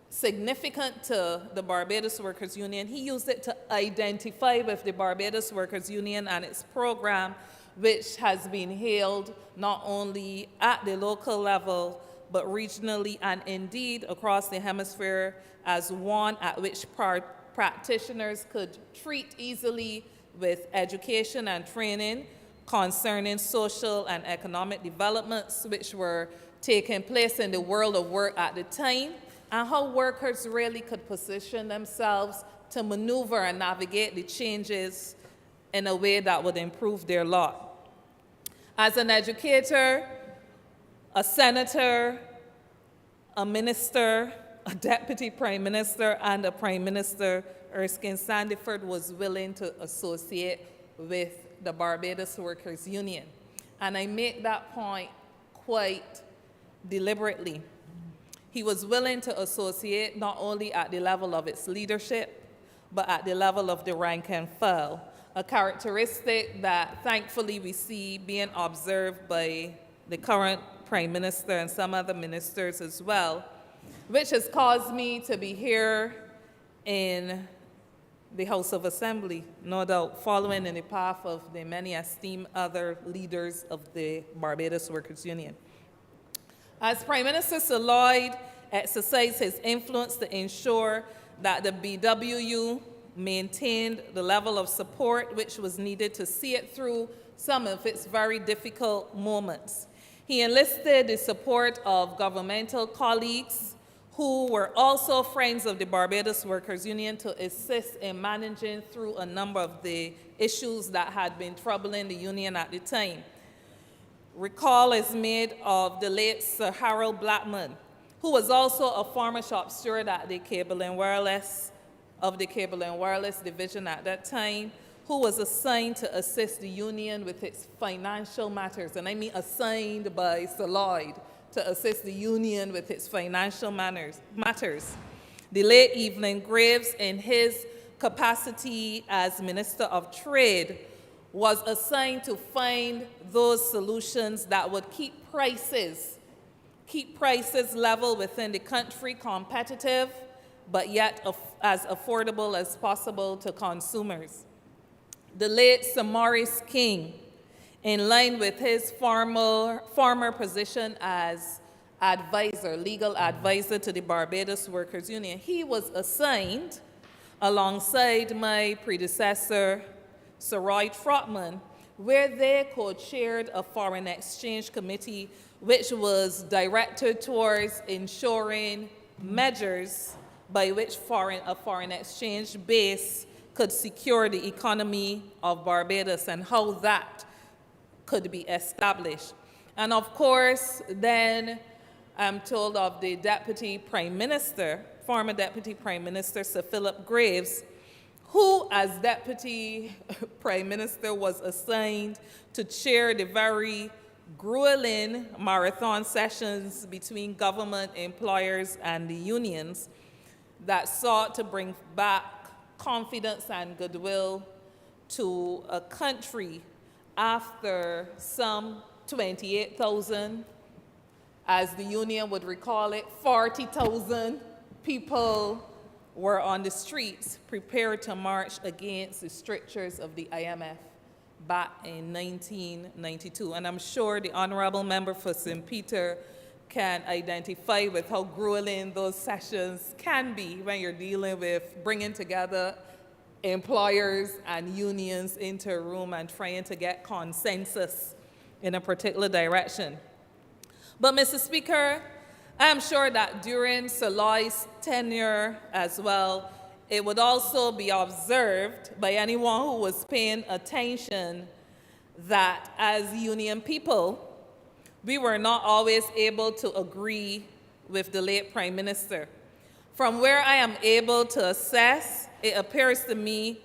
significant to the Barbados Workers Union, he used it to identify with the Barbados Workers Union and its program, which has been hailed not only at the local level, but regionally and indeed across the hemisphere as one at which practitioners could treat easily with education and training concerning social and economic developments which were taking place in the world of work at the time, and how workers really could position themselves to maneuver and navigate the changes in a way that would improve their lot. As an educator, a senator, a minister, a deputy prime minister, and a prime minister, Erskine Sandiford was willing to associate with the Barbados Workers Union. And I make that point quite deliberately. He was willing to associate not only at the level of its leadership, but at the level of the rank and file, a characteristic that thankfully we see being observed by the current Prime Minister and some other ministers as well, which has caused me to be here in the House of Assembly, no doubt following in the path of the many esteemed other leaders of the Barbados Workers Union. As Prime Minister Sir Lloyd exercised his influence to ensure that the BWU maintained the level of support which was needed to see it through some of its very difficult moments. He enlisted the support of governmental colleagues who were also friends of the Barbados Workers Union to assist in managing through a number of the issues that had been troubling the union at the time. Recall is made of the late Sir Harold Blackman, who was also a former shop steward at the Cable and Wireless Division at that time, who was assigned to assist the union with its financial matters, and I mean assigned by Sir Lloyd to assist the union with its financial matters. The late Evelyn Graves, in his capacity as Minister of Trade, was assigned to find those solutions that would keep prices level within the country, competitive, but yet as affordable as possible to consumers. The late Sir Maurice King, in line with his former position as legal advisor to the Barbados Workers Union, he was assigned, alongside my predecessor, Sir Roy Trotman, where they co-chaired a foreign exchange committee which was directed towards ensuring measures by which a foreign exchange base could secure the economy of Barbados and how that could be established. And of course, then I'm told of the Deputy Prime Minister, former Deputy Prime Minister Sir Philip Graves, who as Deputy Prime Minister was assigned to chair the very grueling marathon sessions between government, employers, and the unions that sought to bring back confidence and goodwill to a country after some 28,000, as the union would recall it, 40,000 people were on the streets prepared to march against the strictures of the IMF back in 1992. And I'm sure the Honourable Member for St. Peter can identify with how grueling those sessions can be when you're dealing with bringing together employers and unions into a room and trying to get consensus in a particular direction. But Mr. Speaker, I am sure that during Sir Lloyd's tenure as well, it would also be observed by anyone who was paying attention that as union people, we were not always able to agree with the late Prime Minister. From where I am able to assess, it appears to me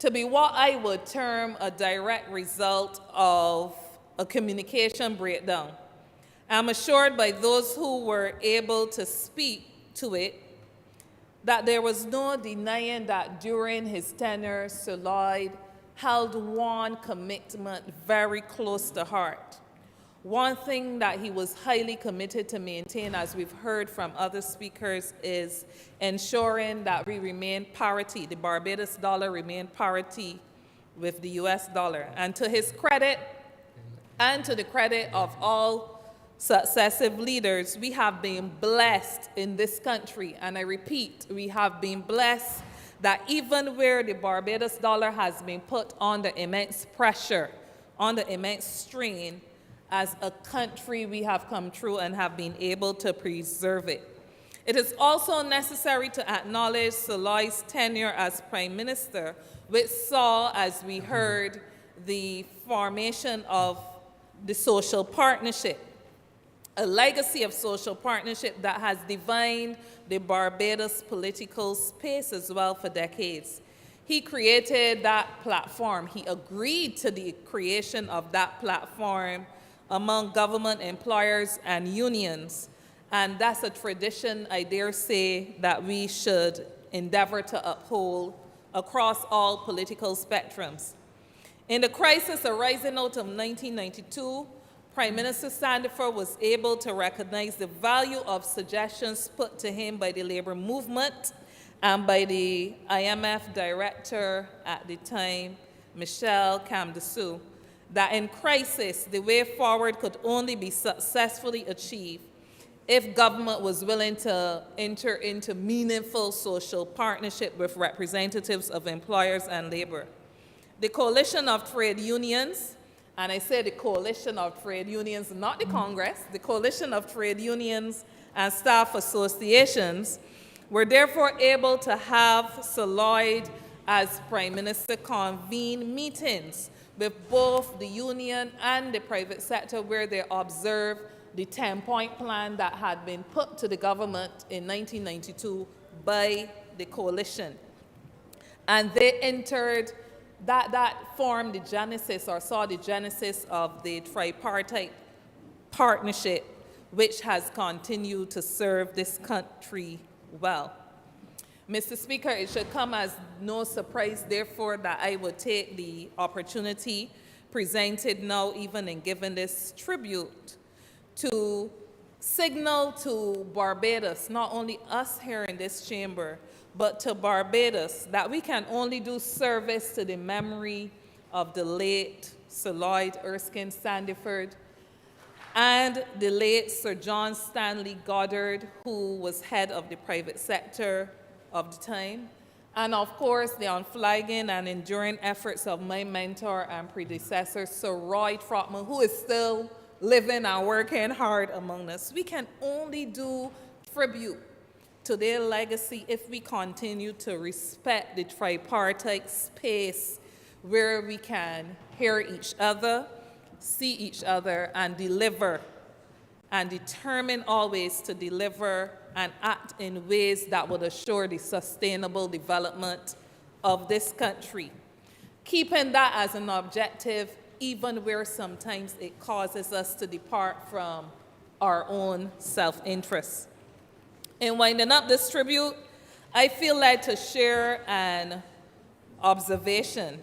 to be what I would term a direct result of a communication breakdown. I'm assured by those who were able to speak to it that there was no denying that during his tenure, Sir Lloyd held one commitment very close to heart. One thing that he was highly committed to maintain, as we've heard from other speakers, is ensuring that we remain parity, the Barbados dollar remained parity with the US dollar. And to his credit, and to the credit of all successive leaders, we have been blessed in this country, and I repeat, we have been blessed that even where the Barbados dollar has been put under immense pressure, under immense strain, as a country we have come through and have been able to preserve it. It is also necessary to acknowledge Sir Lloyd's tenure as Prime Minister, which saw, as we heard, the formation of the social partnership, a legacy of social partnership that has defined the Barbados political space as well for decades. He created that platform. He agreed to the creation of that platform among government employers and unions. And that's a tradition, I dare say, that we should endeavor to uphold across all political spectrums. In the crisis arising out of 1992, Prime Minister Sandiford was able to recognize the value of suggestions put to him by the labor movement and by the IMF director at the time, Michel Camdesou, that in crisis, the way forward could only be successfully achieved if government was willing to enter into meaningful social partnership with representatives of employers and labor. The coalition of trade unions, and I say the coalition of trade unions, not the Congress, the coalition of trade unions and staff associations, were therefore able to have Sir Lloyd as Prime Minister convene meetings with both the union and the private sector where they observed the 10-point plan that had been put to the government in 1992 by the coalition. And they entered, that formed the genesis, or saw the genesis of the tripartite partnership, which has continued to serve this country well. Mr. Speaker, it should come as no surprise, therefore, that I would take the opportunity presented now, even in giving this tribute, to signal to Barbados, not only us here in this chamber, but to Barbados, that we can only do service to the memory of the late Sir Lloyd Erskine Sandiford and the late Sir John Stanley Goddard, who was head of the private sector of the time, and of course the unflagging and enduring efforts of my mentor and predecessor, Sir Roy Trotman, who is still living and working hard among us. We can only do tribute to their legacy if we continue to respect the tripartite space where we can hear each other, see each other, and deliver, and determine always to deliver and act in ways that would assure the sustainable development of this country. Keeping that as an objective, even where sometimes it causes us to depart from our own self-interest. In winding up this tribute, I feel led to share an observation.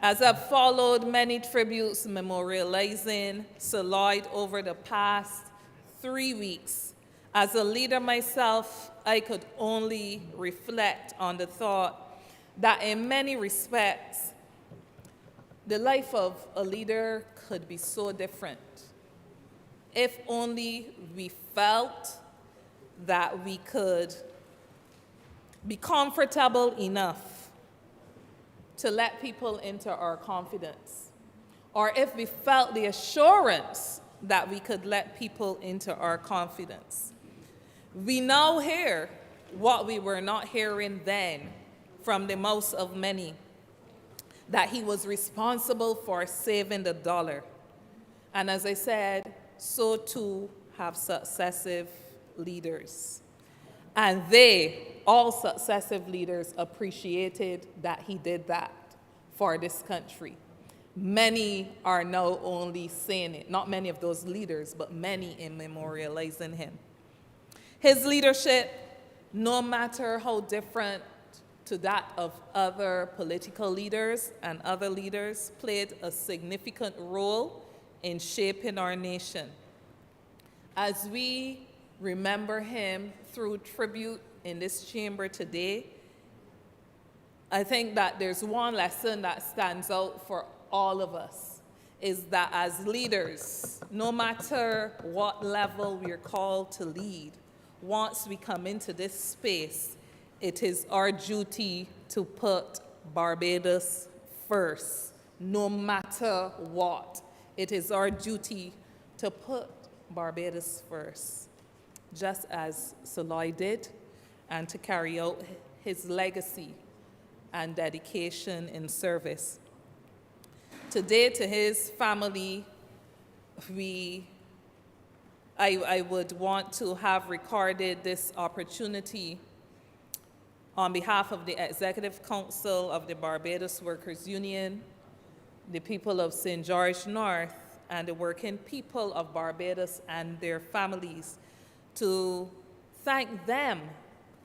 As I've followed many tributes memorializing Sir Lloyd over the past 3 weeks, as a leader myself, I could only reflect on the thought that in many respects, the life of a leader could be so different if only we felt that we could be comfortable enough to let people into our confidence, or if we felt the assurance that we could let people into our confidence. We now hear what we were not hearing then from the mouths of many, that he was responsible for saving the dollar. And as I said, so too have successive leaders. And they, all successive leaders, appreciated that he did that for this country. Many are now only saying it, not many of those leaders, but many in memorializing him. His leadership, no matter how different to that of other political leaders and other leaders, played a significant role in shaping our nation. As we remember him through tribute in this chamber today, I think that there's one lesson that stands out for all of us, is that as leaders, no matter what level we're called to lead, once we come into this space, it is our duty to put Barbados first, no matter what. It is our duty to put Barbados first, just as Sir Lloyd did, and to carry out his legacy and dedication in service. Today, to his family, I would want to have recorded this opportunity on behalf of the Executive Council of the Barbados Workers' Union, the people of St. George North, and the working people of Barbados and their families, to thank them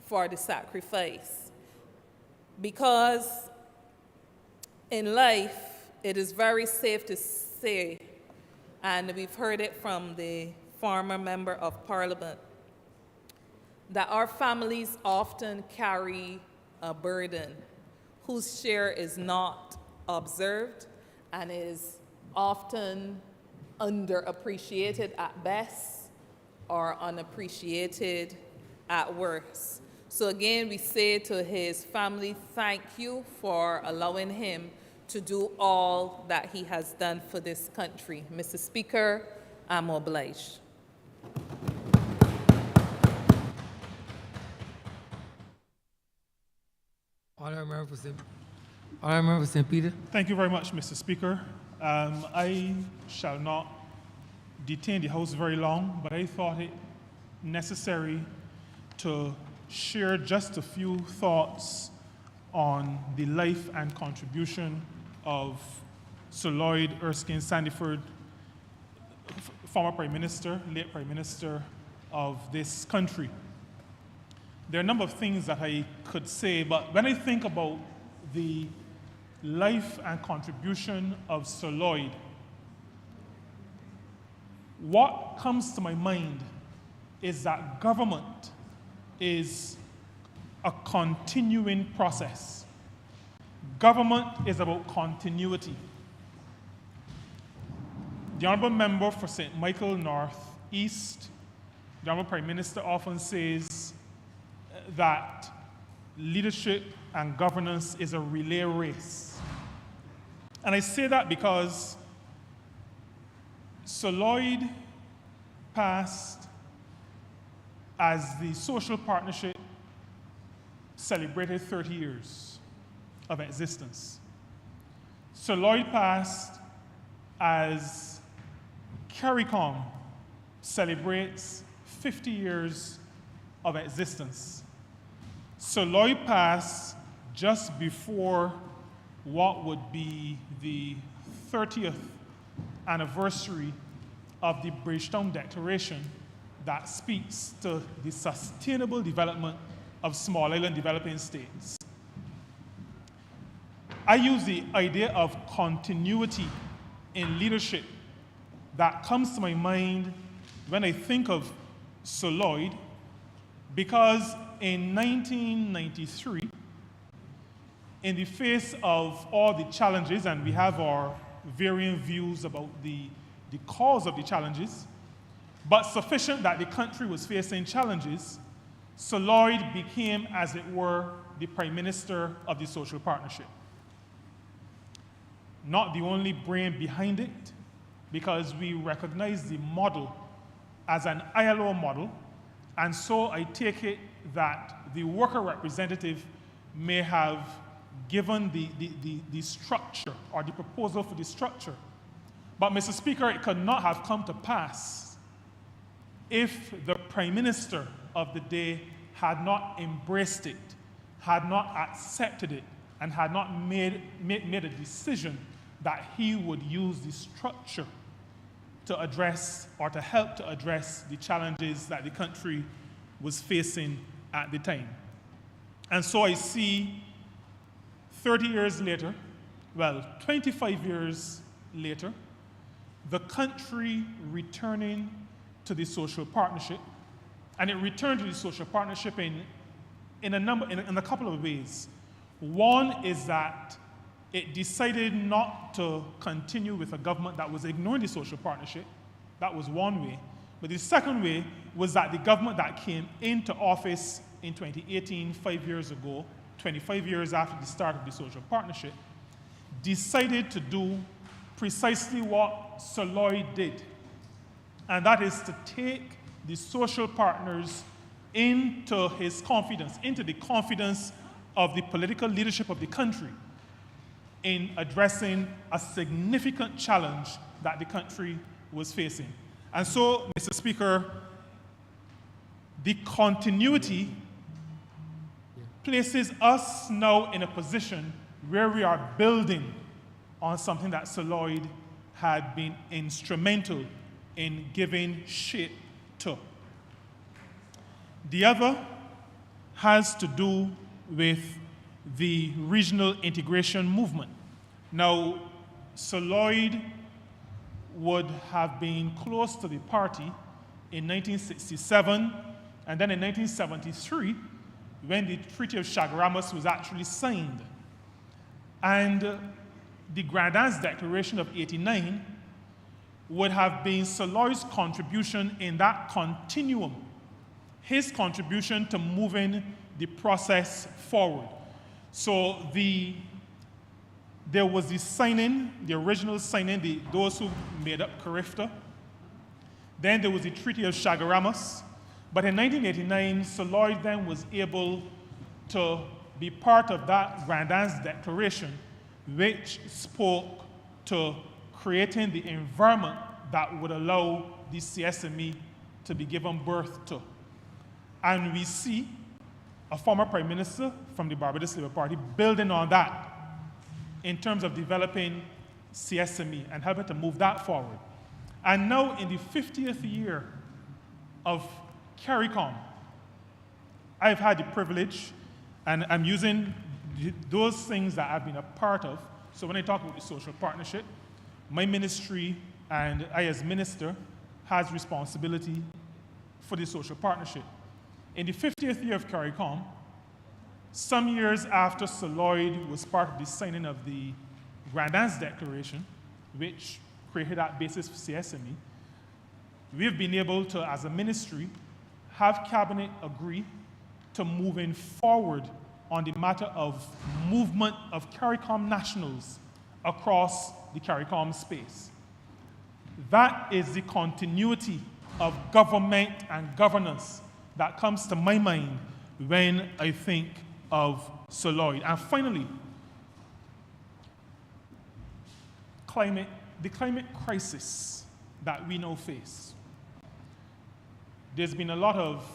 for the sacrifice. Because in life, it is very safe to say, and we've heard it from the former Member of Parliament, that our families often carry a burden whose share is not observed and is often underappreciated at best or unappreciated at worst. So again, we say to his family, thank you for allowing him to do all that he has done for this country. Mr. Speaker, I'm obliged. Honourable Member for St. Peter. Thank you very much, Mr. Speaker. I shall not detain the House very long, but I thought it necessary to share just a few thoughts on the life and contribution of Sir Lloyd Erskine Sandiford, former Prime Minister, late Prime Minister of this country. There are a number of things that I could say, but when I think about the life and contribution of Sir Lloyd, what comes to my mind is that government is a continuing process. Government is about continuity. The Honourable Member for St. Michael North East, the Honourable Prime Minister often says that leadership and governance is a relay race. And I say that because Sir Lloyd passed as the social partnership celebrated 30 years of existence. Sir Lloyd passed as CARICOM celebrates 50 years of existence. Sir Lloyd passed just before what would be the 30th anniversary of the Bridgetown Declaration that speaks to the sustainable development of small island developing states. I use the idea of continuity in leadership that comes to my mind when I think of Sir Lloyd, because in 1993, in the face of all the challenges, and we have our varying views about the cause of the challenges, but sufficient that the country was facing challenges, Sir Lloyd became, as it were, the Prime Minister of the Social Partnership. Not the only brain behind it, because we recognize the model as an ILO model, and so I take it that the worker representative may have given the structure or the proposal for the structure. But, Mr. Speaker, it could not have come to pass if the Prime Minister of the day had not embraced it, had not accepted it, and had not made a decision that he would use the structure to address or to help to address the challenges that the country was facing at the time. And so I see 30 years later, well, 25 years later, the country returning to the social partnership, and it returned to the social partnership in a couple of ways. One is that it decided not to continue with a government that was ignoring the social partnership. That was one way. But the second way was that the government that came into office in 2018, 5 years ago, 25 years after the start of the social partnership, decided to do precisely what Sir Lloyd did, and that is to take the social partners into his confidence, into the confidence of the political leadership of the country in addressing a significant challenge that the country was facing. And so, Mr. Speaker, the continuity places us now in a position where we are building on something that Sir Lloyd had been instrumental in giving shape to. The other has to do with the regional integration movement. Now, Sir Lloyd would have been close to the party in 1967 And then in 1973, when the Treaty of Chaguaramas was actually signed. And the Grandin's Declaration of '89 would have been Soloy's contribution in that continuum, his contribution to moving the process forward. So there was the signing, the original signing, those who made up CARIFTA. Then there was the Treaty of Chaguaramas. But in 1989, Soloy then was able to be part of that Grandin's Declaration, which spoke to creating the environment that would allow the CSME to be given birth to. And we see a former Prime Minister from the Barbados Labour Party building on that in terms of developing CSME and helping to move that forward. And now in the 50th year of CARICOM, I've had the privilege, and I'm using those things that I've been a part of. So when I talk about the social partnership, my ministry and I as minister has responsibility for the social partnership. In the 50th year of CARICOM, some years after Soloy was part of the signing of the Grandin's Declaration, which created that basis for CSME, we've been able to, as a ministry, have Cabinet agree to moving forward on the matter of movement of CARICOM nationals across the CARICOM space. That is the continuity of government and governance that comes to my mind when I think of Soloy. And finally, the climate crisis that we now face. There's been a lot of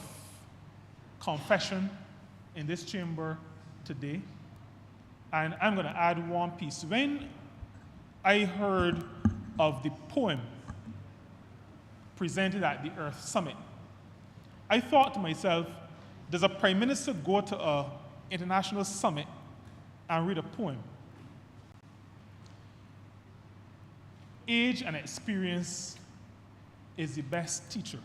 confession in this chamber today, and I'm going to add one piece. When I heard of the poem presented at the Earth Summit, I thought to myself, does a prime minister go to an international summit and read a poem? Age and experience is the best teacher.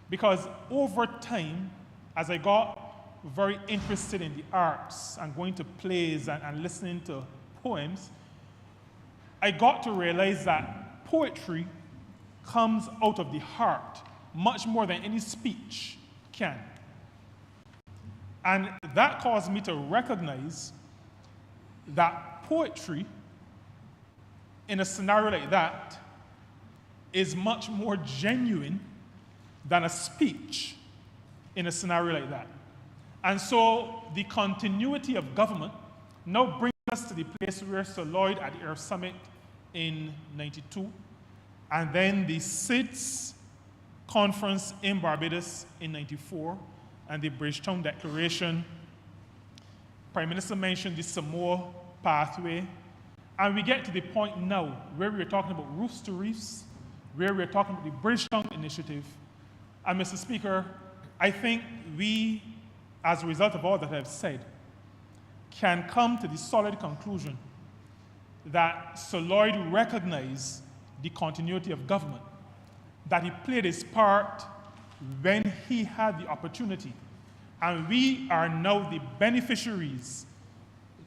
Because over time, as I got very interested in the arts and going to plays and listening to poems, I got to realize that poetry comes out of the heart much more than any speech can. And that caused me to recognize that poetry in a scenario like that is much more genuine than a speech in a scenario like that. And so the continuity of government now brings us to the place where Soloy at the Earth Summit in '92, and then the SIDS conference in Barbados in '94, and the Bridgetown Declaration. Prime Minister mentioned the Samoa pathway, and we get to the point now where we're talking about roofs to reefs, where we're talking about the Bridgetown Initiative. And Mr. Speaker, I think we, as a result of all that I've said, can come to the solid conclusion that Soloy recognized the continuity of government, that he played his part when he had the opportunity. And we are now the beneficiaries,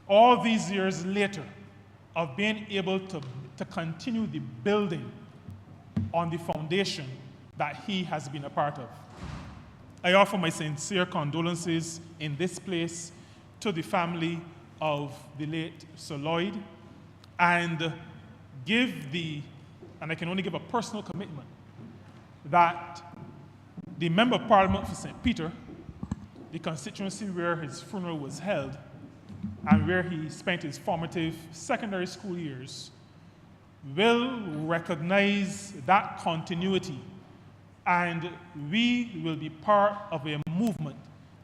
all these years later, of being able to continue the building on the foundation that he has been a part of. I offer my sincere condolences in this place to the family of the late Soloy, and and I can only give a personal commitment that the Member of Parliament for St. Peter, the constituency where his funeral was held and where he spent his formative secondary school years, will recognize that continuity, and we will be part of a movement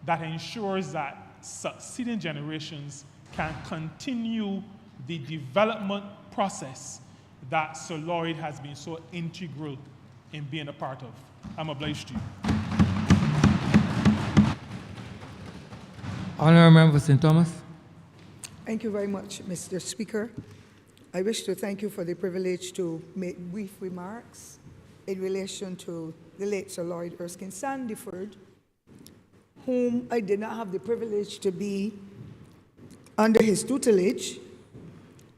that ensures that succeeding generations can continue the development process that Soloy has been so integral in being a part of. I'm obliged to you. Honourable Member for St. Thomas. Thank you very much, Mr. Speaker. I wish to thank you for the privilege to make brief remarks in relation to the late Sir Lloyd Erskine Sandiford, whom I did not have the privilege to be under his tutelage,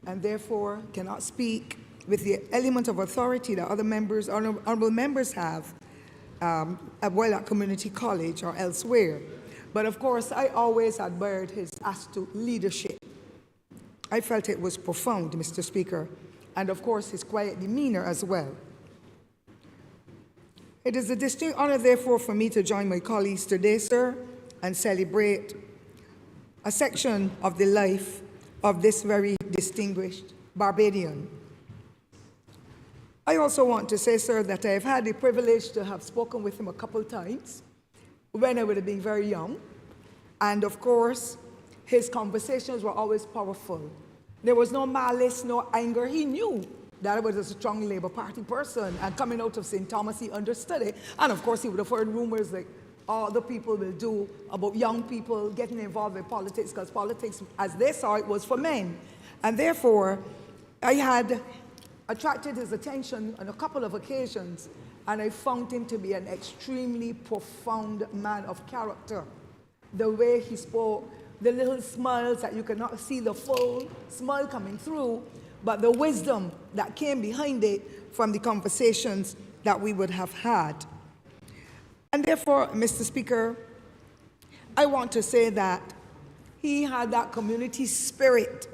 and therefore cannot speak with the element of authority that other members, honorable members have, while at community college or elsewhere. But of course, I always admired his astute leadership. I felt it was profound, Mr. Speaker, and of course, his quiet demeanor as well. It is a distinct honor, therefore, for me to join my colleagues today, sir, and celebrate a section of the life of this very distinguished Barbadian. I also want to say, sir, that I have had the privilege to have spoken with him a couple times when I would have been very young. And of course, his conversations were always powerful. There was no malice, no anger. He knew that I was a strong Labour Party person, and coming out of St. Thomas, he understood it. And of course, he would have heard rumors like all the people will do about young people getting involved in politics, because politics, as they saw it, was for men. And therefore, I had attracted his attention on a couple of occasions, and I found him to be an extremely profound man of character. The way he spoke, the little smiles that you cannot see the full smile coming through, but the wisdom that came behind it from the conversations that we would have had. And therefore, Mr. Speaker, I want to say that he had that community spirit,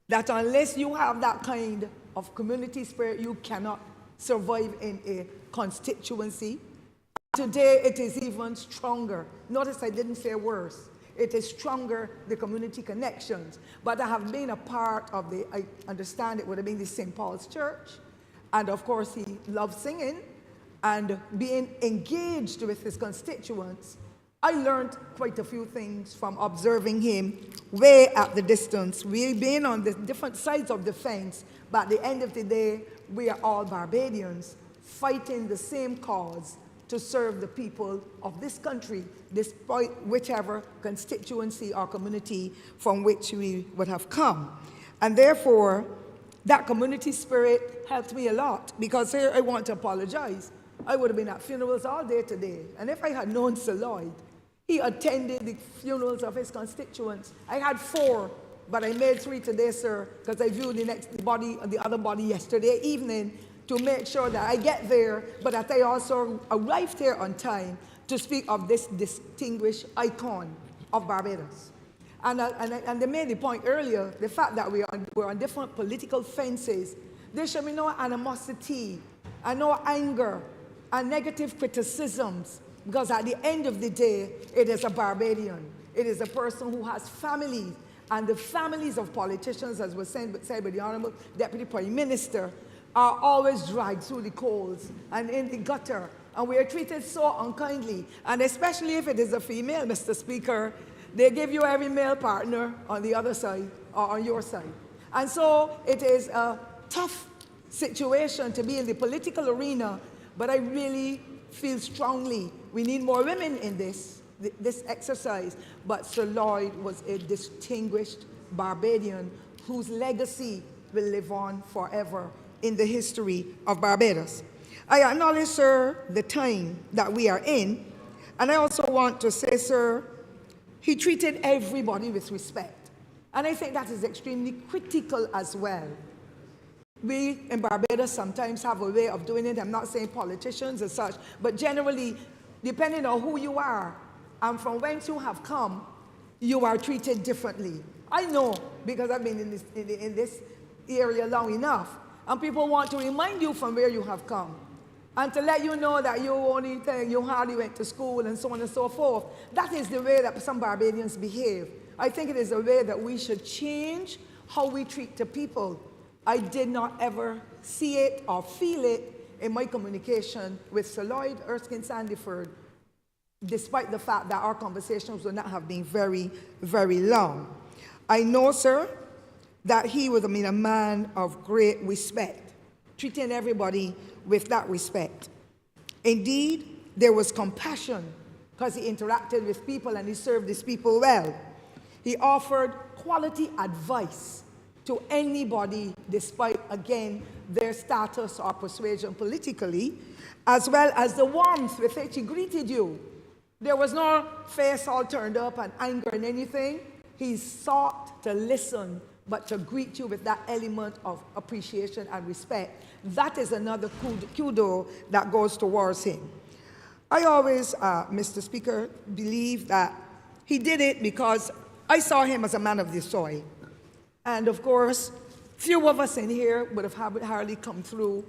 that unless you have that kind of community spirit, you cannot survive in a constituency. Today, it is even stronger. Notice I didn't say worse. It is stronger, the community connections. But I have been a part of the, I understand it would have been the St. Paul's Church. And of course, he loved singing and being engaged with his constituents. I learned quite a few things from observing him way at the distance. We've been on the different sides of the fence, but at the end of the day, we are all Barbadians fighting the same cause to serve the people of this country, despite whichever constituency or community from which we would have come. And therefore, that community spirit helped me a lot, because here I want to apologize. I would have been at funerals all day today, and if I had known Sir Lloyd, he attended the funerals of his constituents. I had 4, but I made 3 today, sir, because I viewed the other body yesterday evening to make sure that I get there, but that I also arrived here on time to speak of this distinguished icon of Barbados. And they made the point earlier, the fact that we're on different political fences. There should be no animosity and no anger and negative criticisms, because at the end of the day, it is a Barbadian. It is a person who has families, and the families of politicians, as was said by the Honourable Deputy Prime Minister, are always dragged through the coals and in the gutter, and we are treated so unkindly. And especially if it is a female, Mr. Speaker, they give you every male partner on the other side or on your side. And so it is a tough situation to be in the political arena, but I really feel strongly we need more women in this exercise. But Sir Lloyd was a distinguished Barbadian whose legacy will live on forever in the history of Barbados. I acknowledge, sir, the time that we are in, and I also want to say, sir, he treated everybody with respect. And I think that is extremely critical as well. We in Barbados sometimes have a way of doing it. I'm not saying politicians as such, but generally, depending on who you are and from whence you have come, you are treated differently. I know, because I've been in this area long enough, and people want to remind you from where you have come, and to let you know that you hardly went to school, and so on and so forth. That is the way that some Barbadians behave. I think it is a way that we should change how we treat the people. I did not ever see it or feel it in my communication with Sir Lloyd Erskine Sandiford, despite the fact that our conversations would not have been very, very long. I know, sir, that he was, a man of great respect, treating everybody with that respect. Indeed, there was compassion, because he interacted with people and he served his people well. He offered quality advice to anybody, despite again, their status or persuasion politically, as well as the warmth with which he greeted you. There was no face all turned up and anger and anything. He sought to listen, but to greet you with that element of appreciation and respect. That is another kudo that goes towards him. I always, Mr. Speaker, believe that he did it because I saw him as a man of the soil. And of course, few of us in here would have hardly come through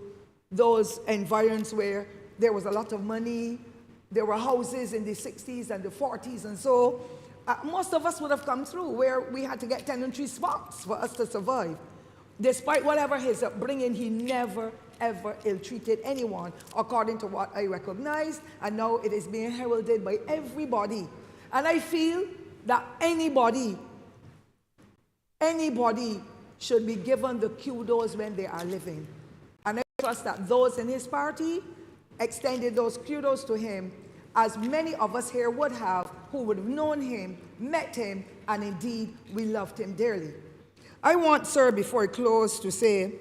those environs where there was a lot of money, there were houses in the 60s and the 40s, and so most of us would have come through where we had to get tenantry spots for us to survive. Despite whatever his upbringing, he never, ever ill-treated anyone, according to what I recognized, and now it is being heralded by everybody. And I feel that anybody should be given the kudos when they are living. And I trust that those in his party extended those kudos to him, as many of us here would have, who would have known him, met him, and indeed we loved him dearly. I want, sir, before I close, to say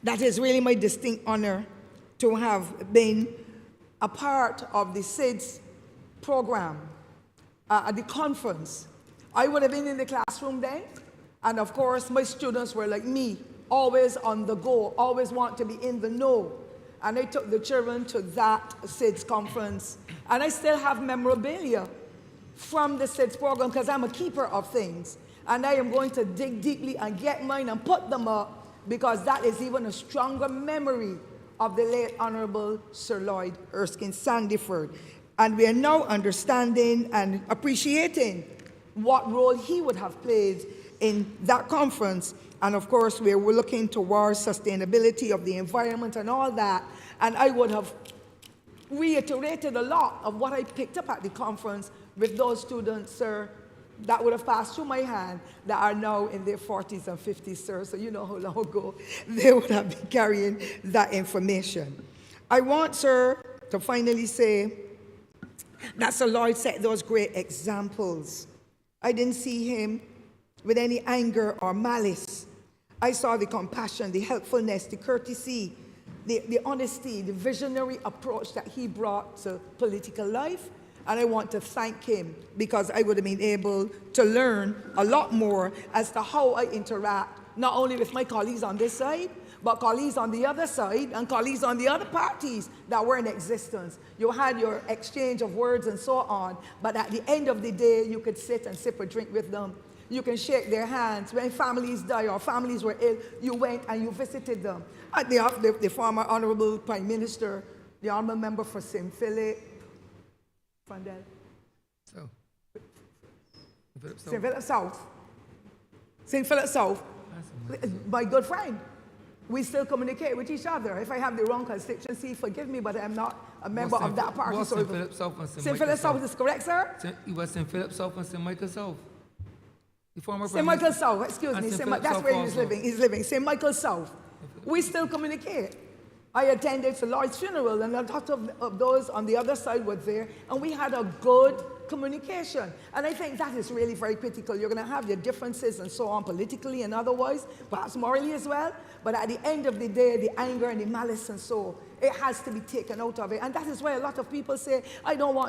that it's really my distinct honor to have been a part of the SIDS program at the conference. I would have been in the classroom then, and of course my students were like me, always on the go, always want to be in the know. And I took the children to that SIDS conference, and I still have memorabilia from the SIDS program because I'm a keeper of things. And I am going to dig deeply and get mine and put them up, because that is even a stronger memory of the late Honourable Sir Lloyd Erskine Sandiford. And we are now understanding and appreciating what role he would have played in that conference. And of course, we're looking towards sustainability of the environment and all that. And I would have reiterated a lot of what I picked up at the conference with those students, sir, that would have passed through my hand, that are now in their 40s and 50s, sir. So you know how long ago they would have been carrying that information. I want, sir, to finally say that Sir Lloyd set those great examples. I didn't see him with any anger or malice. I saw the compassion, the helpfulness, the courtesy, the honesty, the visionary approach that he brought to political life. And I want to thank him, because I would have been able to learn a lot more as to how I interact, not only with my colleagues on this side, but colleagues on the other side and colleagues on the other parties that were in existence. You had your exchange of words and so on, but at the end of the day, you could sit and sip a drink with them. You can shake their hands. When families die or families were ill, you went and you visited them. The former Honourable Prime Minister, the Honourable Member for St. Philip, Fandel. St. Philip South. St. Philip South. My good friend. We still communicate with each other. If I have the wrong constituency, forgive me, but I'm not a member of that party. St. Philip South and St. Philip South is correct, sir? It was St. Philip South and St. Michael South. St. Michael South, excuse me. That's where he's living. He's living. St. Michael South. We still communicate. I attended Sir Lloyd's funeral, and a lot of those on the other side were there, and we had a good communication. And I think that is really very critical. You're going to have your differences and so on, politically and otherwise, perhaps morally as well, but at the end of the day, the anger and the malice and so, it has to be taken out of it. And that is why a lot of people say, I don't want to